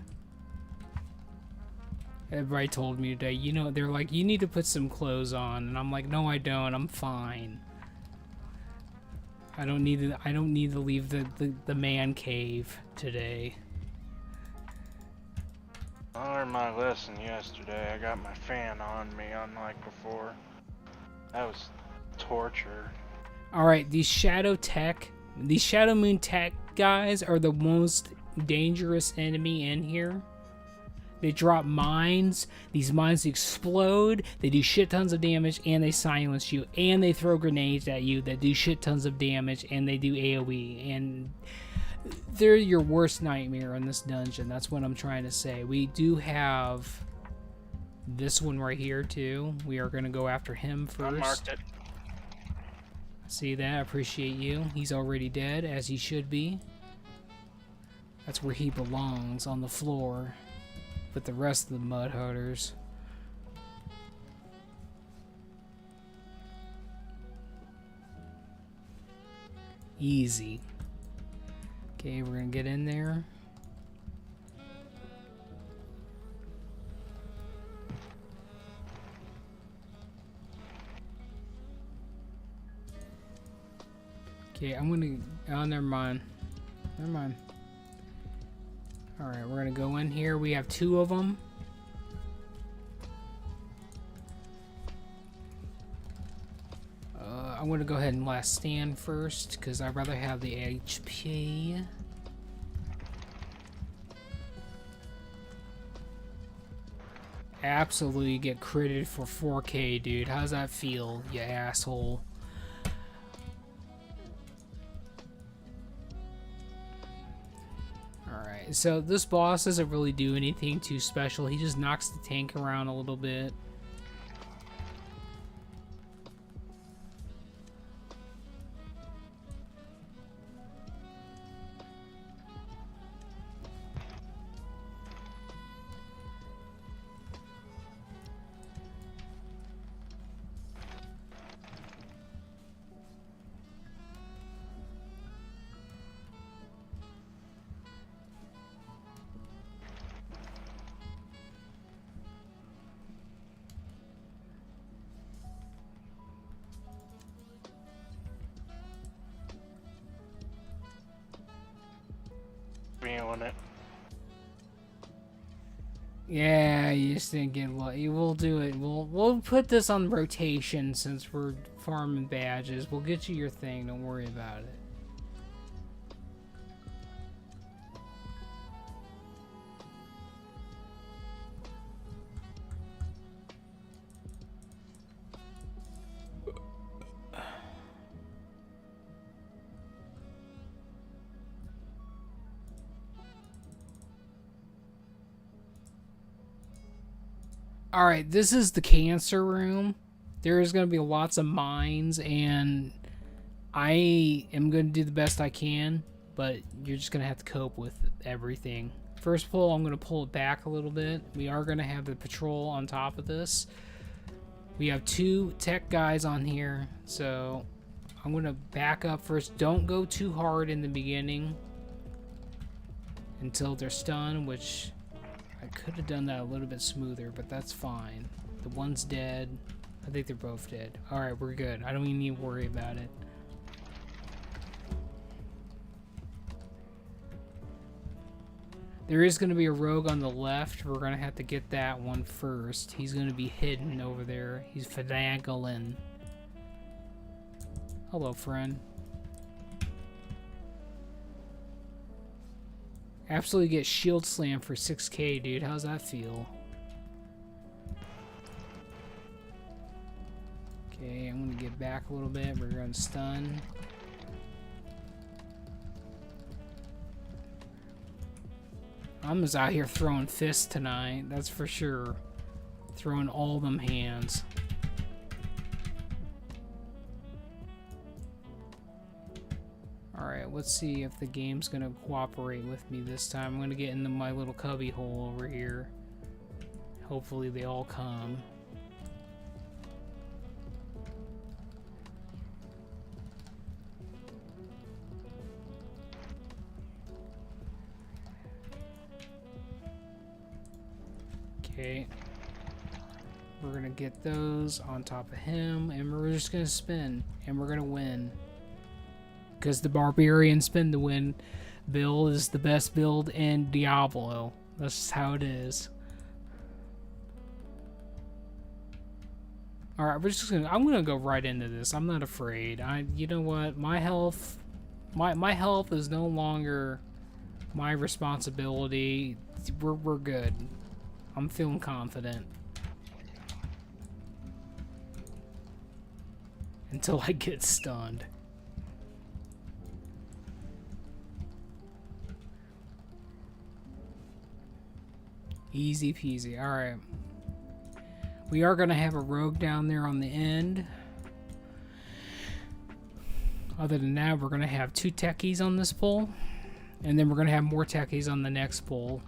Everybody told me today, you know, they're like, you need to put some clothes on, and I'm like, no, I don't. I'm fine. I don't need to leave the man cave today. I learned my lesson yesterday. I got my fan on me, unlike before. That was torture. All right, these Shadow Moon Tech guys are the most dangerous enemy in here. They drop mines. These mines explode. They do shit tons of damage, and they silence you. And they throw grenades at you that do shit tons of damage, and they do AoE. And they're your worst nightmare in this dungeon. That's what I'm trying to say. We do have this one right here, too. We are going to go after him first. I marked it. See that? I appreciate you. He's already dead, as he should be. That's where he belongs, on the floor. With the rest of the mud hunters. Easy. Okay, we're gonna get in there. Okay, I'm gonna... Oh, never mind. Never mind. Alright, we're gonna go in here. We have 2 of them. I'm gonna go ahead and last stand first, because I'd rather have the HP. Absolutely get critted for 4k, dude. How's that feel, you asshole? Alright, so this boss doesn't really do anything too special. He just knocks the tank around a little bit. doing it. Yeah, you just didn't get lucky. We'll do it. We'll put this on rotation since we're farming badges. We'll get you your thing. Don't worry about it. Alright, this is the cancer room. There's going to be lots of mines, and I am going to do the best I can, but you're just going to have to cope with everything. First pull, I'm going to pull it back a little bit. We are going to have the patrol on top of this. We have 2 tech guys on here, so I'm going to back up first. Don't go too hard in the beginning until they're stunned, which I could have done that a little bit smoother, but that's fine. The one's dead. I think they're both dead. Alright, we're good. I don't even need to worry about it. There is going to be a rogue on the left. We're going to have to get that one first. He's going to be hidden over there. He's finagling. Hello, friend. Absolutely get shield slam for 6k, dude. How's that feel? Okay, I'm gonna get back a little bit. We're gonna stun. I'm just out here throwing fists tonight, that's for sure. Throwing all them hands. Alright, let's see if the game's gonna cooperate with me this time. I'm gonna get into my little cubby hole over here. Hopefully they all come. Okay. We're gonna get those on top of him, and we're just gonna spin, and we're gonna win. Because the Barbarian spin to win build is the best build in Diablo. That's just how it is. Alright, I'm gonna go right into this. I'm not afraid. You know what? My health is no longer my responsibility. We're good. I'm feeling confident. Until I get stunned. Easy peasy. Alright. We are going to have a rogue down there on the end. Other than that, we're going to have 2 techies on this pull. And then we're going to have more techies on the next pull.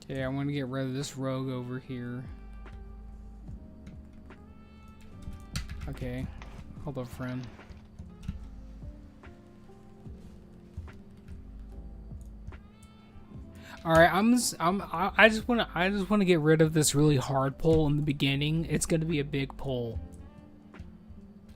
Okay, I want to get rid of this rogue over here. Okay, hold up, friend. All right, I just want to get rid of this really hard pull in the beginning. It's going to be a big pull.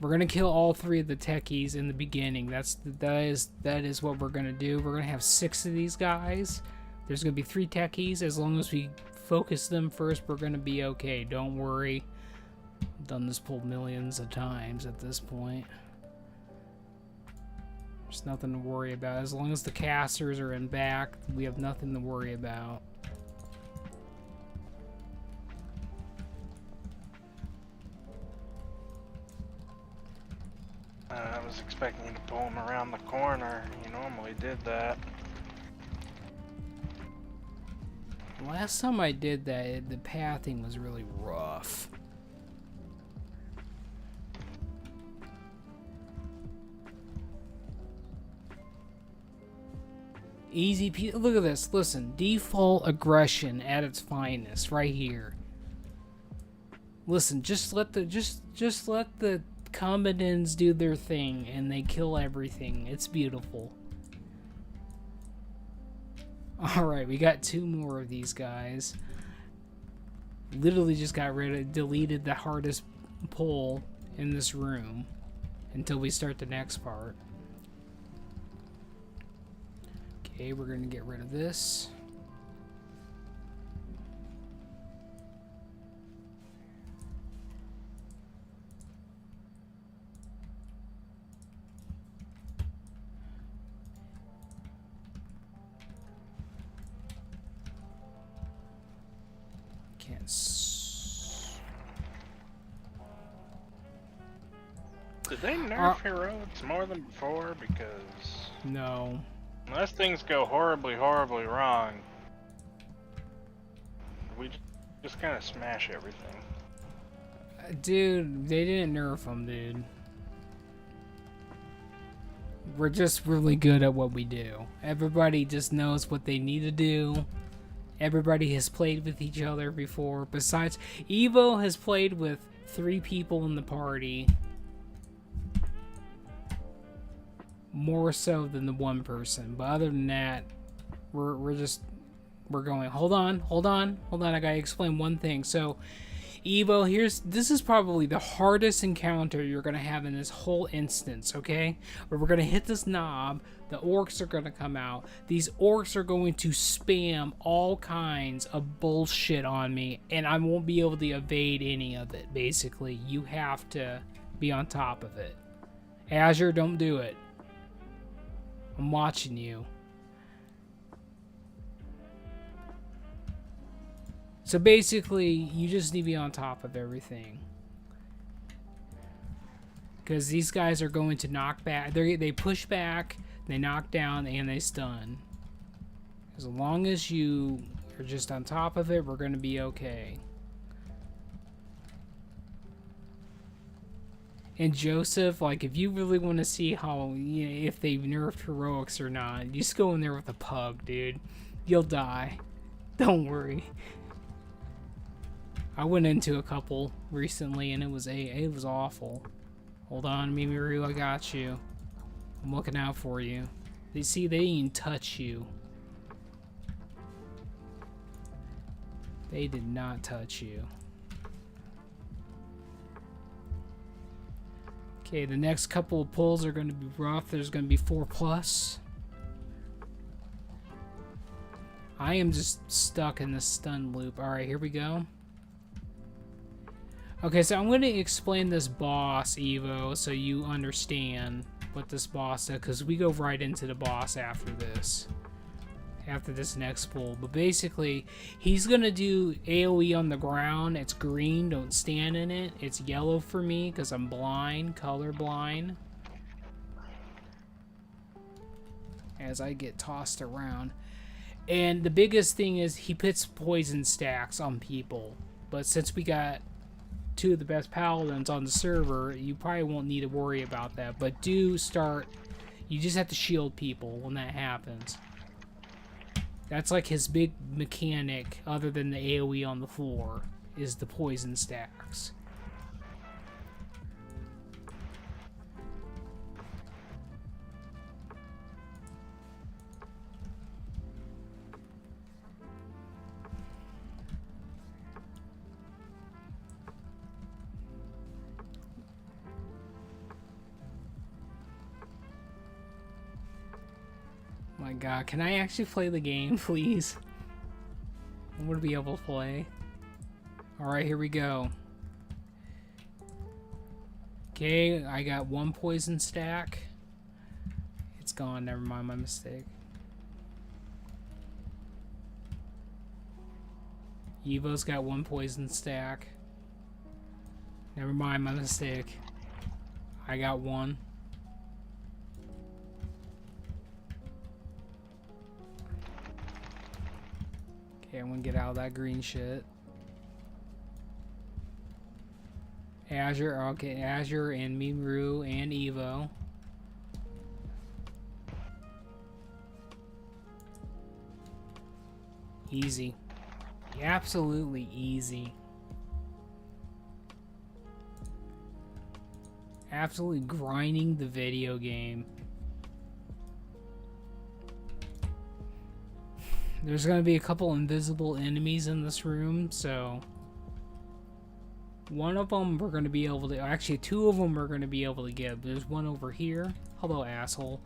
We're going to kill all 3 of the techies in the beginning. That is what we're going to do. We're going to have 6 of these guys. There's going to be 3 techies. As long as we focus them first, we're going to be okay. Don't worry. I've done this pull millions of times at this point. There's nothing to worry about. As long as the casters are in back, we have nothing to worry about. I was expecting you to pull him around the corner. You normally did that. Last time I did that, the pathing was really rough. Easy peasy. Look at this. Listen, default aggression at its finest, right here. Listen, just let the combatants do their thing, and they kill everything. It's beautiful. Alright, we got 2 more of these guys. Literally just deleted the hardest pull in this room until we start the next part. Okay, we're gonna get rid of this. Did they nerf heroics more than before? Because no. unless things go horribly, horribly wrong, we just kind of smash everything. Dude, they didn't nerf them, dude. We're just really good at what we do. Everybody just knows what they need to do. Everybody has played with each other before. Besides, Evo has played with 3 people in the party. More so than the 1 person. But other than that, we're going. Hold on. I gotta explain one thing. So, Evo, this is probably the hardest encounter you're gonna have in this whole instance, okay? Where we're gonna hit this knob, the orcs are gonna come out. These orcs are going to spam all kinds of bullshit on me, and I won't be able to evade any of it, basically. You have to be on top of it. Azure, don't do it. I'm watching you. So basically, you just need to be on top of everything. Because these guys are going to knock back. They push back, they knock down, and they stun. As long as you are just on top of it, we're going to be okay. And Joseph, like, if you really want to see how, if they've nerfed heroics or not, you just go in there with a pug, dude. You'll die. Don't worry. I went into a couple recently, and it was awful. Hold on, Mimiru, I got you. I'm looking out for you. They didn't even touch you. They did not touch you. Okay, the next couple of pulls are going to be rough. There's going to be 4+. I am just stuck in the stun loop. Alright, here we go. Okay, so I'm going to explain this boss, Evo, so you understand what this boss does, because we go right into the boss after this next pull. But basically, he's going to do AoE on the ground. It's green, don't stand in it. It's yellow for me, because I'm blind, color blind. As I get tossed around. And the biggest thing is, he puts poison stacks on people. But since we got 2 of the best paladins on the server, you probably won't need to worry about that. But you just have to shield people when that happens. That's like his big mechanic, other than the AoE on the floor, is the poison stacks. My god, can I actually play the game, please? I want to be able to play. Alright, here we go. Okay, I got 1 poison stack. It's gone, never mind, my mistake. Evo's got 1 poison stack. Never mind, my mistake. I got 1. Okay, I'm gonna get out of that green shit. Azure, okay, Azure and Mimru and Evo. Easy. Absolutely easy. Absolutely grinding the video game. There's going to be a couple invisible enemies in this room, so one of them we're going to be able to, actually two of them we're going to be able to get. There's one over here. Hello, asshole.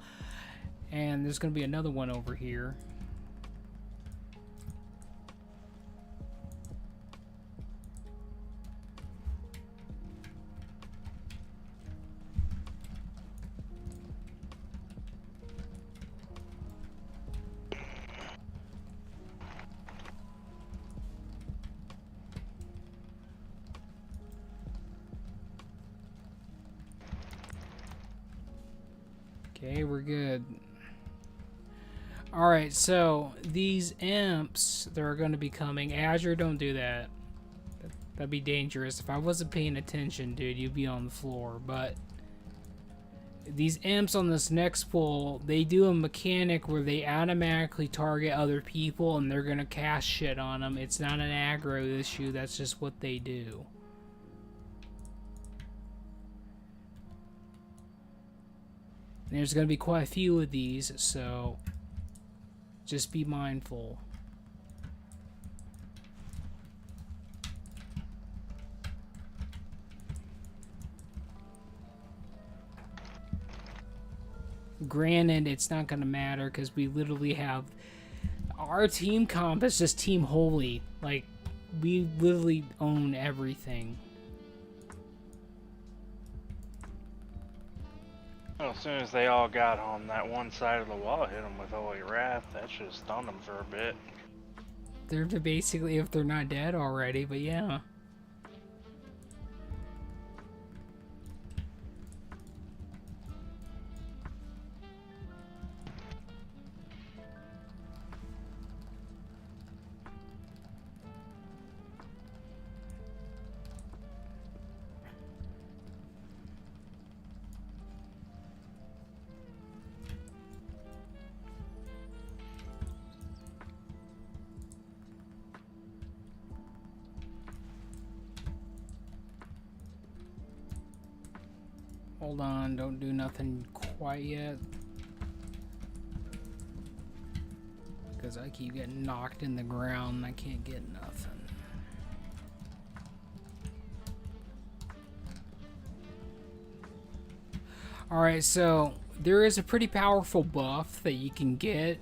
And there's going to be another one over here. Okay, we're good. Alright, so these imps that are going to be coming. Azure, don't do that. That'd be dangerous. If I wasn't paying attention, dude, you'd be on the floor. But these imps on this next pull, they do a mechanic where they automatically target other people and they're going to cast shit on them. It's not an aggro issue, that's just what they do. And there's going to be quite a few of these, so just be mindful. Granted, it's not going to matter because we literally have our team comp is just Team Holy. Like, we literally own everything. Well, as soon as they all got on that one side of the wall, hit them with Holy Wrath, that should have stunned them for a bit. They're basically, if they're not dead already, but yeah. Hold on, don't do nothing quite yet. Because I keep getting knocked in the ground and I can't get nothing. Alright, so there is a pretty powerful buff that you can get.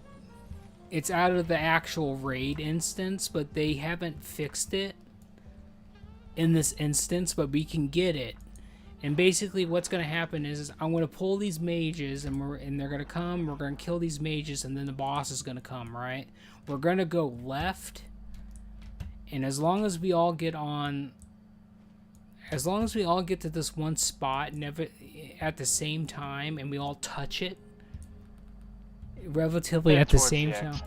It's out of the actual raid instance, but they haven't fixed it in this instance, but we can get it. And basically what's going to happen is I'm going to pull these mages and they're going to come, we're going to kill these mages, and then the boss is going to come, right? We're going to go left, and as long as we all get on, as long as we all get to this one spot never at the same time and we all touch it relatively at the same time,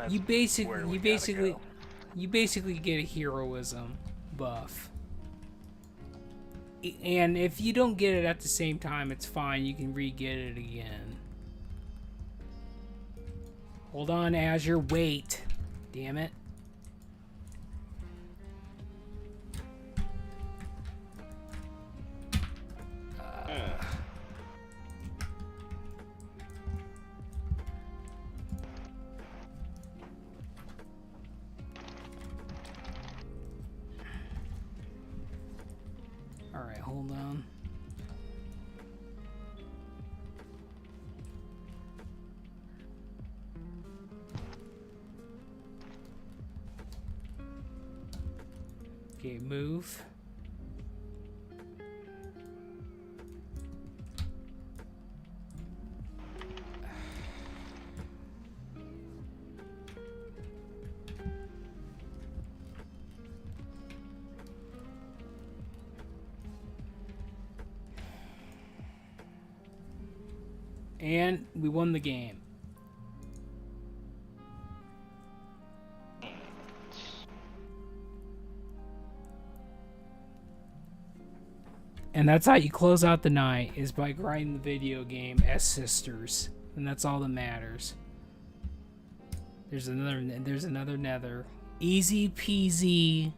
you basically get a heroism buff. And if you don't get it at the same time, it's fine. You can re-get it again. Hold on, Azure. Wait. Damn it. Alright, hold on. Okay, move. And we won the game. And that's how you close out the night, is by grinding the video game as sisters. And that's all that matters. There's another nether. Easy peasy,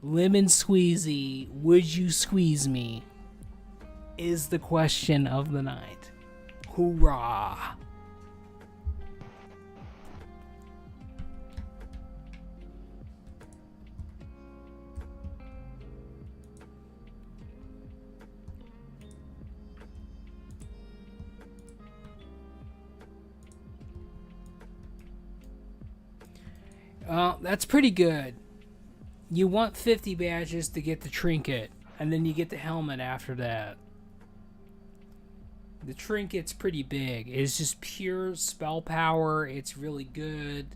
lemon squeezy, would you squeeze me? Is the question of the night. Hoorah! That's pretty good. You want 50 badges to get the trinket, and then you get the helmet after that. The trinket's pretty big. It's just pure spell power. It's really good.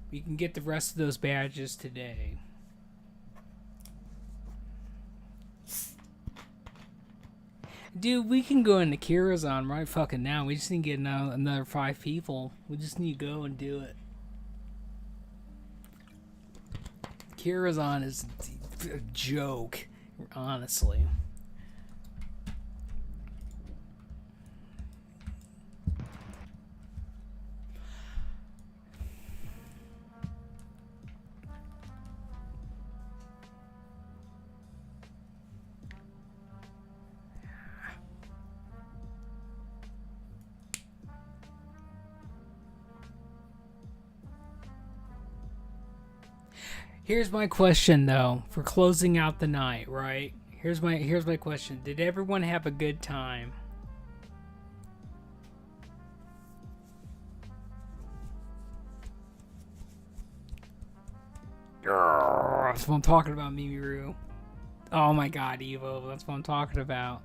You can get the rest of those badges today. Dude, we can go into Kirazon right fucking now. We just need to get another 5 people. We just need to go and do it. Kirazon is a joke, honestly. Here's my question though, for closing out the night, right? Here's my question. Did everyone have a good time? That's what I'm talking about, Mimiru. Oh my god, Evo, that's what I'm talking about.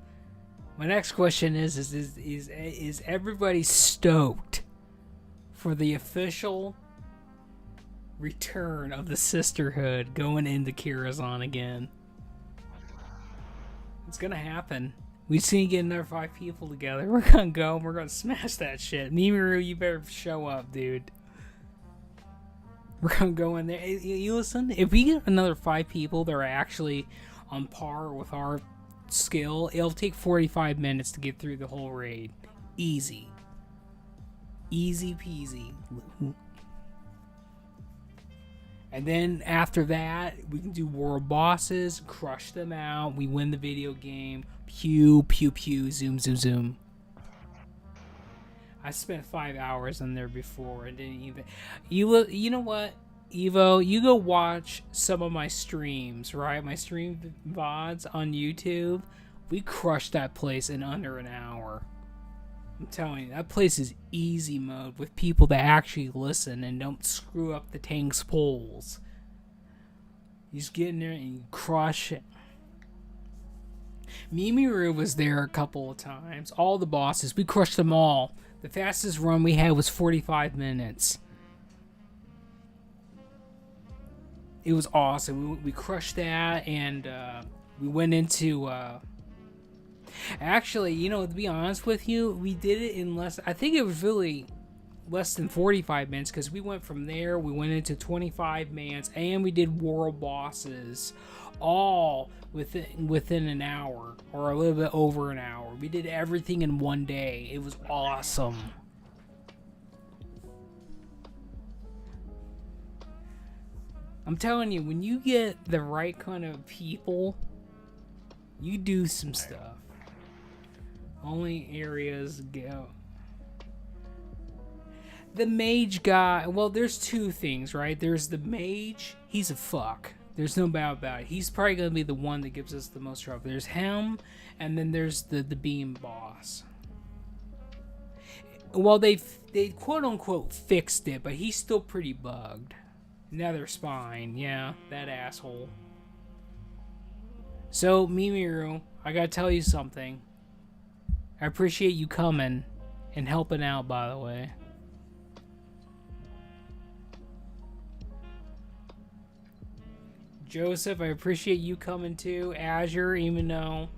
My next question is everybody stoked for the official return of the Sisterhood going into Kirazon again? It's gonna happen. We just need to get another 5 people together. We're gonna go and we're gonna smash that shit. Mimiru, you better show up, dude. We're gonna go in there. You listen, if we get another 5 people that are actually on par with our skill, it'll take 45 minutes to get through the whole raid. Easy. Easy peasy. And then after that, we can do world bosses, crush them out, we win the video game, pew, pew, pew, zoom, zoom, zoom. I spent 5 hours in there before and didn't even... You know what, Evo? You go watch some of my streams, right? My stream VODs on YouTube. We crushed that place in under an hour. I'm telling you, that place is easy mode with people that actually listen and don't screw up the tank's polls. You just get in there and you crush it. Mimiru was there a couple of times. All the bosses, we crushed them all. The fastest run we had was 45 minutes. It was awesome. We crushed that, and we went into... Actually, you know, to be honest with you, we did it in less... I think it was really less than 45 minutes, because we went from there, we went into 25 mans, and we did world bosses, all within an hour, or a little bit over an hour. We did everything in one day. It was awesome. I'm telling you, when you get the right kind of people, you do some stuff. Only areas go. The mage guy, well, there's 2 things, right? There's the mage, he's a fuck. There's no doubt about it. He's probably going to be the one that gives us the most trouble. There's him, and then there's the beam boss. Well, they quote-unquote fixed it, but he's still pretty bugged. Nether spine, yeah, that asshole. So, Mimiru, I gotta tell you something. I appreciate you coming and helping out, by the way. Joseph, I appreciate you coming too. Azure, even though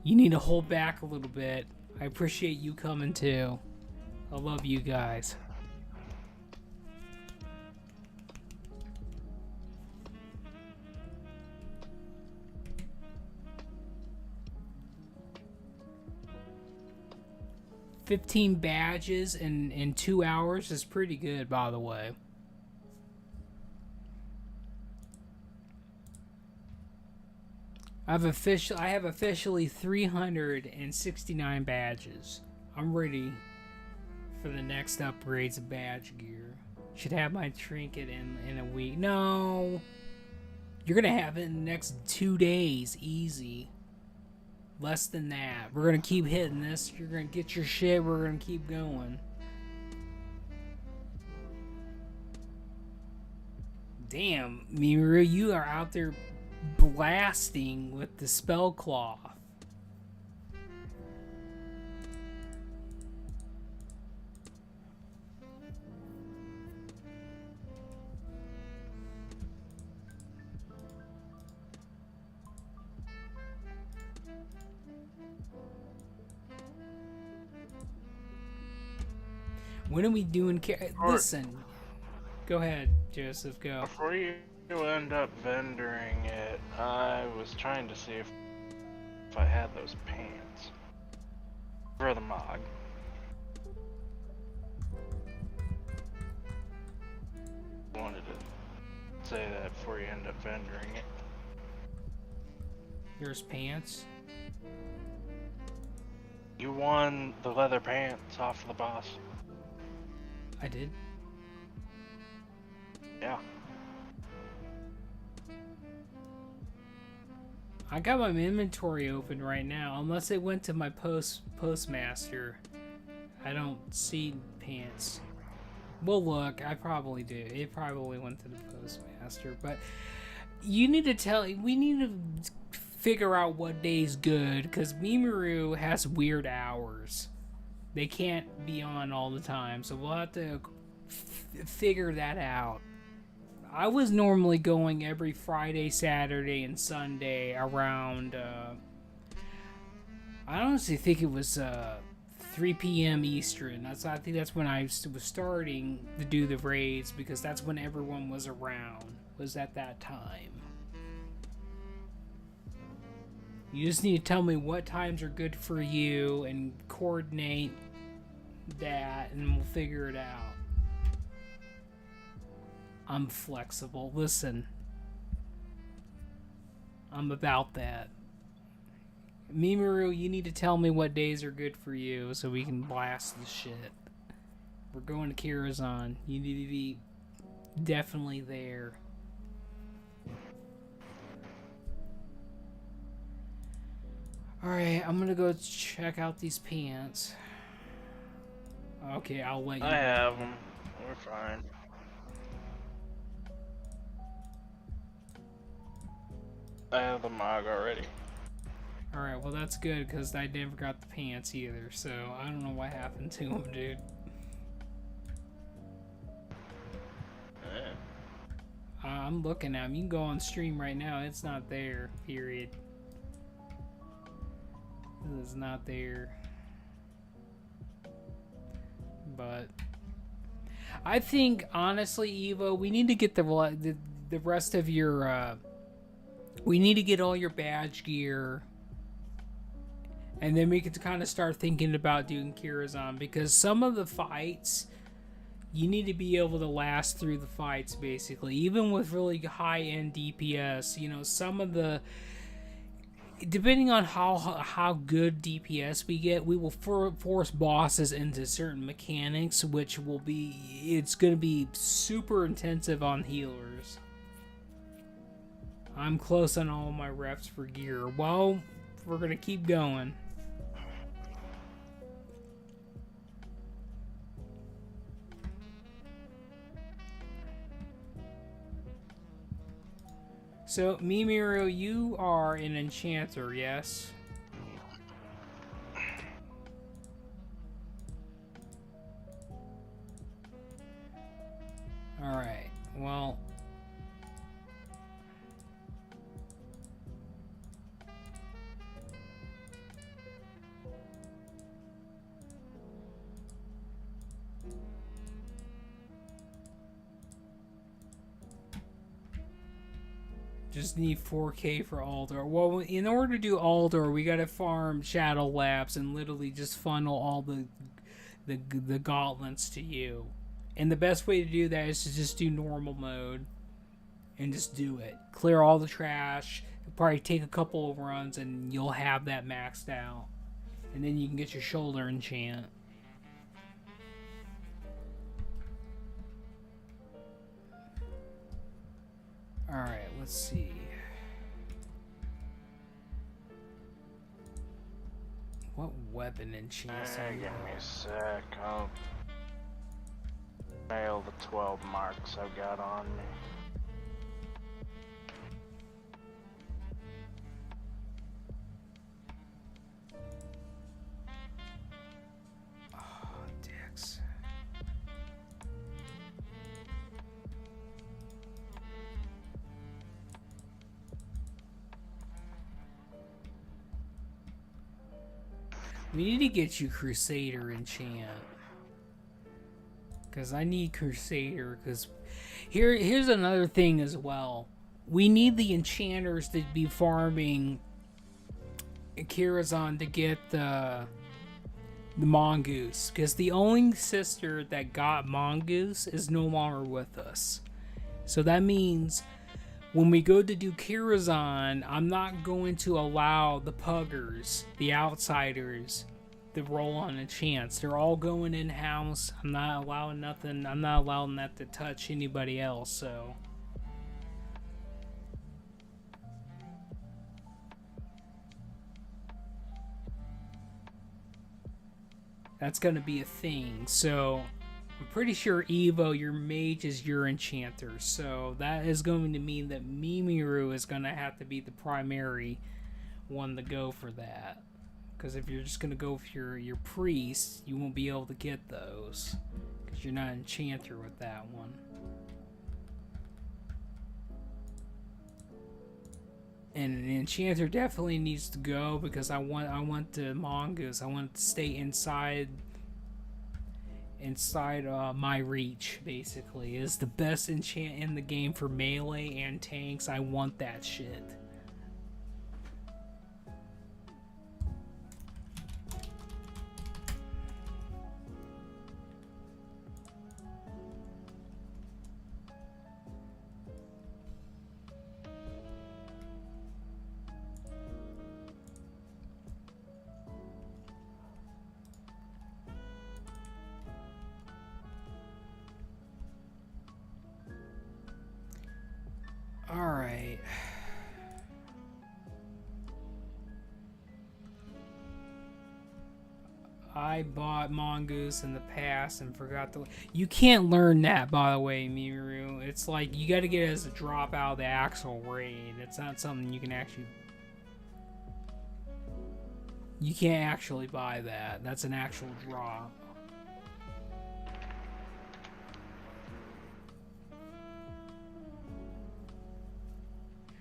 you need to hold back a little bit, I appreciate you coming too. I love you guys. $15 badges in 2 hours is pretty good, by the way. I have officially 369 badges. I'm ready for the next upgrades of badge gear. Should have my trinket in a week. No, you're gonna have it in the next 2 days, easy. Less than that. We're gonna keep hitting this. You're gonna get your shit. We're gonna keep going. Damn, Miru, you are out there blasting with the spell cloth. When are we doing? Listen, go ahead, Joseph. Go. Before you end up vendoring it, I was trying to see if I had those pants for the mod. Wanted to say that before you end up vendoring it. Here's pants. You won the leather pants off of the boss. I did. Yeah. I got my inventory open right now. Unless it went to my postmaster, I don't see pants. Well, look, I probably do. It probably went to the postmaster, but you need to tell. We need to figure out what day's good, because Mimaru has weird hours. They can't be on all the time, so we'll have to figure that out. I was normally going every Friday, Saturday, and Sunday around, I honestly think it was 3 p.m. Eastern. I think that's when I was starting to do the raids, because that's when everyone was around, was at that time. You just need to tell me what times are good for you and coordinate that, and we'll figure it out. I'm flexible. Listen, I'm about that. Mimaru, you need to tell me what days are good for you so we can blast the shit. We're going to Kirazan. You need to be definitely there. Alright, I'm gonna go check out these pants. Okay, I'll let you. I have them. We're fine. I have the mog already. Alright, well that's good, because I never got the pants either, so I don't know what happened to them, dude. Yeah. I'm looking at them. You can go on stream right now. It's not there, period. It is not there. But I think, honestly, Evo, we need to get the rest of your... we need to get all your badge gear, and then we can kind of start thinking about doing Kirazan, because some of the fights, you need to be able to last through the fights, basically. Even with really high-end DPS, you know, some of the... Depending on how good DPS we get, we will force bosses into certain mechanics, which will be... It's going to be super intensive on healers. I'm close on all my reps for gear. Well, we're going to keep going. So, Mimiru, you are an enchanter, yes? Alright, well... Just need 4K for Aldor. Well, in order to do Aldor, we gotta farm Shadow Labs and literally just funnel all the gauntlets to you. And the best way to do that is to just do normal mode and just do it. Clear all the trash. It'll probably take a couple of runs and you'll have that maxed out. And then you can get your shoulder enchant. Alright, let's see. What weapon enchants Give me a sec. I'll nail the 12 marks I've got on me. We need to get you Crusader enchant. Because I need Crusader. Because here's another thing as well. We need the enchanters to be farming Kirazan to get the Mongoose. Because the only sister that got Mongoose is no longer with us. So that means when we go to do Kirazan, I'm not going to allow the puggers, the outsiders, to roll on a chance. They're all going in-house. I'm not allowing nothing. I'm not allowing that to touch anybody else, so... That's going to be a thing, so... I'm pretty sure, Evo, your mage is your enchanter, so that is going to mean that Mimiru is going to have to be the primary one to go for that. Because if you're just going to go for your priest, you won't be able to get those. Because you're not an enchanter with that one. And an enchanter definitely needs to go because I want the mongoose. I want it to stay inside my reach, basically. Is the best enchant in the game for melee and tanks. I want that shit. Alright. I bought Mongoose in the past and forgot to... You can't learn that, by the way, Miru. It's like, you gotta get it as a drop out of the actual raid. It's not something you can actually... You can't actually buy that. That's an actual drop.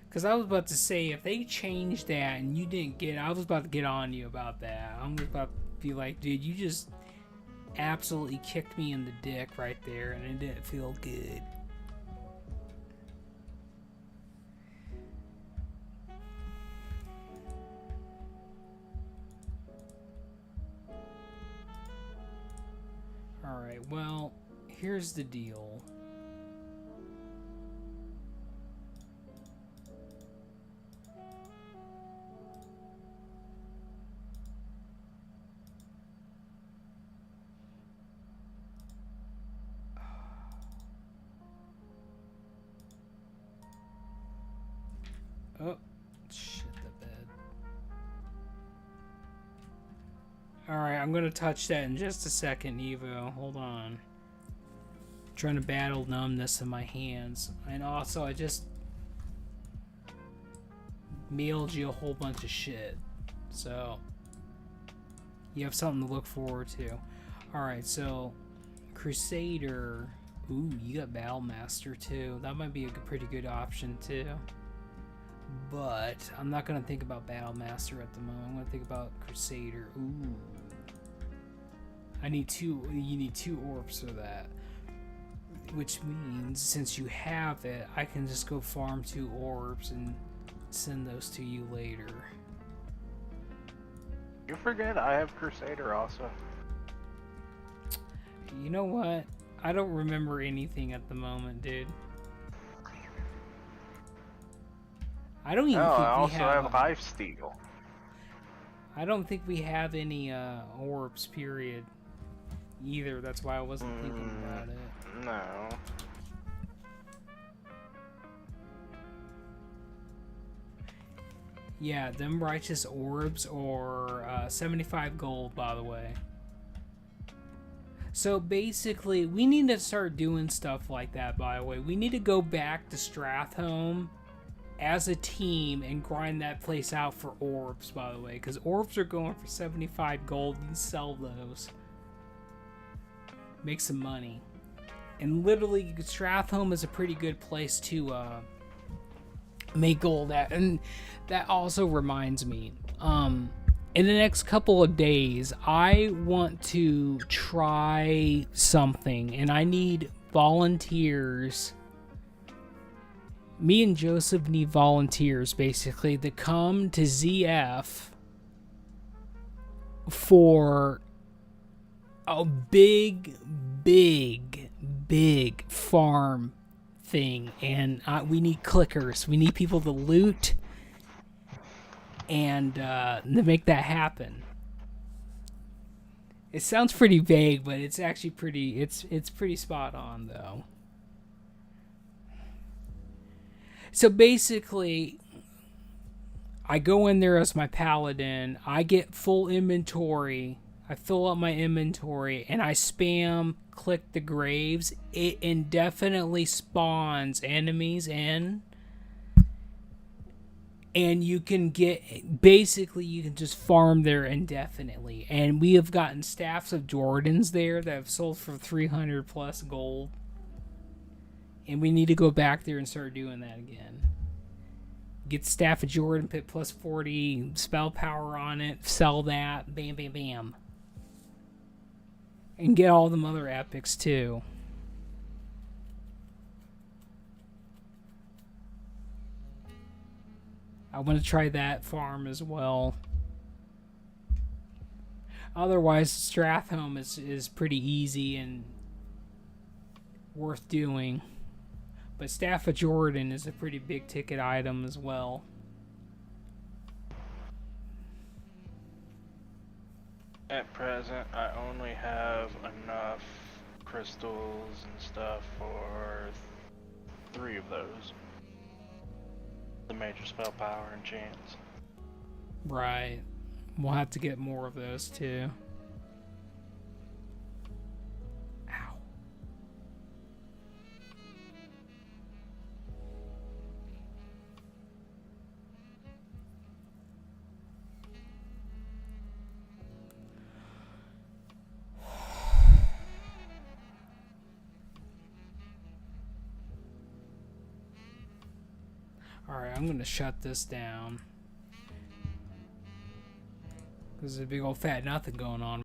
Because I was about to say, if they changed that and you didn't get... I was about to get on you about that. I'm just about to be like, dude, you just absolutely kicked me in the dick right there, and it didn't feel good. Alright, well, here's the deal. Oh, shit the bed. Alright, I'm gonna touch that in just a second, Evo. Hold on. I'm trying to battle numbness in my hands. And also, I just mailed you a whole bunch of shit. So, you have something to look forward to. Alright, so, Crusader. Ooh, you got Battlemaster too. That might be a pretty good option too. But I'm not gonna think about Battlemaster at the moment. I'm gonna think about Crusader. Ooh, I need two. You need 2 orbs for that, which means since you have it, I can just go farm 2 orbs and send those to you later. You forget I have Crusader also. You know what? I don't remember anything at the moment, dude. I don't even think I also we have Lifesteal. I don't think we have any orbs, period, either. That's why I wasn't thinking about it. No. Yeah, them righteous orbs are 75 gold, by the way. So basically, we need to start doing stuff like that, by the way. We need to go back to Stratholme as a team and grind that place out for orbs, by the way, because orbs are going for 75 gold. You can sell those, make some money, and literally Stratholme is a pretty good place to make gold at. And that also reminds me, in the next couple of days, I want to try something, and I need volunteers. Me and Joseph need volunteers, basically, to come to ZF for a big farm thing. And we need clickers. We need people to loot and to make that happen. It sounds pretty vague, but it's actually pretty. It's pretty spot on, though. So basically, I go in there as my paladin. I get full inventory. I fill up my inventory, and I spam click the graves. It indefinitely spawns enemies in. And you can basically, you can just farm there indefinitely. And we have gotten staffs of Jordans there that have sold for 300 plus gold. And we need to go back there and start doing that again. Get staff of Jordan, put plus 40 spell power on it, sell that, bam, bam, bam. And get all them other epics too. I want to try that farm as well. Otherwise, Strathholm is pretty easy and worth doing. But Staff of Jordan is a pretty big ticket item as well. At present, I only have enough crystals and stuff for 3 of those. The major spell power and chance. Right. We'll have to get more of those too. Ow. Alright, I'm gonna shut this down. There's a big old fat nothing going on.